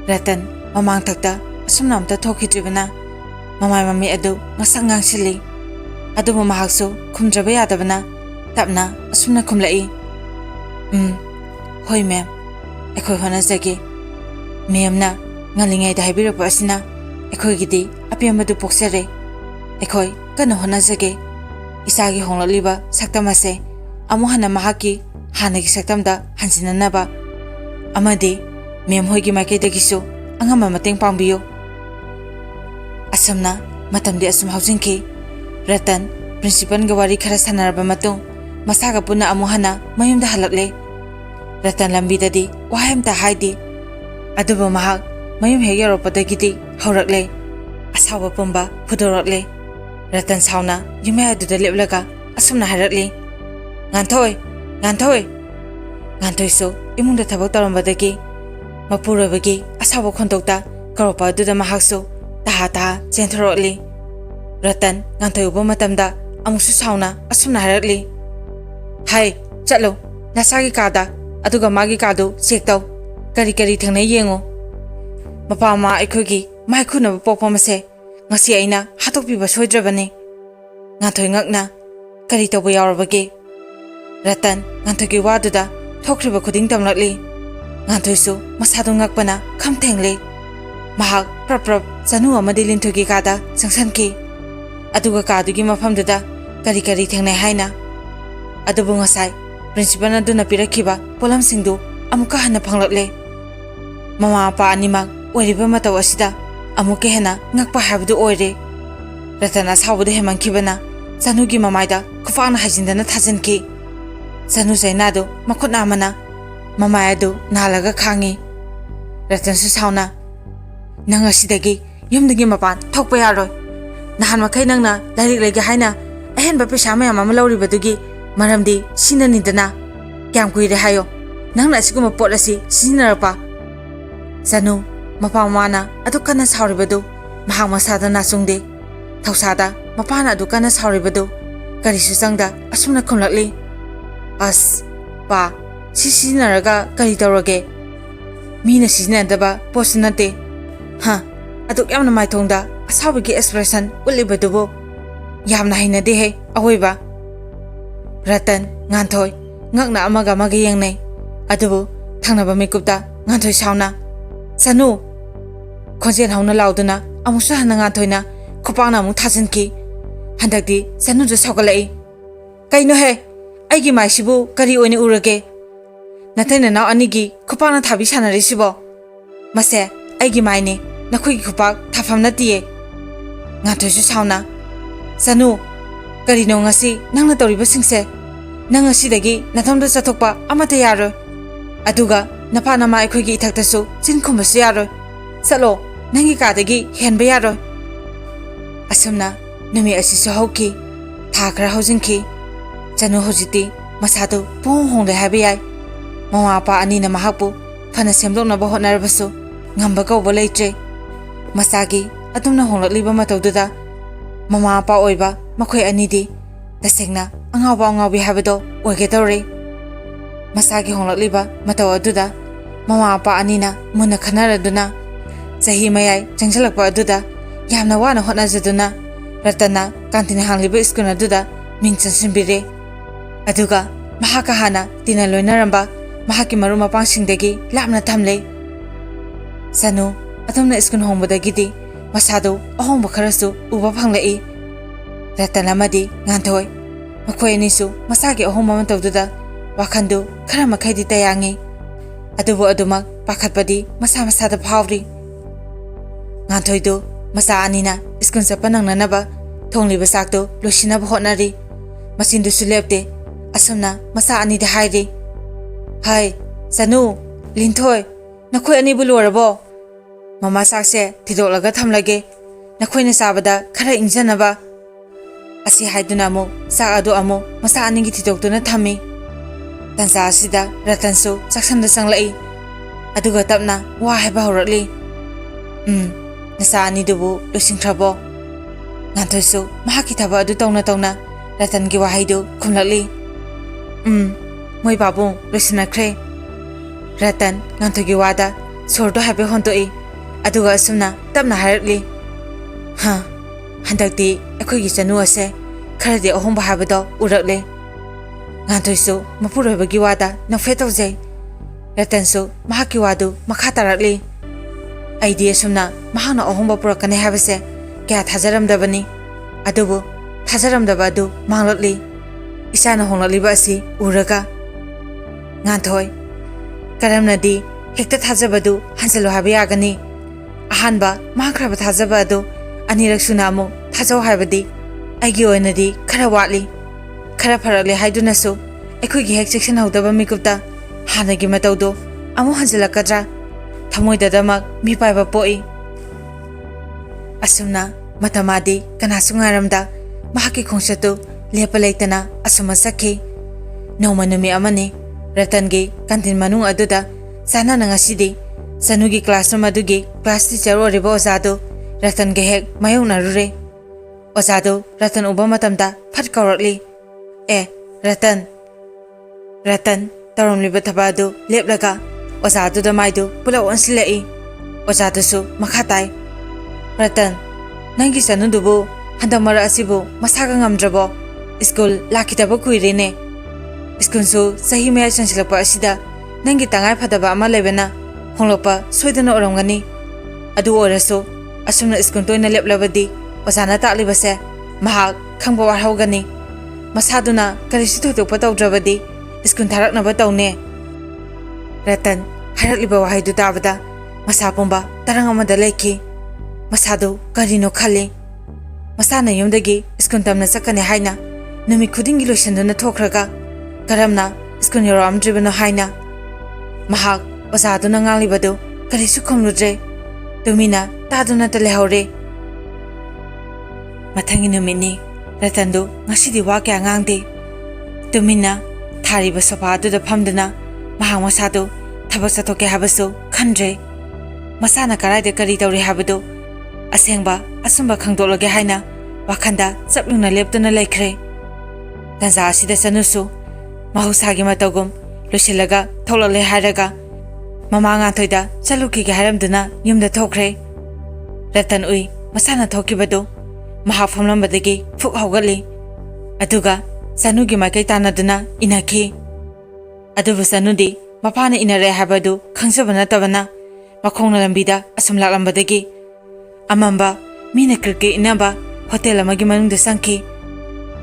ꯔꯇꯟ ꯃꯃꯥꯡ ꯊꯛꯇ ꯑꯁꯨꯝꯅ ꯑꯝꯇ ꯊꯣꯛꯈꯤꯗ꯭ꯔꯤꯕꯅ Mamai mami adu ngasak ngangsili. Adubu mahaksu khumdraba yadabana tapna asumna khumlai. Hoi ma'am. Ekhoi honajage. Ma'amna ngalingai da haibirapa asina ekhoi gidi apiamadu poksare. Ekhoi kana honajage. Isagi honglaliba saktamase amuhana mahaki hanagi saktamda hansinanaba. Amadi ma'am hoigi maikedagisu angama mateng pangbiyo. Asamna matamdi asum haujingki. Ratan principal ga wari khara sanarba matung masaga puna amuhana mayumda halakle. Ratan lambidadi wahayamta haidi. Adubu mahak mayum heg yaropadagidi haurakle. Asawa pumba pudorakle. Ratan sauna yumay aduda leplaga asumna harakle. Nganthoi Nganthoi imungda thabak tarambadagi mapurabagi asawa khontokta karopa aduda mahaksu taha chenthorokli. Ratan nganthoi uba matamda amusu sauna asumna harakli. Hai chalo nasagi kada aduga magi kadu check taw kari thangnai yengo. Mapa ma aikhogi maikhuna pokpa mase ngasi aina hatokpiba soidrabani. Nganthoi ngakna kari tawba yawrabage. Ratan nganthogi waduda thokriba khuding tamlakli. Nganthoisu masadu ngakpana khamthengle. Mahak prap Janu amadi linthogi kada sangsanki. Aduga kadugi mafamduda kari thengnai haina. Adubu ngasai principal aduna pirakhiba polamsingdu amuka hana phanglakle. Mama apa animak oiriba mataw asida amuke hena ngakpa habdu oire. Ratana sawbuda hemankhibana Janugi mamaida khufana hajindana thajanki. Janu zainado makhutna amana mamayadu nalaga khangi. Ratansu sauna nang asidagi yumdagi mapan thokpa yaroi. Nahan makai nangna lairik lege haina ahenba pesa mayam ama lauribadugi maramdi sinanidana kyam kuire hayo nangna asiguma pot asi sisinarapa. Janu mapa mana adu kana sauribadu mahang masada nasungde thausada mapana adu kana sauribadu karisu sangda asumna khumlakli. As pa sisinaraga kari tawrage mina sisinadaba posunate ha aduk yamna maithongda asawigi expression ulibadubo yamna hainade he awoiba. Ratan nganthoi ngakna amaga magi yengnai adubu thangnaba mikupta nganthoi sauna Janu khonjen hauna lauduna amusu hana nganthoina khopangna amu thajanki. Handakdi Janu ju saugalai. Kaino he aigi maisibu kari oine urage nathana naw anigi khopangna thabi sanare sibo mase aigi maine nakhoi khopak thafam natiye. Ngathoisu sauna Janu kari no ngasi nangna toriba singse nang asidagi nathomda chathokpa amata yaro aduga napana ma aikhoigi ithaktasu chinkhumbasu yaro chalo nangi kadagi henba yaro. Asumna numi asisu hauki thakra haujinki. Janu hojiti masadu pong hongde habi yai. Mama apa anina mahakpu fana semdoknaba hotnarabasu ngamba kauba leitre. Masagi adumna honglakliba matawduda mama apa oiba makhoi anidi tasengna angawbi habado oigedore. Masagi honglakliba mataw aduda mama apa anina muna khanaraduna chahi mayai changjalakpa aduda yamna wana hotnajaduna Ratana kantina hangliba school aduda mingchan simbire. Aduga mahaka hana tina loinaramba mahaki maru mapangsingdagi lapna thamle. Janu atumna school hongbadagidi masado ahongba kharasu uba phanglai. Ratana madi nganthoi makhoi anisu masagi ahongba matawduda wakhandu khara makhaidi tayangi. Adubu adumak pakhatpadi masada phawri. Nganthoidu masa anina school chapanangnanaba thongliba sakto losinaba hotnari. Masindu sulepte asumna masa ani da hairi. Hai Janu linthoi nakhoi ani bulorabo mama sakse thidolaga thamlage nakhoi na sabada khara injanaba asi haiduna mo sa adu amo masa ani gi thidoktuna thami. Tansa asida Ratansu saksanda sanglai aduga tapna wa haiba horakli. Nasa ani dubu losingthrabo. Nganthoisu mahaki thaba adu tawna Ratan gi wahaidu khumlakli. Moi babu losinakre. Ratan nganthogi wada sordo habe hontoi aduga asumna tapna harakli. Ha ꯍꯟꯗꯛꯇꯤ ꯑꯩꯈꯣꯏꯒꯤ ꯆꯅꯨ ꯑꯁꯦ ꯈꯔꯗꯤ ꯑꯍꯣꯡꯕ ꯍꯥꯏꯕꯗꯣ ꯎꯔꯛꯂꯦ꯫ ꯉꯥꯟꯊꯣꯏꯁꯨ ꯃꯄꯨꯔꯣꯏꯕꯒꯤ ꯋꯥꯗ ꯅꯣꯛꯐꯦꯠ ꯇꯧꯖꯩ꯫ ꯔꯇꯟꯁꯨ ꯃꯍꯥꯛꯀꯤ ꯋꯥꯗꯨ ꯃꯈꯥ ꯇꯥꯔꯛꯂꯤ꯫ ꯑꯩꯗꯤ ꯑꯁꯨꯝꯅ ꯃꯍꯥꯛꯅ ꯑꯍꯣꯡꯕ ꯄꯨꯔꯛꯀꯅꯤ ꯍꯥꯏꯕꯁꯦ ꯀꯌꯥ ꯊꯥꯖꯔꯝꯗꯕꯅꯤ꯫ ꯑꯗꯨꯕꯨ ꯊꯥꯖꯔꯝꯗꯕ ꯑꯗꯨ ꯃꯥꯡꯂꯛꯂꯤ꯫ ꯏꯆꯥꯅ ꯍꯣꯡꯂꯛꯂꯤꯕ ꯑꯁꯤ ꯎꯔꯒ ꯉꯥꯟꯊꯣꯏ, ꯀꯔꯝꯅꯗꯤ ꯍꯦꯛꯇ ꯊꯥꯖꯕꯗꯨ ꯍꯟꯖꯤꯜꯂꯨ ꯍꯥꯏꯕ ꯌꯥꯒꯅꯤ? ꯑꯍꯥꯟꯕ ꯃꯥꯡꯈ꯭ꯔꯕ ꯊꯥꯖꯕ ꯑꯗꯨ ꯑꯅꯤꯔꯛ ꯁꯨꯅ ꯑꯃꯨꯛ ꯊꯥꯖꯧ ꯍꯥꯏꯕꯗꯤ ꯑꯩꯒꯤ ꯑꯣꯏꯅꯗꯤ ꯈꯔ ꯋꯥꯠꯂꯤ꯫ ꯈꯔ ꯐꯔꯛꯂꯦ ꯍꯥꯏꯗꯨꯅꯁꯨ ꯑꯩꯈꯣꯏꯒꯤ ꯍꯦꯛ ꯆꯦꯛꯁꯤꯟꯍꯧꯗꯕ ꯃꯤꯀꯨꯞꯇ ꯍꯥꯟꯅꯒꯤ ꯃꯇꯧꯗꯣ ꯑꯃꯨꯛ ꯍꯟꯖꯤꯜꯂꯛꯀꯗ꯭ꯔꯥ? ꯊꯃꯣꯏꯗꯗꯃꯛ ꯃꯤꯄꯥꯏꯕ ꯄꯣꯛꯏ꯫ ꯑꯁꯨꯝꯅ ꯃꯇꯝꯗꯤ ꯀꯅꯥꯁꯨ ꯉꯥꯏꯔꯝꯗ ꯃꯍꯥꯛꯀꯤ ꯈꯣꯡꯆꯠꯇꯨ ꯂꯦꯞꯄ ꯂꯩꯇꯅ ꯑꯁꯨꯝꯅ ꯆꯠꯈꯤ꯫ ꯅꯣꯡꯃ ꯅꯨꯃꯤꯠ ꯑꯃꯅꯤ ꯔꯇꯟꯒꯤ ꯀꯥꯟꯇꯤꯟ ꯃꯅꯨꯡ ꯑꯗꯨꯗ ꯆꯥꯅꯅ ꯉꯁꯤꯗꯤ ꯆꯅꯨꯒꯤ ꯀ꯭ꯂꯥꯁꯔꯨꯝ ꯑꯗꯨꯒꯤ ꯀ꯭ꯂꯥꯁ ꯇꯤꯆꯔ ꯑꯣꯏꯔꯤꯕ ꯑꯣꯖꯥꯗꯨ ꯔꯇꯟꯒ ꯍꯦꯛ ꯃꯥꯌꯣꯛꯅꯔꯨꯔꯦ꯫ ꯑꯣꯖꯥꯗꯨ ꯔꯇꯟ ꯎꯕ ꯃꯇꯝꯗ ꯐꯠ ꯀꯧꯔꯛꯂꯤ꯫ ꯑꯦ ꯔꯇꯟ! ꯔꯇꯟ ꯇꯧꯔꯝꯂꯤꯕ ꯊꯕꯛ ꯑꯗꯨ ꯂꯦꯞꯂꯒ ꯑꯣꯖꯥꯗꯨꯗ ꯃꯥꯏꯗꯨ ꯄꯨꯂꯞ ꯑꯣꯟꯁꯤꯜꯂꯛꯏ꯫ ꯑꯣꯖꯥꯗꯨꯁꯨ ꯃꯈꯥ ꯇꯥꯏ꯫ ꯔꯇꯟ, ꯅꯪꯒꯤ ꯆꯅꯨꯗꯨꯕꯨ ꯍꯟꯗꯛ ꯃꯔꯛ ꯑꯁꯤꯕꯨ ꯃꯁꯥꯒ ꯉꯝꯗ꯭ꯔꯕꯣ? ꯁ꯭ꯀꯨꯜ ꯂꯥꯛꯈꯤꯗꯕ ꯀꯨꯏꯔꯦꯅꯦ꯫ ꯁ꯭ꯀꯨꯜꯁꯨ ꯆꯍꯤ ꯃꯌꯥꯏ ꯆꯟꯁꯤꯜꯂꯛꯄ ꯑꯁꯤꯗ ꯅꯪꯒꯤ ꯇꯉꯥꯏ ꯐꯗꯕ ꯑꯃ ꯂꯩꯕꯅ ꯍꯣꯡꯂꯛꯄ ꯁꯣꯏꯗꯅ ꯑꯣꯏꯔꯝꯒꯅꯤ꯫ ꯑꯗꯨ ꯑꯣꯏꯔꯁꯨ ꯑꯁꯨꯝꯅ ꯁ꯭ꯀꯨꯜ ꯇꯣꯏꯅ ꯂꯦꯞꯂꯕꯗꯤ ꯑꯣꯖꯥꯅ ꯇꯥꯛꯂꯤꯕꯁꯦ ꯃꯍꯥꯛ ꯈꯪꯕ ꯋꯥꯠꯍꯧꯒꯅꯤ꯫ ꯃꯁꯥꯗꯨꯅ ꯀꯔꯤꯁꯨ ꯊꯣꯏꯗꯣꯛꯄ ꯇꯧꯗ꯭ꯔꯕꯗꯤ ꯁ꯭ꯀꯨꯜ ꯊꯥꯔꯛꯅꯕ ꯇꯧꯅꯦ꯫ ꯔꯇꯟ ꯍꯥꯏꯔꯛꯂꯤꯕ ꯋꯥꯍꯩꯗꯨ ꯇꯥꯕꯗ ꯃꯁꯥ ꯄꯨꯝꯕ ꯇꯔꯪ ꯑꯃꯗ ꯂꯩꯈꯤ꯫ ꯃꯁꯥꯗꯨ ꯀꯔꯤꯅꯣ ꯈꯜꯂꯤ꯫ ꯃꯁꯥꯅ ꯌꯨꯝꯗꯒꯤ ꯁ꯭ꯀꯨꯜ ꯇꯝꯅ ꯆꯠꯀꯅꯤ ꯍꯥꯏꯅ ꯅꯨꯃꯤꯠ ꯈꯨꯗꯤꯡꯒꯤ ꯂꯣꯏꯁꯤꯟꯗꯨꯅ ꯊꯣꯛꯈ꯭ꯔꯒ ꯀꯔꯝꯅ ꯁ꯭ꯀꯨꯜ ꯌꯧꯔꯛꯑꯝꯗ꯭ꯔꯤꯕꯅꯣ ꯍꯥꯏꯅ ꯃꯍꯥꯛ ꯑꯣꯖꯥꯗꯨꯅ ꯉꯥꯡꯂꯤꯕꯗꯨ ꯀꯔꯤꯁꯨ ꯈꯨꯝꯂꯨꯗ꯭ꯔꯦ꯫ ꯇꯨꯃꯤꯟꯅ ꯇꯥꯗꯨꯅꯇ ꯂꯩꯍꯧꯔꯦ꯫ ꯃꯊꯪꯒꯤ ꯅꯨꯃꯤꯠꯅꯤ ꯔꯇꯟꯗꯨ ꯉꯁꯤꯗꯤ ꯋꯥ ꯀꯌꯥ ꯉꯥꯡꯗꯦ꯫ ꯇꯨꯃꯤꯟꯅ ꯊꯥꯔꯤꯕ ꯁꯣꯐꯥ ꯑꯗꯨꯗ ꯐꯝꯗꯨꯅ ꯃꯍꯥꯛ ꯃꯁꯥꯗꯨ ꯊꯕꯛ ꯆꯠꯊꯣꯛꯀꯦ ꯍꯥꯏꯕꯁꯨ ꯈꯟꯗ꯭ꯔꯦ꯫ ꯃꯁꯥꯅ ꯀꯔꯥꯏꯗ ꯀꯔꯤ ꯇꯧꯔꯤ ꯍꯥꯏꯕꯗꯨ ꯑꯁꯦꯡꯕ ꯑꯆꯨꯝꯕ ꯈꯪꯗꯣꯛꯂꯒꯦ ꯍꯥꯏꯅ ꯋꯥꯈꯟꯗ ꯆꯞ ꯌꯨꯡꯅ ꯂꯦꯞꯇꯨꯅ ꯂꯩꯈ꯭ꯔꯦ꯫ ꯇꯟꯖꯥ ꯑꯁꯤꯗ ꯆꯅꯨꯁꯨ ꯃꯍꯧꯁꯥꯒꯤ ꯃꯇꯧꯒꯨꯝ ꯂꯣꯏꯁꯤꯜꯂꯒ ꯊꯣꯛꯂꯛꯂꯦ ꯍꯥꯏꯔꯒ ꯃꯃꯥ ꯉꯥꯟꯊꯣꯏꯗ ꯆꯠꯂꯨꯈꯤꯒꯦ ꯍꯥꯏꯔꯝꯗꯨꯅ ꯌꯨꯝꯗ ꯊꯣꯛꯈ꯭ꯔꯦ꯫ ꯔꯇꯟ ꯎꯏ ꯃꯁꯥꯅ ꯊꯣꯛꯈꯤꯕꯗꯨ ꯃꯍꯥꯛ ꯐꯝꯂꯝꯕꯗꯒꯤ ꯐꯨꯛ ꯍꯧꯒꯠꯂꯤ꯫ ꯑꯗꯨꯒ ꯆꯅꯨꯒꯤ ꯃꯥꯏꯀꯩ ꯇꯥꯟꯅꯗꯨꯅ ꯏꯟꯅꯈꯤ꯫ ꯑꯗꯨꯕꯨ ꯆꯅꯨꯗꯤ ꯃꯄꯥꯅ ꯏꯟꯅꯔꯦ ꯍꯥꯏꯕꯗꯨ ꯈꯪꯖꯕ ꯅꯠꯇꯕꯅ ꯃꯈꯣꯡꯅ ꯂꯝꯕꯤꯗ ꯑꯁꯨꯝ ꯂꯥꯛꯂꯝꯕꯗꯒꯤ ꯑꯃꯝꯕ ꯃꯤꯅ ꯀ꯭ꯔꯤꯛ ꯏꯟꯅꯕ ꯍꯣꯇꯦꯜ ꯑꯃꯒꯤ ꯃꯅꯨꯡꯗ ꯆꯪꯈꯤ꯫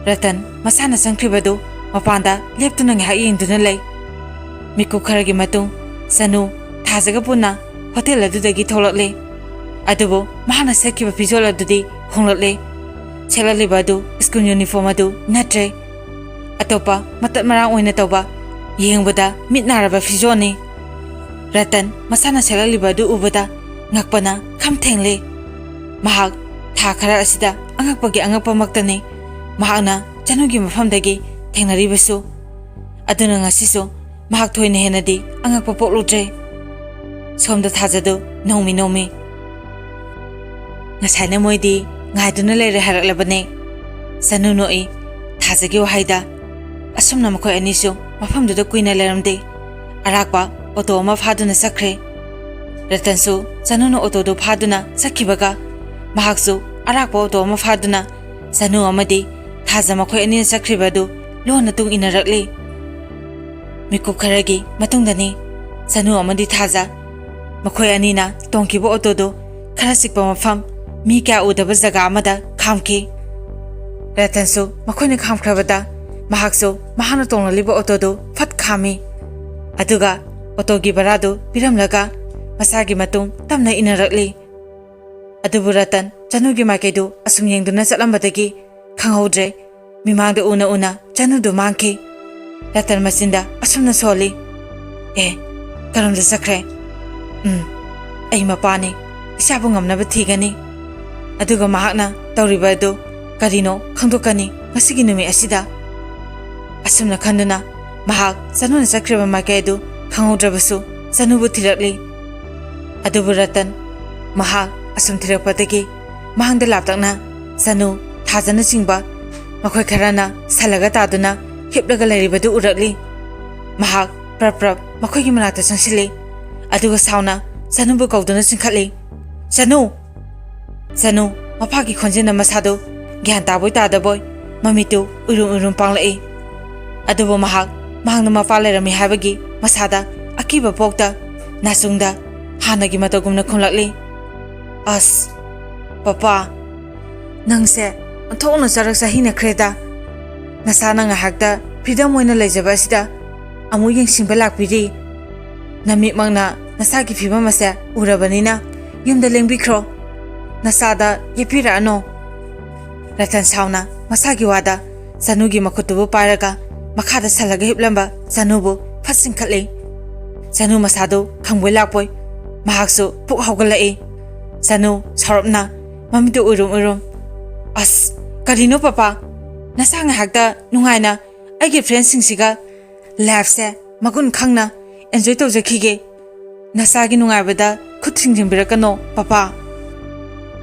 ꯔꯇꯟ ꯃꯁꯥꯅ ꯆꯪꯈ꯭ꯔꯤꯕꯗꯨ ꯃꯄꯥꯟꯗ ꯂꯦꯞꯇꯨꯅ ꯉꯥꯏꯍꯥꯛ ꯌꯦꯡꯗꯨꯅ ꯂꯩ꯫ ꯃꯤꯀꯨꯞ ꯈꯔꯒꯤ ꯃꯇꯨꯡ ꯆꯅꯨ ꯊꯥꯖꯒ ꯄꯨꯟꯅ ꯍꯣꯇꯦꯜ ꯑꯗꯨꯗꯒꯤ ꯊꯣꯛꯂꯛꯂꯦ꯫ ꯑꯗꯨꯕꯨ ꯃꯍꯥꯛꯅ ꯁꯦꯠꯈꯤꯕ ꯐꯤꯖꯣꯜ ꯑꯗꯨꯗꯤ ꯍꯣꯡꯂꯛꯂꯦ꯫ ꯁꯦꯠꯂꯛꯂꯤꯕ ꯑꯗꯨ ꯁ꯭ꯀꯨꯜ ꯌꯨꯅꯤꯐꯣꯔꯝ ꯑꯗꯨ ꯅꯠꯇ꯭ꯔꯦ꯫ ꯑꯇꯣꯞꯄ ꯃꯇꯠ ꯃꯔꯥꯡ ꯑꯣꯏꯅ ꯇꯧꯕ ꯌꯦꯡꯕꯗ ꯃꯤꯠ ꯅꯥꯔꯕ ꯐꯤꯖꯣꯜꯅꯤ꯫ ꯔꯇꯟ ꯃꯁꯥꯅ ꯁꯦꯠꯂꯛꯂꯤꯕ ꯑꯗꯨ ꯎꯕꯗ ꯉꯛꯄꯅ ꯈꯝ ꯊꯦꯡꯂꯦ꯫ ꯃꯍꯥꯛ ꯊꯥ ꯈꯔ ꯑꯁꯤꯗ ꯑꯉꯛꯄꯒꯤ ꯑꯉꯛꯄꯃꯛꯇꯅꯤ ꯃꯍꯥꯛꯅ ꯆꯅꯨꯒꯤ ꯃꯐꯝꯗꯒꯤ ꯊꯦꯡꯅꯔꯤꯕꯁꯨ꯫ ꯑꯗꯨꯅ ꯉꯁꯤꯁꯨ ꯃꯍꯥꯛ ꯊꯣꯏꯅ ꯍꯦꯟꯅꯗꯤ ꯑꯉꯛꯄ ꯄꯣꯛꯂꯨꯗ꯭ꯔꯦ꯫ ꯁꯣꯝꯗ ꯊꯥꯖꯗꯨ ꯅꯣꯡꯃꯤ ꯅꯣꯡꯃꯤ꯫ ꯉꯁꯥꯏꯅ ꯃꯣꯏꯗꯤ ꯉꯥꯏꯗꯨꯅ ꯂꯩꯔꯦ ꯍꯥꯏꯔꯛꯂꯕꯅꯦ꯫ ꯆꯅꯨ ꯅꯣꯛꯏ ꯊꯥꯖꯒꯤ ꯋꯥꯍꯩꯗ꯫ ꯑꯁꯨꯝꯅ ꯃꯈꯣꯏ ꯑꯅꯤꯁꯨ ꯃꯐꯝꯗꯨꯗ ꯀꯨꯏꯅ ꯂꯩꯔꯝꯗꯦ꯫ ꯑꯔꯥꯛꯄ ꯑꯣꯇꯣ ꯑꯃ ꯐꯥꯗꯨꯅ ꯆꯠꯈ꯭ꯔꯦ꯫ ꯔꯇꯟꯁꯨ ꯆꯅꯨꯅ ꯑꯣꯇꯣꯗꯨ ꯐꯥꯗꯨꯅ ꯆꯠꯈꯤꯕꯒ ꯃꯍꯥꯛꯁꯨ ꯑꯔꯥꯛꯄ ꯑꯣꯇꯣ ꯑꯃ ꯐꯥꯗꯨꯅ ꯆꯅꯨ ꯑꯃꯗꯤ ꯊꯥꯖ ꯃꯈꯣꯏ ꯑꯅꯤꯅ ꯆꯠꯈ꯭ꯔꯤꯕ ꯑꯗꯨ ꯂꯣꯟꯅ ꯇꯨꯡ ꯏꯟꯅꯔꯛꯂꯤ꯫ ꯃꯤꯀꯨꯞ ꯈꯔꯒꯤ ꯃꯇꯨꯡꯗꯅꯤ ꯆꯅꯨ ꯑꯃꯗꯤ ꯊꯥꯖ ꯃꯈꯣꯏ ꯑꯅꯤꯅ ꯇꯣꯡꯈꯤꯕ ꯑꯣꯇꯣꯗꯨ ꯈꯔ ꯆꯤꯛꯄ ꯃꯐꯝ ꯃꯤ ꯀꯌꯥ ꯎꯗꯕ ꯖꯒꯥ ꯑꯃꯗ ꯈꯥꯝꯈꯤ꯫ ꯔꯇꯟꯁꯨ ꯃꯈꯣꯏꯅ ꯈꯥꯝꯈ꯭ꯔꯕꯗ ꯃꯍꯥꯛꯁꯨ ꯃꯍꯥꯛꯅ ꯇꯣꯡꯂꯛꯂꯤꯕ ꯑꯣꯇꯣꯗꯨ ꯐꯠ ꯈꯥꯝꯃꯤ꯫ ꯑꯗꯨꯒ ꯑꯣꯇꯣꯒꯤ ꯚꯔꯥꯗꯨ ꯄꯤꯔꯝꯂꯒ ꯃꯁꯥꯒꯤ ꯃꯇꯨꯡ ꯇꯞꯅ ꯏꯟꯅꯔꯛꯂꯤ꯫ ꯑꯗꯨꯕꯨ ꯔꯇꯟ ꯆꯅꯨꯒꯤ ꯃꯥꯏꯀꯩꯗꯨ ꯑꯁꯨꯝ ꯌꯦꯡꯗꯨꯅ ꯆꯠꯂꯝꯕꯗꯒꯤ ꯈꯪꯍꯧꯗ꯭ꯔꯦ ꯃꯤꯃꯥꯡꯗ ꯎꯅ ꯎꯅ ꯆꯅꯨꯗꯨ ꯃꯥꯡꯈꯤ꯫ ꯔꯇꯟ ꯃꯆꯤꯟꯗ ꯑꯁꯨꯝꯅ ꯁꯣꯜꯂꯤ꯫ ꯑꯦ ꯀꯔꯣꯝꯗ ꯆꯠꯈ꯭ꯔꯦ? ꯑꯩ ꯃꯄꯥꯅꯤ ꯏꯆꯥꯕꯨ ꯉꯝꯅꯕ ꯊꯤꯒꯅꯤ꯫ ꯑꯗꯨꯒ ꯃꯍꯥꯛꯅ ꯇꯧꯔꯤꯕ ꯑꯗꯨ ꯀꯔꯤꯅꯣ ꯈꯪꯗꯣꯛꯀꯅꯤ ꯉꯁꯤꯒꯤ ꯅꯨꯃꯤꯠ ꯑꯁꯤꯗ꯫ ꯑꯁꯨꯝꯅ ꯈꯟꯗꯨꯅ ꯃꯍꯥꯛ ꯆꯅꯨꯅ ꯆꯠꯈ꯭ꯔꯤꯕ ꯃꯥꯏꯀꯩ ꯑꯗꯨ ꯈꯪꯍꯧꯗ꯭ꯔꯕꯁꯨ ꯆꯅꯨꯕꯨ ꯊꯤꯔꯛꯂꯤ꯫ ꯑꯗꯨꯕꯨ ꯔꯇꯟ ꯃꯍꯥꯛ ꯑꯁꯨꯝ ꯊꯤꯔꯛꯄꯗꯒꯤ ꯃꯍꯥꯛꯗ ꯂꯥꯞꯇꯛꯅ ꯆꯅꯨ ꯊꯥꯖꯅꯆꯤꯡꯕ ꯃꯈꯣꯏ ꯈꯔꯅ ꯁꯜꯂꯒ ꯇꯥꯗꯨꯅ ꯍꯤꯞꯂꯒ ꯂꯩꯔꯤꯕꯗꯨ ꯎꯔꯛꯂꯤ꯫ ꯃꯍꯥꯛ ꯄ꯭ꯔꯞ ꯄ꯭ꯔꯞ ꯃꯈꯣꯏꯒꯤ ꯃꯅꯥꯛꯇ ꯆꯪꯁꯤꯜꯂꯤ꯫ ꯑꯗꯨꯒ ꯁꯥꯎꯅ ꯆꯅꯨꯕꯨ ꯀꯧꯗꯨꯅ ꯆꯤꯡꯈꯠꯂꯤ꯫ ꯆꯅꯨ! ꯆꯅꯨ ꯃꯄꯥꯒꯤ ꯈꯣꯟꯖꯦꯜ ꯃꯁꯥꯗꯨ ꯒ꯭ꯌꯥꯟ ꯇꯥꯕꯣꯏ ꯇꯥꯗꯕꯣꯏ ꯃꯃꯤꯠꯇꯨ ꯎꯏꯔꯨꯝ ꯎꯏꯔꯨꯝ ꯄꯥꯡꯂꯛꯏ ꯑꯗꯨꯕꯨ ꯃꯍꯥꯛꯅ ꯃꯄꯥ ꯂꯩꯔꯝꯃꯤ ꯍꯥꯏꯕꯒꯤ ꯃꯁꯥꯗ ꯑꯀꯤꯕ ꯄꯣꯛꯇ ꯅꯥꯆꯨꯡꯗ ꯍꯥꯟꯅꯒꯤ ꯃꯇꯧꯒꯨꯝꯅ ꯈꯨꯝꯂꯛꯂꯤ ꯑꯁ ꯄꯄꯥ ꯅꯪꯁꯦ ꯑꯣꯟꯊꯣꯛꯅ ꯆꯔꯛ ꯆꯍꯤꯅꯈ꯭ꯔꯦꯗ ꯅꯁꯥꯅ ꯉꯥꯏꯍꯥꯛꯇ ꯐ꯭ꯔꯤꯗꯝ ꯑꯣꯏꯅ ꯂꯩꯖꯕ ꯑꯁꯤꯗ ꯑꯃꯨꯛ ꯌꯦꯡꯁꯤꯟꯕ ꯂꯥꯛꯄꯤꯔꯤ ꯅꯃꯤꯠꯃꯛꯅ ꯅꯁꯥꯒꯤ ꯐꯤꯕꯝ ꯑꯁꯦ ꯎꯔꯕꯅꯤꯅ ꯌꯨꯝꯗ ꯂꯦꯡꯕꯤꯈ꯭ꯔꯣ ꯅꯁꯥꯗ ꯌꯦꯠꯄꯤꯔꯛꯑꯅꯣ ꯔꯇꯟ ꯁꯥꯎꯅ ꯃꯁꯥꯒꯤ ꯋꯥꯗ ꯆꯅꯨꯒꯤ ꯃꯈꯨꯠꯇꯨꯕꯨ ꯄꯥꯏꯔꯒ ꯃꯈꯥꯗ ꯁꯜꯂꯒ ꯍꯤꯞꯂꯝꯕ ꯆꯅꯨꯕꯨ ꯐꯠ ꯆꯤꯡꯈꯠꯂꯤ ꯆꯅꯨ ꯃꯁꯥꯗꯨ ꯈꯪꯕꯣꯏ ꯂꯥꯛꯄꯣꯏ ꯃꯍꯥꯛꯁꯨ ꯄꯨꯛ ꯍꯧꯒꯠꯂꯛꯏ ꯆꯅꯨ ꯁꯥꯎꯔꯞꯅ ꯃꯃꯤꯠꯇꯨ ꯎꯏꯔꯨꯝ ꯎꯏꯔꯨꯝ ꯑꯁ ꯀꯔꯤꯅꯣ ꯄꯄꯥ ꯅꯁꯥ ꯉꯥꯏꯍꯥꯛꯇ ꯅꯨꯡꯉꯥꯏꯅ ꯑꯩꯒꯤ ꯐ꯭ꯔꯦꯟꯁꯤꯡꯁꯤꯒ ꯂꯥꯏꯐꯁꯦ ꯃꯒꯨꯟ ꯈꯪꯅ ꯑꯦꯟꯖꯣꯏ ꯇꯧꯖꯈꯤꯒꯦ ꯅꯁꯥꯒꯤ ꯅꯨꯡꯉꯥꯏꯕꯗ ꯈꯨꯠ ꯊꯤꯡꯖꯤꯟꯕꯤꯔꯛꯀꯅꯣ ꯄꯄꯥ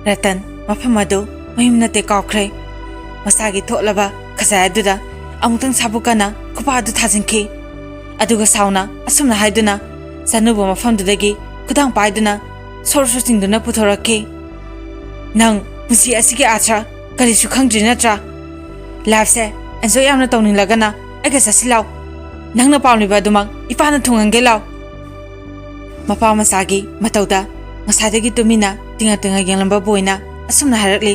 ꯔꯇꯟ ꯃꯐꯝ ꯑꯗꯨ ꯃꯌꯨꯝ ꯅꯠꯇꯦ ꯀꯥꯎꯈ꯭ꯔꯦ ꯃꯁꯥꯒꯤ ꯊꯣꯠꯂꯕ ꯈꯖꯥꯏ ꯑꯗꯨꯗ ꯑꯃꯨꯛꯇꯪ ꯁꯥꯕꯨꯛꯀꯅ ꯈꯨꯄꯥ ꯑꯗꯨ ꯊꯥꯖꯤꯟꯈꯤ ꯑꯗꯨꯒ ꯁꯥꯎꯅ ꯑꯁꯨꯝꯅ ꯍꯥꯏꯗꯨꯅ ꯆꯅꯨꯕꯨ ꯃꯐꯝꯗꯨꯗꯒꯤ ꯈꯨꯗꯥꯡ ꯄꯥꯏꯗꯨꯅ ꯁꯣꯔꯁꯨ ꯆꯤꯡꯗꯨꯅ ꯄꯨꯊꯣꯔꯛꯈꯤ ꯅꯪ ꯄꯨꯟꯁꯤ ꯑꯁꯤꯒꯤ ꯑꯥꯊ꯭ꯔ ꯀꯔꯤꯁꯨ ꯈꯪꯗ꯭ꯔꯤ ꯅꯠꯇ꯭ꯔꯥ ꯂꯥꯏꯐꯁꯦ ꯑꯦꯟꯖꯣꯏ ꯌꯥꯝꯅ ꯇꯧꯅꯤꯡꯂꯒꯅ ꯑꯩꯒ ꯆꯠꯁꯤꯜꯂꯥꯎ ꯅꯪꯅ ꯄꯥꯝꯂꯤꯕ ꯑꯗꯨꯃꯛ ꯏꯄꯥꯅ ꯊꯨꯡꯍꯟꯒꯦ ꯂꯥꯎ ꯃꯄꯥ ꯃꯆꯥꯒꯤ ꯃꯇꯧꯗ ꯉꯁꯥꯏꯗꯒꯤ ꯇꯨꯃꯤꯟꯅ ꯇꯤꯡꯉ ꯇꯤꯡꯉ ꯌꯦꯡꯂꯝꯕ ꯕꯣꯏꯅ ꯑꯁꯨꯝꯅ ꯍꯥꯏꯔꯛꯂꯤ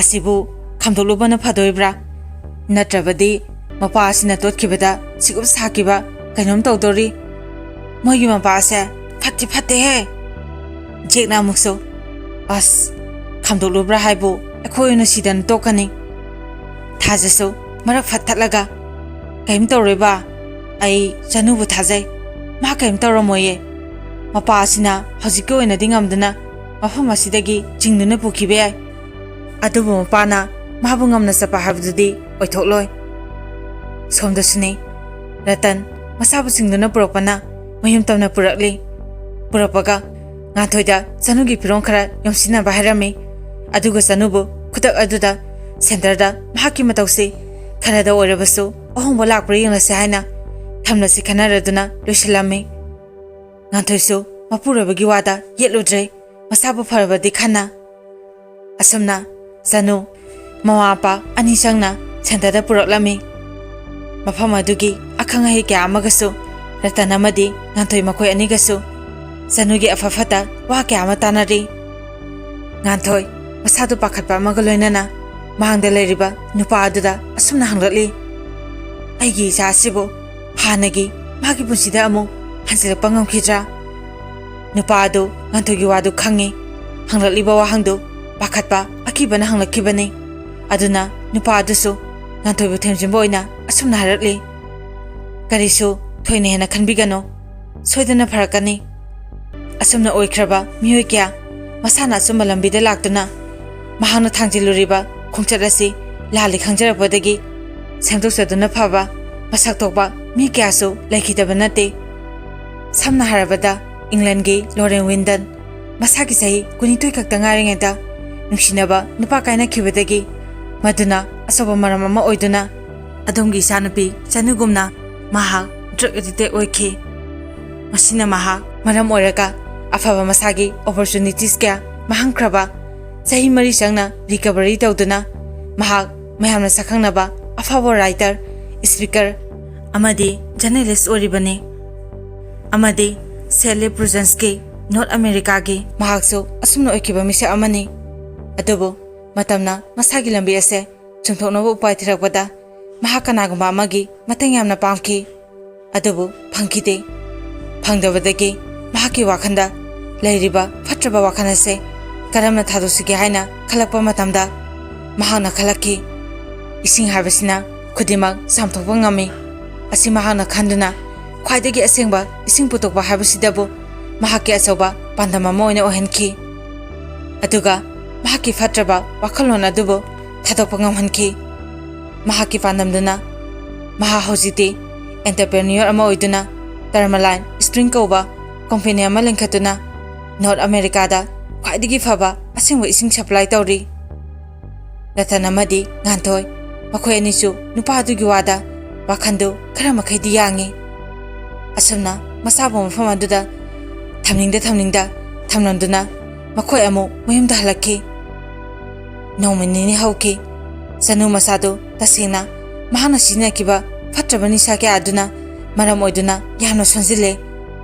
ꯑꯁꯤꯕꯨ ꯈꯥꯝꯗꯣꯛꯂꯨꯕꯅ ꯐꯗꯣꯏꯕ꯭ꯔꯥ ꯅꯠꯇ꯭ꯔꯕꯗꯤ ꯃꯄꯥ ꯑꯁꯤꯅ ꯇꯣꯠꯈꯤꯕꯗ ꯁꯤꯒꯨꯝ ꯁꯥꯈꯤꯕ ꯀꯩꯅꯣꯝ ꯇꯧꯗꯣꯔꯤ ꯃꯣꯏꯒꯤ ꯃꯄꯥꯁꯦ ꯐꯠꯇꯤ ꯐꯠꯇꯦꯍꯦ ꯖꯦꯛꯅ ꯑꯃꯨꯛꯁꯨ ꯑꯁ ꯈꯥꯝꯗꯣꯛꯂꯨꯕ꯭ꯔꯥ ꯍꯥꯏꯕꯨ ꯑꯩꯈꯣꯏ ꯑꯣꯏꯅ ꯁꯤꯗꯅ ꯇꯣꯛꯀꯅꯤ ꯊꯥꯖꯁꯨ ꯃꯔꯛ ꯐꯠ ꯊꯠꯂꯒ ꯀꯩꯝ ꯇꯧꯔꯣꯏꯕ ꯑꯩ ꯆꯅꯨꯕꯨ ꯊꯥꯖꯩ ꯃꯥ ꯀꯩꯝ ꯇꯧꯔꯝꯃꯣꯏꯌꯦ ꯃꯄꯥ ꯑꯁꯤꯅ ꯍꯧꯖꯤꯛꯀꯤ ꯑꯣꯏꯅꯗꯤ ꯉꯝꯗꯅ ꯃꯐꯝ ꯑꯁꯤꯗꯒꯤ ꯆꯤꯡꯗꯨꯅ ꯄꯨꯈꯤꯕ ꯌꯥꯏ ꯑꯗꯨꯕꯨ ꯃꯄꯥꯅ ꯃꯥꯕꯨ ꯉꯝꯅ ꯆꯠꯄ ꯍꯥꯏꯕꯗꯨꯗꯤ ꯑꯣꯏꯊꯣꯛꯂꯣꯏ ꯁꯣꯝꯗꯁꯨꯅꯤ ꯔꯇꯟ ꯃꯁꯥꯕꯨ ꯆꯤꯡꯗꯨꯅ ꯄꯨꯔꯛꯄꯅ ꯃꯌꯨꯝ ꯇꯝꯅ ꯄꯨꯔꯛꯂꯤ ꯄꯨꯔꯛꯄꯒ ꯉꯥꯟꯊꯣꯏꯗ ꯆꯅꯨꯒꯤ ꯐꯤꯔꯣꯜ ꯈꯔ ꯌꯣꯝꯁꯤꯟꯅꯕ ꯍꯥꯏꯔꯝꯃꯤ ꯑꯗꯨꯒ ꯆꯅꯨꯕꯨ ꯈꯨꯗꯛ ꯑꯗꯨꯗ ꯁꯦꯟꯇꯔꯗ ꯃꯍꯥꯛꯀꯤ ꯃꯇꯧꯁꯤ ꯈꯔꯗ ꯑꯣꯏꯔꯕꯁꯨ ꯑꯍꯣꯡꯕ ꯂꯥꯛꯄ꯭ꯔꯥ ꯌꯦꯡꯂꯁꯤ ꯍꯥꯏꯅ ꯊꯝꯂꯁꯤ ꯈꯟꯅꯔꯗꯨꯅ ꯂꯣꯏꯁꯤꯜꯂꯝꯃꯤ ꯉꯥꯟꯊꯣꯏꯁꯨ ꯃꯄꯨꯔꯣꯏꯕꯒꯤ ꯋꯥꯗ ꯌꯦꯠꯂꯨꯗ꯭ꯔꯦ ꯃꯁꯥꯕꯨ ꯐꯔꯕꯗꯤ ꯈꯟꯅ ꯑꯁꯨꯝꯅ ꯆꯅꯨ ꯃꯃꯥ ꯃꯄꯥ ꯑꯅꯤ ꯆꯪꯅ ꯁꯦꯟꯇꯔꯗ ꯄꯨꯔꯛꯂꯝꯃꯤ ꯃꯐꯝ ꯑꯗꯨꯒꯤ ꯑꯈꯪ ꯑꯍꯩ ꯀꯌꯥ ꯑꯃꯒꯁꯨ ꯔꯇꯟ ꯑꯃꯗꯤ ꯉꯥꯟꯊꯣꯏ ꯃꯈꯣꯏ ꯑꯅꯤꯒꯁꯨ ꯆꯅꯨꯒꯤ ꯑꯐ ꯐꯠꯇ ꯋꯥ ꯀꯌꯥ ꯑꯃ ꯇꯥꯟꯅꯔꯤ ꯉꯥꯟꯊꯣꯏ ꯃꯁꯥꯗꯨ ꯄꯥꯈꯠꯄ ꯑꯃꯒ ꯂꯣꯏꯅꯅ ꯃꯍꯥꯡꯗ ꯂꯩꯔꯤꯕ ꯅꯨꯄꯥ ꯑꯗꯨꯗ ꯑꯁꯨꯝꯅ ꯍꯪꯂꯛꯂꯤ ꯑꯩꯒꯤ ꯏꯆꯥ ꯑꯁꯤꯕꯨ ꯍꯥꯟꯅꯒꯤ ꯃꯥꯒꯤ ꯄꯨꯟꯁꯤꯗ ꯑꯃꯨꯛ ꯍꯟꯖꯤꯜꯂꯛꯄ ꯉꯝꯈꯤꯗ꯭ꯔꯥ ꯅꯨꯄꯥ ꯑꯗꯨ ꯉꯥꯟꯊꯣꯏꯒꯤ ꯋꯥꯗꯨ ꯈꯪꯉꯤ ꯍꯪꯂꯛꯂꯤꯕ ꯋꯥꯍꯪꯗꯨ ꯄꯥꯈꯠꯄ ꯑꯀꯤꯕꯅ ꯍꯪꯂꯛꯈꯤꯕꯅꯤ ꯑꯗꯨꯅ ꯅꯨꯄꯥ ꯑꯗꯨꯁꯨ ꯉꯥꯟꯊꯣꯏꯕꯨ ꯊꯦꯝꯖꯤꯟꯕ ꯑꯣꯏꯅ ꯑꯁꯨꯝꯅ ꯍꯥꯏꯔꯛꯂꯤ ꯀꯔꯤꯁꯨ ꯊꯣꯏꯅ ꯍꯦꯟꯅ ꯈꯟꯕꯤꯒꯅꯨ ꯁꯣꯏꯗꯅ ꯐꯔꯛꯀꯅꯤ ꯑꯁꯨꯝꯅ ꯑꯣꯏꯈ꯭ꯔꯕ ꯃꯤꯑꯣꯏ ꯀꯌꯥ ꯃꯁꯥꯅ ꯑꯆꯨꯝꯕ ꯂꯝꯕꯤꯗ ꯂꯥꯛꯇꯨꯅ ꯃꯍꯥꯛꯅ ꯊꯥꯡꯖꯤꯜꯂꯨꯔꯤꯕ ꯈꯣꯡꯆꯠ ꯑꯁꯤ ꯂꯥꯜꯂꯤ ꯈꯪꯖꯔꯛꯄꯗꯒꯤ ꯁꯦꯝꯗꯣꯛꯆꯗꯨꯅ ꯐꯕ ꯃꯁꯛ ꯊꯣꯛꯄ ꯃꯤ ꯀꯌꯥꯁꯨ ꯂꯩꯈꯤꯗꯕ ꯅꯠꯇꯦ ꯁꯝꯅ ꯍꯥꯏꯔꯕꯗ ꯏꯪꯂꯦꯟꯒꯤ ꯂꯣꯔꯦꯟ ꯋꯤꯟꯗꯟ ꯃꯁꯥꯒꯤ ꯆꯍꯤ 22 ꯈꯛꯇ ꯉꯥꯏꯔꯤꯉꯩꯗ ꯅꯨꯡꯁꯤꯅꯕ ꯅꯨꯄꯥ ꯀꯥꯏꯅꯈꯤꯕꯗꯒꯤ ꯃꯗꯨꯅ ꯑꯆꯧꯕ ꯃꯔꯝ ꯑꯃ ꯑꯣꯏꯗꯨꯅ ꯑꯗꯣꯝꯒꯤ ꯏꯆꯥꯅꯨꯄꯤ ꯆꯅꯨꯒꯨꯝꯅ ꯃꯍꯥꯛ ꯗ꯭ꯔꯒ ꯑꯦꯗꯤꯛꯇꯦꯠ ꯑꯣꯏꯈꯤ ꯃꯁꯤꯅ ꯃꯍꯥꯛ ꯃꯔꯝ ꯑꯣꯏꯔꯒ ꯑꯐꯕ ꯃꯁꯥꯒꯤ ꯑꯣꯄꯣꯔꯆꯨꯅꯤꯇꯤꯁ ꯀꯌꯥ ꯃꯥꯡꯈ꯭ꯔꯕ ꯆꯍꯤ 4 ꯆꯪꯅ ꯔꯤꯀꯚꯔꯤ ꯇꯧꯗꯨꯅ ꯃꯍꯥꯛ ꯃꯌꯥꯝꯅ ꯁꯛꯈꯪꯅꯕ ꯑꯐꯕ ꯔꯥꯏꯇꯔ ꯁ꯭ꯄꯤꯀꯔ ꯑꯃꯗꯤ ꯖꯔꯅꯦꯂꯤꯁ ꯑꯣꯏꯔꯤꯕꯅꯤ ꯑꯃꯗꯤ ꯁꯦꯂꯤ ꯄ꯭ꯔꯨꯖꯦꯟꯁꯀꯤ ꯅꯣꯔꯠ ꯑꯃꯦꯔꯤꯀꯥꯒꯤ ꯃꯍꯥꯛꯁꯨ ꯑꯁꯨꯝꯅ ꯑꯣꯏꯈꯤꯕ ꯃꯤꯁꯛ ꯑꯃꯅꯤ ꯑꯗꯨꯕꯨ ꯃꯇꯝꯅ ꯃꯁꯥꯒꯤ ꯂꯝꯕꯤ ꯑꯁꯦ ꯆꯨꯝꯊꯣꯛꯅꯕ ꯎꯄꯥꯏ ꯊꯤꯔꯛꯄꯗ ꯃꯍꯥꯛ ꯀꯅꯥꯒꯨꯝꯕ ꯑꯃꯒꯤ ꯃꯇꯦꯡ ꯌꯥꯝꯅ ꯄꯥꯝꯈꯤ ꯑꯗꯨꯕꯨ ꯐꯪꯈꯤꯗꯦ ꯐꯪꯗꯕꯗꯒꯤ ꯃꯍꯥꯛꯀꯤ ꯋꯥꯈꯜꯗ ꯂꯩꯔꯤꯕ ꯐꯠꯇ꯭ꯔꯕ ꯋꯥꯈꯜ ꯑꯁꯦ ꯀꯔꯝꯅ ꯊꯥꯗꯣꯛꯁꯤꯒꯦ ꯍꯥꯏꯅ ꯈꯜꯂꯛꯄ ꯃꯇꯝꯗ ꯃꯍꯥꯛꯅ ꯈꯜꯂꯛꯈꯤ ꯏꯁꯤꯡ ꯍꯥꯏꯕꯁꯤꯅ ꯈꯨꯗꯤꯡꯃꯛ ꯆꯥꯝꯊꯣꯛꯄ ꯉꯝꯃꯤ ꯑꯁꯤ ꯃꯍꯥꯛꯅ ꯈꯟꯗꯨꯅ ꯈ꯭ꯋꯥꯏꯗꯒꯤ ꯑꯁꯦꯡꯕ ꯏꯁꯤꯡ ꯄꯨꯊꯣꯛꯄ ꯍꯥꯏꯕꯁꯤꯗꯕꯨ ꯃꯍꯥꯛꯀꯤ ꯑꯆꯧꯕ ꯄꯥꯟꯗꯝ ꯑꯃ ꯑꯣꯏꯅ ꯑꯣꯏꯍꯟꯈꯤ ꯑꯗꯨꯒ ꯃꯍꯥꯛꯀꯤ ꯐꯠꯇ꯭ꯔꯕ ꯋꯥꯈꯜꯂꯣꯟ ꯑꯗꯨꯕꯨ ꯊꯥꯗꯣꯛꯄ ꯉꯝꯍꯟꯈꯤ ꯃꯍꯥꯛꯀꯤ ꯄꯥꯟꯗꯝꯗꯨꯅ ꯃꯍꯥꯛ ꯍꯧꯖꯤꯛꯇꯤ ꯑꯦꯟꯇꯔꯄ꯭ꯔꯦꯅ꯭ꯌꯨꯔ ꯑꯃ ꯑꯣꯏꯗꯨꯅ ꯇꯔꯃꯥꯂꯥꯏꯟ ꯁ꯭ꯄ꯭ꯔꯤꯡ ꯀꯧꯕ ꯀꯝꯄꯦꯅꯤ ꯑꯃ ꯂꯤꯡꯈꯠꯇꯨꯅ ꯅꯣꯔꯠ ꯑꯃꯦꯔꯤꯀꯥꯗ ꯈ꯭ꯋꯥꯏꯗꯒꯤ ꯐꯕ ꯑꯁꯦꯡꯕ ꯏꯁꯤꯡ ꯁꯄ꯭ꯂꯥꯏ ꯇꯧꯔꯤ ꯔꯇꯟ ꯑꯃꯗꯤ ꯉꯥꯟꯊꯣꯏ ꯃꯈꯣꯏ ꯑꯅꯤꯁꯨ ꯅꯨꯄꯥ ꯑꯗꯨꯒꯤ ꯋꯥꯗ ꯋꯥꯈꯟꯗꯨ ꯈꯔ ꯃꯈꯩꯗꯤ ꯌꯥꯡꯉꯤ ꯑꯁꯨꯝꯅ ꯃꯁꯥꯕꯨ ꯃꯐꯝ ꯑꯗꯨꯗ ꯊꯝꯅꯤꯡꯗ ꯊꯝꯂꯝꯗꯨꯅ ꯃꯈꯣꯏ ꯑꯃꯨꯛ ꯃꯌꯨꯝꯗ ꯍꯜꯂꯛꯈꯤ ꯅꯣꯡꯃ ꯅꯤꯅꯤ ꯍꯧꯈꯤ ꯆꯅꯨ ꯃꯁꯥꯗꯨ ꯇꯁꯦꯡꯅ ꯃꯍꯥꯛꯅ ꯁꯤꯖꯤꯟꯅꯈꯤꯕ ꯐꯠꯇ꯭ꯔꯕ ꯅꯤꯁꯥ ꯀꯌꯥ ꯑꯗꯨꯅ ꯃꯔꯝ ꯑꯣꯏꯗꯨꯅ ꯌꯥꯝꯅ ꯁꯣꯟꯖꯤꯜꯂꯦ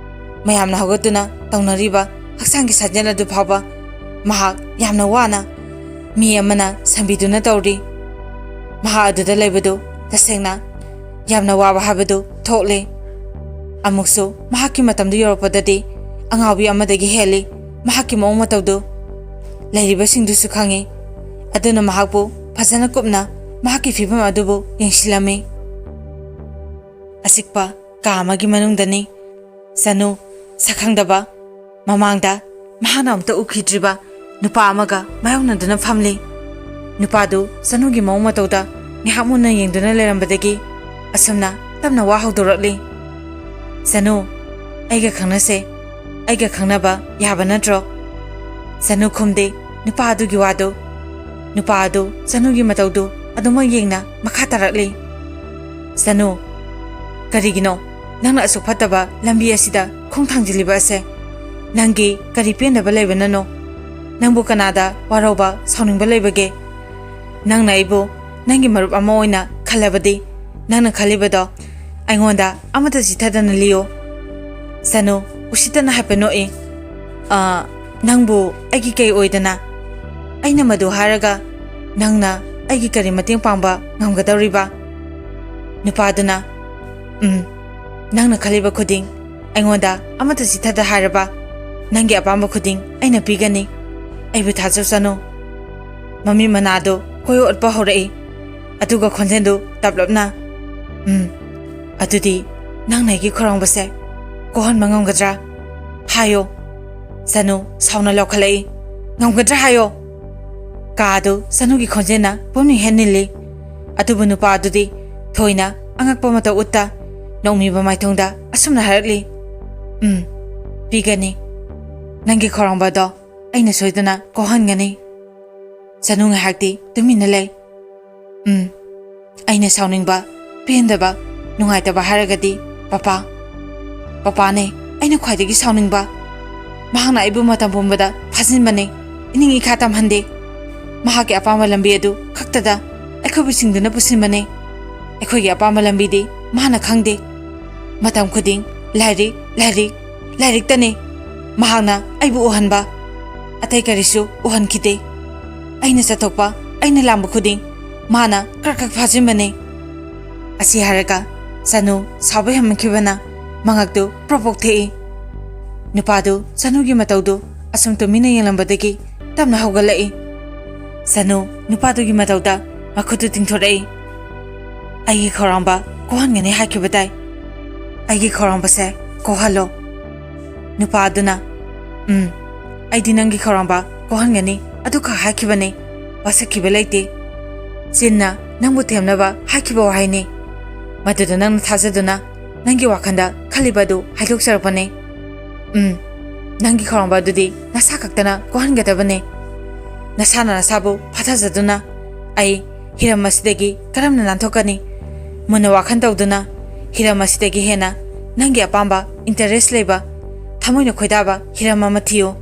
ꯃꯌꯥꯝꯅ ꯍꯧꯒꯠꯇꯨꯅ ꯇꯧꯅꯔꯤꯕ ꯍꯛꯆꯥꯡꯒꯤ ꯁꯥꯖꯦꯜ ꯑꯗꯨ ꯐꯥꯎꯕ ꯃꯍꯥꯛ ꯌꯥꯝꯅ ꯋꯥꯅ ꯃꯤ ꯑꯃꯅ ꯁꯪꯕꯤꯗꯨꯅ ꯇꯧꯔꯤ ꯃꯍꯥꯛ ꯑꯗꯨꯗ ꯂꯩꯕꯗꯨ ꯇꯁꯦꯡꯅ ꯌꯥꯝꯅ ꯋꯥꯕ ꯍꯥꯏꯕꯗꯨ ꯊꯣꯛꯂꯦ ꯑꯃꯨꯛꯁꯨ ꯃꯍꯥꯛꯀꯤ ꯃꯇꯝꯗꯨ ꯌꯧꯔꯛꯄꯗꯗꯤ ꯑꯉꯥꯎꯕꯤ ꯑꯃꯗꯒꯤ ꯍꯦꯜꯂꯤ ꯃꯍꯥꯛꯀꯤ ꯃꯑꯣꯡ ꯃꯇꯧꯗꯨ ꯂꯩꯔꯤꯕꯁꯤꯡꯗꯨꯁꯨ ꯈꯪꯉꯤ ꯑꯗꯨꯅ ꯃꯍꯥꯛꯄꯨ ꯐꯖꯅ ꯀꯨꯞꯅ ꯃꯍꯥꯛꯀꯤ ꯐꯤꯚꯝ ꯑꯗꯨꯕꯨ ꯌꯦꯡꯁꯤꯜꯂꯝꯃꯤ ꯑꯆꯤꯛꯄ ꯀꯥ ꯑꯃꯒꯤ ꯃꯅꯨꯡꯗꯅꯤ ꯆꯅꯨ ꯁꯛꯈꯪꯗꯕ ꯃꯃꯥꯡꯗ ꯃꯍꯥꯛꯅ ꯑꯃꯨꯛꯇ ꯎꯈꯤꯗ꯭ꯔꯤꯕ ꯅꯨꯄꯥ ꯑꯃꯒ ꯃꯥꯌꯣꯛꯅꯗꯨꯅ ꯐꯝꯂꯤ ꯅꯨꯄꯥꯗꯨ ꯆꯅꯨꯒꯤ ꯃꯑꯣꯡ ꯃꯇꯧꯗ ꯉꯥꯏꯍꯥꯛ ꯃꯨꯟꯅ ꯌꯦꯡꯗꯨꯅ ꯂꯩꯔꯝꯕꯗꯒꯤ ꯑꯁꯨꯝꯅ ꯇꯞꯅ ꯋꯥ ꯍꯧꯗꯣꯔꯛꯂꯤ ꯆꯅꯨ ꯑꯩꯒ ꯈꯪꯅꯁꯦ ꯑꯩꯒ ꯈꯪꯅꯕ ꯌꯥꯕ ꯅꯠꯇ꯭ꯔꯣ ꯆꯅꯨ ꯈꯨꯝꯗꯦ ꯅꯨꯄꯥ ꯑꯗꯨꯒꯤ ꯋꯥꯗꯨ ꯅꯨꯄꯥ ꯑꯗꯨ ꯆꯅꯨꯒꯤ ꯃꯇꯧꯗꯨ ꯑꯗꯨꯃꯛ ꯌꯦꯡꯅ ꯃꯈꯥ ꯇꯥꯔꯛꯂꯤ ꯆꯅꯨ ꯀꯔꯤꯒꯤꯅꯣ ꯅꯪꯅ ꯑꯁꯨꯛ ꯐꯠꯇꯕ ꯂꯝꯕꯤ ꯑꯁꯤꯗ ꯈꯣꯡ ꯊꯥꯡꯖꯤꯜꯂꯤꯕ ꯑꯁꯦ ꯅꯪꯒꯤ ꯀꯔꯤ ꯄꯦꯟꯗꯕ ꯂꯩꯕꯅꯅꯣ ꯅꯪꯕꯨ ꯀꯅꯥꯗ ꯋꯥꯔꯧꯕ ꯁꯥꯎꯅꯤꯡꯕ ꯂꯩꯕꯒꯦ ꯅꯪꯅ ꯑꯩꯕꯨ ꯅꯪꯒꯤ ꯃꯔꯨꯞ ꯑꯃ ꯑꯣꯏꯅ ꯈꯜꯂꯕꯗꯤ ꯅꯪꯅ ꯈꯜꯂꯤꯕꯗꯣ ꯑꯩꯉꯣꯟꯗ ꯑꯃꯠꯇ ꯆꯤꯊꯗꯅ ꯂꯤꯌꯣ ꯆꯅꯨ ꯎꯁꯤꯠꯇꯅ ꯍꯥꯏꯐꯦꯠ ꯅꯣꯛꯏ ꯅꯪꯕꯨ ꯑꯩꯒꯤ ꯀꯩ ꯑꯣꯏꯗꯅ ꯑꯩꯅ ꯃꯗꯨ ꯍꯥꯏꯔꯒ ꯅꯪꯅ ꯑꯩꯒꯤ ꯀꯔꯤ ꯃꯇꯦꯡ ꯄꯥꯡꯕ ꯉꯝꯒꯗꯧꯔꯤꯕ ꯅꯨꯄꯥꯗꯨꯅ ꯅꯪꯅ ꯈꯜꯂꯤꯕ ꯈꯨꯗꯤꯡ ꯑꯩꯉꯣꯟꯗ ꯑꯃꯠꯇ ꯆꯤꯊꯗ ꯍꯥꯏꯔꯕ ꯅꯪꯒꯤ ꯑꯄꯥꯝꯕ ꯈꯨꯗꯤꯡ ꯑꯩꯅ ꯄꯤꯒꯅꯤ ꯑꯩꯕꯨ ꯊꯥꯖꯧ ꯆꯅꯨ ꯃꯃꯤ ꯃꯅꯥꯗꯨ ꯀꯣꯏ ꯑꯣꯠꯄ ꯍꯧꯔꯛꯏ ꯑꯗꯨꯒ ꯈꯣꯟꯖꯦꯜꯗꯨ ꯇꯞꯂꯞꯅ ꯑꯗꯨꯗꯤ ꯅꯪꯅ ꯑꯩꯒꯤ ꯈꯧꯔꯥꯡꯕꯁꯦ ꯀꯣꯛꯍꯟꯕ ꯉꯝꯒꯗ꯭ꯔꯥ ꯍꯥꯏꯌꯣ ꯆꯅꯨ ꯁꯥꯎꯅ ꯂꯧꯈꯠꯂꯛꯏ ꯉꯝꯒꯗ꯭ꯔꯥ ꯍꯥꯏꯌꯣ ꯀꯥ ꯑꯗꯨ ꯆꯅꯨꯒꯤ ꯈꯣꯟꯖꯦꯜꯅ ꯄꯨꯝꯅꯤꯡ ꯍꯦꯟꯅꯤꯜꯂꯤ ꯑꯗꯨꯕꯨ ꯅꯨꯄꯥ ꯑꯗꯨꯗꯤ ꯊꯣꯏꯅ ꯑꯉꯛꯄ ꯃꯇꯧ ꯎꯠꯇ ꯅꯣꯡꯃꯤꯕ ꯃꯥꯏꯊꯣꯡꯗ ꯑꯁꯨꯝꯅ ꯍꯥꯏꯔꯛꯂꯤ ꯄꯤꯒꯅꯤ ꯅꯪꯒꯤ ꯈꯧꯔꯥꯡꯕ ꯑꯗꯣ ꯑꯩꯅ ꯁꯣꯏꯗꯅ ꯀꯣꯛꯍꯟꯒꯅꯤ ꯆꯅꯨ ꯉꯥꯏꯍꯥꯛꯇꯤ ꯇꯨꯃꯤꯟꯅ ꯂꯩ ꯑꯩꯅ ꯁꯥꯎꯅꯤꯡꯕ ꯄꯦꯟꯗꯕ ꯅꯨꯡꯉꯥꯏꯇꯕ ꯍꯥꯏꯔꯒꯗꯤ ꯄꯄꯥꯅꯦ ꯑꯩꯅ ꯈ꯭ꯋꯥꯏꯗꯒꯤ ꯁꯥꯎꯅꯤꯡꯕ ꯃꯍꯥꯛꯅ ꯑꯩꯕꯨ ꯃꯇꯝ ꯄꯨꯝꯕꯗ ꯐꯥꯖꯤꯟꯕꯅꯤ ꯏꯅꯤꯡ ꯏꯈꯥ ꯇꯝꯍꯟꯗꯦ ꯃꯍꯥꯛꯀꯤ ꯑꯄꯥꯝꯕ ꯂꯝꯕꯤ ꯑꯗꯨ ꯈꯛꯇꯗ ꯑꯩꯈꯣꯏꯕꯨ ꯁꯤꯡꯗꯨꯅ ꯄꯨꯁꯤꯟꯕꯅꯤ ꯑꯩꯈꯣꯏꯒꯤ ꯑꯄꯥꯝꯕ ꯂꯝꯕꯤꯗꯤ ꯃꯥꯅ ꯈꯪꯗꯦ ꯃꯇꯝ ꯈꯨꯗꯤꯡ ꯂꯥꯏꯔꯤꯛꯇꯅꯤ ꯃꯍꯥꯛꯅ ꯑꯩꯕꯨ ꯎꯍꯟꯕ ꯑꯇꯩ ꯀꯔꯤꯁꯨ ꯎꯍꯟꯈꯤꯗꯦ ꯑꯩꯅ ꯆꯠꯊꯣꯛꯄ ꯑꯩꯅ ꯂꯥꯡꯕ ꯈꯨꯗꯤꯡ ꯃꯥꯅ ꯈꯔ ꯐꯥꯖꯤꯟꯕꯅꯤ ꯑꯁꯤ ꯍꯥꯏꯔꯒ ꯆꯅꯨ ꯁꯥꯎꯕ ꯍꯦꯟꯃꯟꯈꯤꯕꯅ ꯃꯉꯛꯇꯨ ꯄ꯭ꯔꯣꯛ ꯊꯦꯛꯏ ꯅꯨꯄꯥꯗꯨ ꯆꯅꯨꯒꯤ ꯃꯇꯧꯗꯨ ꯑꯁꯨꯝ ꯇꯨꯃꯤꯟꯅ ꯌꯦꯡꯂꯝꯕꯗꯒꯤ ꯇꯞꯅ ꯍꯧꯒꯠꯂꯛꯏ ꯆꯅꯨ ꯅꯨꯄꯥꯗꯨꯒꯤ ꯃꯇꯧꯗ ꯃꯈꯨꯠꯇꯨ ꯇꯤꯡꯊꯣꯔꯛꯏ ꯑꯩꯒꯤ ꯈꯧꯔꯥꯡꯕ ꯀꯣꯛꯍꯟꯒꯅꯤ ꯍꯥꯏꯈꯤꯕ ꯇꯥꯏ ꯑꯩꯒꯤ ꯈꯧꯔꯥꯡꯕꯁꯦ ꯀꯣꯛꯍꯜꯂꯣ ꯅꯨꯄꯥ ꯑꯗꯨꯅ ꯑꯩꯗꯤ ꯅꯪꯒꯤ ꯈꯧꯔꯥꯡꯕ ꯀꯣꯛꯍꯟꯒꯅꯤ ꯑꯗꯨꯈꯛ ꯍꯥꯏꯈꯤꯕꯅꯤ ꯋꯥꯁꯛꯈꯤꯕ ꯂꯩꯇꯦ ꯆꯤꯟꯅ ꯅꯪꯕꯨ ꯊꯦꯝꯅꯕ ꯍꯥꯏꯈꯤꯕ ꯋꯥꯍꯩꯅꯤ ꯃꯗꯨꯗ ꯅꯪꯅ ꯊꯥꯖꯗꯨꯅ ꯅꯪꯒꯤ ꯋꯥꯈꯜꯗ ꯈꯜꯂꯤꯕ ꯑꯗꯨ ꯍꯥꯏꯗꯣꯛꯆꯔꯛꯄꯅꯤ ꯅꯪꯒꯤ ꯈꯧꯔꯥꯡꯕ ꯑꯗꯨꯗꯤ ꯅꯁꯥ ꯈꯛꯇꯅ ꯀꯣꯛꯍꯟꯒꯗꯕꯅꯤ ꯅꯁꯥꯅ ꯅꯁꯥꯕꯨ ꯐꯥꯊꯖꯗꯨꯅ ꯑꯩ ꯍꯤꯔꯝ ꯑꯁꯤꯗꯒꯤ ꯀꯔꯝꯅ ꯅꯥꯟꯊꯣꯛꯀꯅꯤ ꯃꯨꯟꯅ ꯋꯥꯈꯜ ꯇꯧꯗꯨꯅ ꯍꯤꯔꯝ ꯑꯁꯤꯗꯒꯤ ꯍꯦꯟꯅ ꯅꯪꯒꯤ ꯑꯄꯥꯝꯕ ꯏꯟꯇꯔꯦꯁ ꯂꯩꯕ ꯊꯃꯣꯏꯅ ꯈꯣꯏꯗꯥꯕ ꯍꯤꯔꯝ ꯑꯃ ꯊꯤꯌꯨ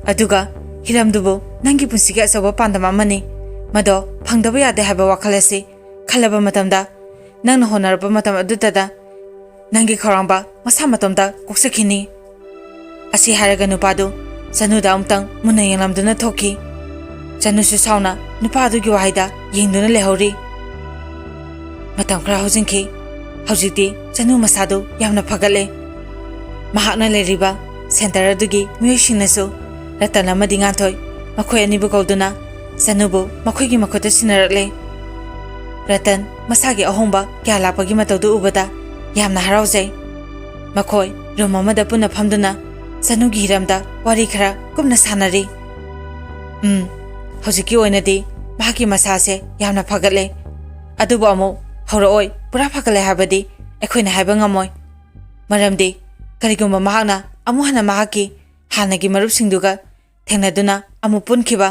ꯑꯗꯨꯒ ꯍꯤꯔꯝꯗꯨꯕꯨ ꯅꯪꯒꯤ ꯄꯨꯟꯁꯤꯒꯤ ꯑꯆꯧꯕ ꯄꯥꯟꯗꯝ ꯑꯃꯅꯤ ꯃꯗꯣ ꯐꯪꯗꯕ ꯌꯥꯗꯦ ꯍꯥꯏꯕ ꯋꯥꯈꯜ ꯑꯁꯤ ꯈꯜꯂꯕ ꯃꯇꯝꯗ ꯅꯪꯅ ꯍꯣꯠꯅꯔꯛꯄ ꯃꯇꯝ ꯑꯗꯨꯗ ꯅꯪꯒꯤ ꯈꯧꯔꯥꯡꯕ ꯃꯁꯥ ꯃꯇꯣꯝꯇ ꯀꯣꯛꯆꯈꯤꯅꯤ ꯑꯁꯤ ꯍꯥꯏꯔꯒ ꯅꯨꯄꯥꯗꯨ ꯆꯅꯨꯗ ꯑꯃꯨꯛꯇꯪ ꯃꯨꯟꯅ ꯌꯦꯡꯂꯝꯗꯨꯅ ꯊꯣꯛꯈꯤ ꯆꯅꯨꯁꯨ ꯁꯥꯎꯅ ꯅꯨꯄꯥ ꯑꯗꯨꯒꯤ ꯋꯥꯍꯩꯗ ꯌꯦꯡꯗꯨꯅ ꯂꯩꯍꯧꯔꯤ ꯃꯇꯝ ꯈꯔ ꯍꯧꯖꯤꯟꯈꯤ ꯍꯧꯖꯤꯛꯇꯤ ꯆꯅꯨ ꯃꯁꯥꯗꯨ ꯌꯥꯝꯅ ꯐꯒꯠꯂꯦ ꯃꯍꯥꯛꯅ ꯂꯩꯔꯤꯕ ꯁꯦꯟꯇꯔ ꯑꯗꯨꯒꯤ ꯃꯤꯑꯣꯏꯁꯤꯡꯅꯁꯨ ꯔꯇꯟ ꯑꯃꯗꯤ ꯉꯥꯟꯊꯣꯏ ꯃꯈꯣꯏ ꯑꯅꯤꯕꯨ ꯀꯧꯗꯨꯅ ꯆꯅꯨꯕꯨ ꯃꯈꯣꯏꯒꯤ ꯃꯈꯨꯠꯇ ꯁꯤꯟꯅꯔꯛꯂꯦ ꯔꯇꯟ ꯃꯁꯥꯒꯤ ꯑꯍꯣꯡꯕ ꯀꯌꯥ ꯂꯥꯛꯄꯒꯤ ꯃꯇꯧꯗꯨ ꯎꯕꯗ ꯌꯥꯝꯅ ꯍꯔꯥꯎꯖꯩ ꯃꯈꯣꯏ ꯔꯨꯝ ꯑꯃꯗ ꯄꯨꯟꯅ ꯐꯝꯗꯨꯅ ꯆꯅꯨꯒꯤ ꯍꯤꯔꯝꯗ ꯋꯥꯔꯤ ꯈꯔ ꯀꯨꯞꯅ ꯁꯥꯟꯅꯔꯤ ꯍꯧꯖꯤꯛꯀꯤ ꯑꯣꯏꯅꯗꯤ ꯃꯍꯥꯛꯀꯤ ꯃꯁꯥꯁꯦ ꯌꯥꯝꯅ ꯐꯒꯠꯂꯦ ꯑꯗꯨꯕꯨ ꯑꯃꯨꯛ ꯍꯧꯔꯛꯑꯣꯏ ꯄꯨꯔꯥ ꯐꯒꯠꯂꯦ ꯍꯥꯏꯕꯗꯤ ꯑꯩꯈꯣꯏꯅ ꯍꯥꯏꯕ ꯉꯝꯃꯣꯏ ꯃꯔꯝꯗꯤ ꯀꯔꯤꯒꯨꯝꯕ ꯃꯍꯥꯛꯅ ꯑꯃꯨꯛ ꯍꯟꯅ ꯃꯍꯥꯛꯀꯤ ꯍꯥꯟꯅꯒꯤ ꯃꯔꯨꯞꯁꯤꯡꯗꯨꯒ ꯊꯦꯡꯅꯗꯨꯅ ꯑꯃꯨꯛ ꯄꯨꯟꯈꯤꯕ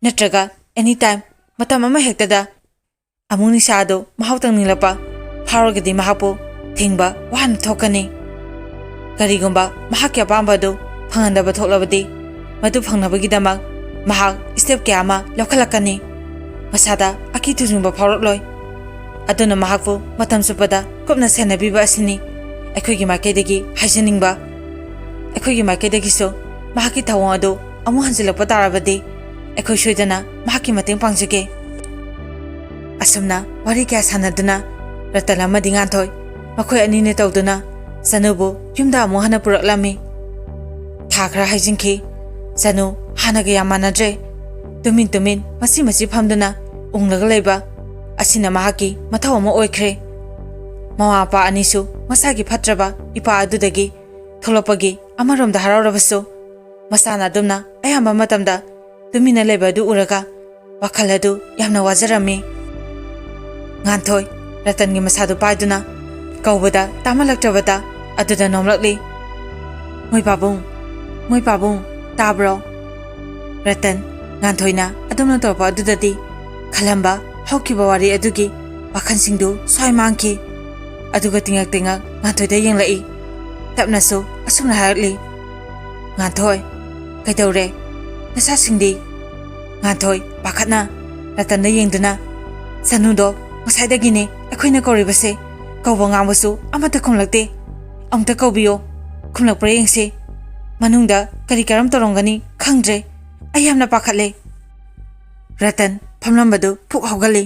ꯅꯠꯇ꯭ꯔꯒ ꯑꯦꯅꯤ ꯇꯥꯏꯝ ꯃꯇꯝ ꯑꯃ ꯍꯦꯛꯇꯗ ꯑꯃꯨꯛ ꯅꯤꯁꯥ ꯑꯗꯨ ꯃꯍꯥꯎ ꯇꯪꯅꯤꯡꯂꯛꯄ ꯐꯥꯎꯔꯒꯗꯤ ꯃꯍꯥꯛꯄꯨ ꯊꯤꯡꯕ ꯋꯥꯅ ꯊꯣꯛꯀꯅꯤ ꯀꯔꯤꯒꯨꯝꯕ ꯃꯍꯥꯛꯀꯤ ꯑꯄꯥꯝꯕ ꯑꯗꯨ ꯐꯪꯍꯟꯗꯕ ꯊꯣꯛꯂꯕꯗꯤ ꯃꯗꯨ ꯐꯪꯅꯕꯒꯤꯗꯃꯛ mahak step kaya ama lawkhalakani masada aki tujungba phaurokloi aduna mahakpu matam supada kopna senabiba asini akhoi market haijaningba akhoi market so mahaki thawang ado amu hanjilakpa tarabadi akhoi soidana mahaki mateng pangjage asumna wari kya sanaduna ratala madi nganthoi makhoi ani ne tawduna sanubu yumda amu hana puraklami thakra haijinki sanu hanaga yamanadre tumin masi phamduna unglaga leiba asina mahaki mathaw ama oikhre mawa pa anisu masagi phatraba ipa adudagi tholopagi amaromda harawrabasu masana dumna ayamba matamda tumina leiba du uraga wakhaladu yamna wajarami nganthoi ratangi masadu paiduna kaubada tamalaktabada aduda nomlakli moi babung tabro ratan nganthoi adumna topa adudadi khalamba haukiba wari adugi wakhansingdu soi mangki aduga tingak nganthoi da yenglai tapnasu asumna harakli nganthoi kaidawre nasa singdi nganthoi pakhatna ratan da yengduna sanudo masaidagini akhoina koribase kawba ngangbasu amata khumlakte amta kawbiyo khumlakpra yengse manungda kari karam torongani khangdre ayamna pakhatle ratan phamlambadu phuk hawgali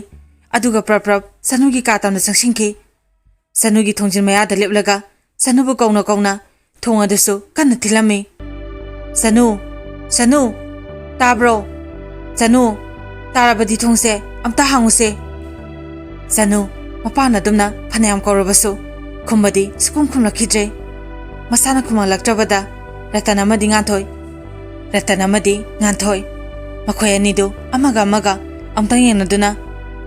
aduga prap sanugi katamna sangsingki sanugi thongjin mayada leplaga sanubu kauna thongadasu kanna thilami sanu tabro sanu tarabadi thongse amta hanguse sanu mapana dumna phanayam kawrabasu khumbadi sukum khumlakhidre masana khumalaktrabada ratana madi nganthoi makhoi anidu amaga amtang yenaduna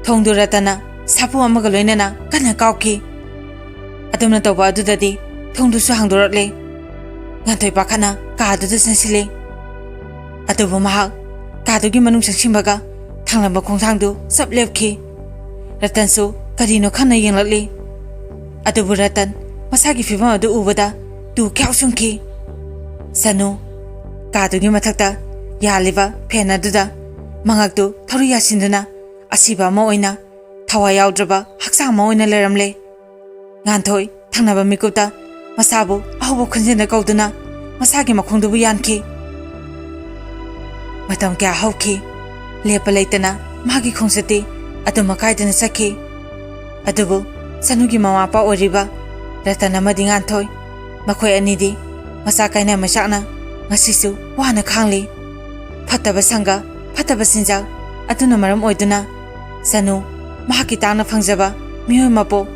thongdu ratana sapu amaga loinana kana kawki adumna toba adudadi thongdu su hangdorakle nganthoi pakhana kaduda sansile adubu mahak kadugi manung sangsimbaga thanglamba khongthangdu sap lepki ratansu karino khana yenglakli adubu ratan masagi fibam adu ubada tu kyausungki sanu kadugi mathakta yaliba phena duda mangaktu thori yasinduna asiba ma oina thawa yawdraba haksa ma oina leramle nganthoi thangnaba mikuta masabu ahubu khunjena kauduna masagi makhongdubu yanki matam kya hauki lepa leitana magi khongsati aduma kaidana sakhi adubu sanugi mama pa oriba ratana madi nganthoi makhoi anidi masa kaina masakna ngasisu wana khangli fataba sanga fataba sinjak aduna maram oiduna sanu mahaki tana phangjaba miyoi mapo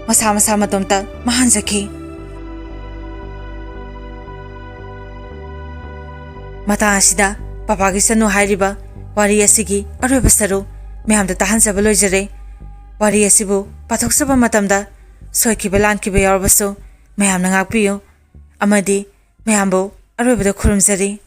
masa matomta mahanjaki mata asida papagi sanu hairiba wari asigi aroiba saru mehamda tahanjaba loijare wari asibu pathoksaba matamda soikiba lankiba yarbasu meyamna ngakpiyo amadi meyambo aroibada khurumjari